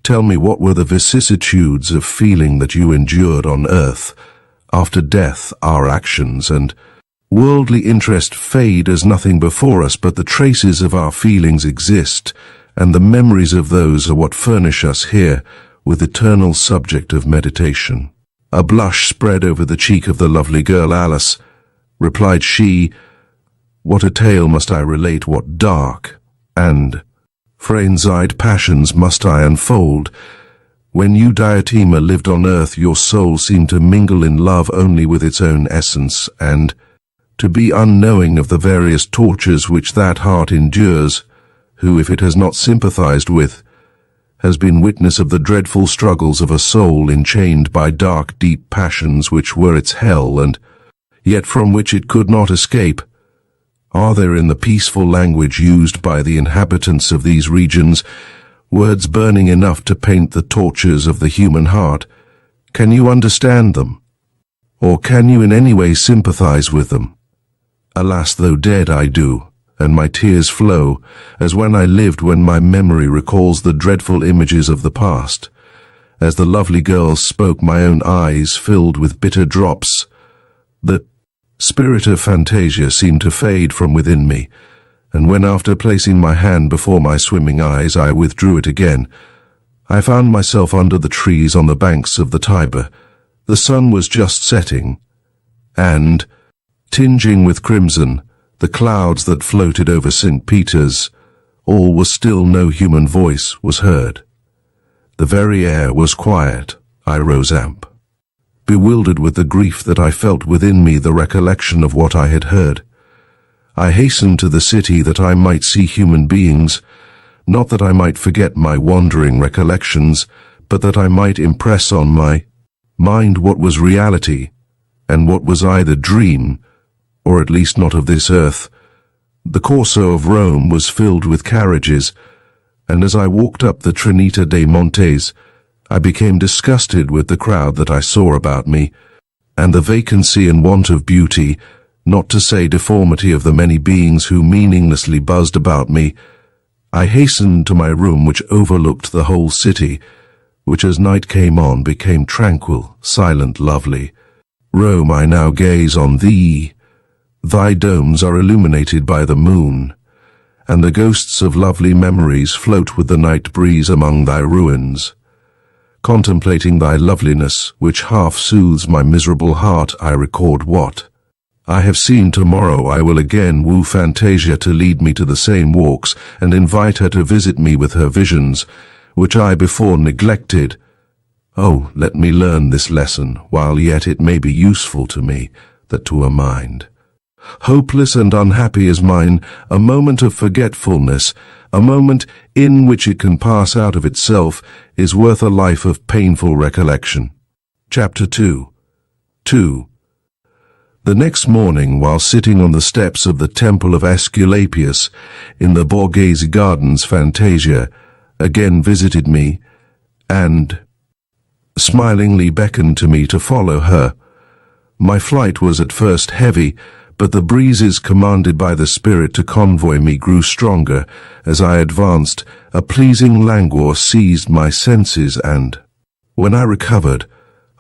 Tell me what were the vicissitudes of feeling that you endured on earth. After death, our actions and worldly interest fade as nothing before us, but the traces of our feelings exist, and the memories of those are what furnish us here with eternal subject of meditation. A blush spread over the cheek of the lovely girl Alice. Replied she, "What a tale must I relate, what dark and frenzied passions must I unfold. When you, Diotima, lived on earth, your soul seemed to mingle in love only with its own essence, and to be unknowing of the various tortures which that heart endures, who, if it has not sympathized with, has been witness of the dreadful struggles of a soul enchained by dark, deep passions which were its hell, and yet from which it could not escape. Are there in the peaceful language used by the inhabitants of these regions words burning enough to paint the tortures of the human heart? Can you understand them? Or can you in any way sympathize with them? Alas, though dead, I do, and my tears flow, as when I lived, when my memory recalls the dreadful images of the past. As the lovely girl spoke, my own eyes filled with bitter drops. The spirit of Fantasia seemed to fade from within me, and when after placing my hand before my swimming eyes I withdrew it again, I found myself under the trees on the banks of the Tiber. The sun was just setting, and, tinging with crimson, the clouds that floated over St. Peter's, all was still, no human voice was heard. The very air was quiet. I rose up, bewildered with the grief that I felt within me the recollection of what I had heard. I hastened to the city that I might see human beings, not that I might forget my wandering recollections, but that I might impress on my mind what was reality, and what was either dream, or at least not of this earth. The Corso of Rome was filled with carriages, and as I walked up the Trinita dei Montes, I became disgusted with the crowd that I saw about me, and the vacancy and want of beauty, not to say deformity, of the many beings who meaninglessly buzzed about me. I hastened to my room, which overlooked the whole city, which as night came on became tranquil, silent, lovely. Rome, I now gaze on thee, Thy domes are illuminated by the moon, and the ghosts of lovely memories float with the night breeze among thy ruins. Contemplating thy loveliness, which half soothes my miserable heart, I record what I have seen. Tomorrow I will again woo Fantasia to lead me to the same walks, and invite her to visit me with her visions, which I before neglected. Oh, let me learn this lesson, while yet it may be useful to me, that to a mind hopeless and unhappy as mine, a moment of forgetfulness, a moment in which it can pass out of itself, is worth a life of painful recollection. Chapter 2. The next morning, while sitting on the steps of the Temple of Aesculapius in the Borghese Gardens, Fantasia again visited me, and smilingly beckoned to me to follow her. My flight was at first heavy, but the breezes commanded by the spirit to convoy me grew stronger. As I advanced, a pleasing languor seized my senses, and when I recovered,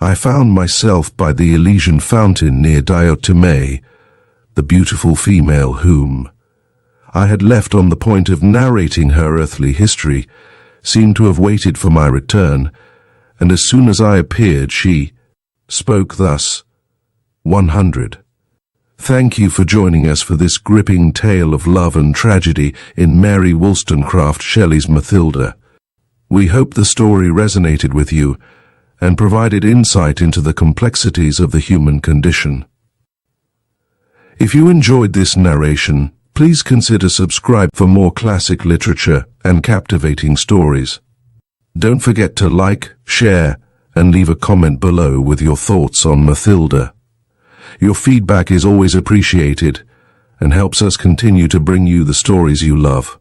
I found myself by the Elysian fountain near Diotimea, the beautiful female whom I had left on the point of narrating her earthly history, seemed to have waited for my return, and as soon as I appeared, she spoke thus: 100. Thank you for joining us for this gripping tale of love and tragedy in Mary Wollstonecraft Shelley's Mathilda. We hope the story resonated with you and provided insight into the complexities of the human condition. If you enjoyed this narration, please consider subscribe for more classic literature and captivating stories. Don't forget to like, share, and leave a comment below with your thoughts on Mathilda. Your feedback is always appreciated and helps us continue to bring you the stories you love.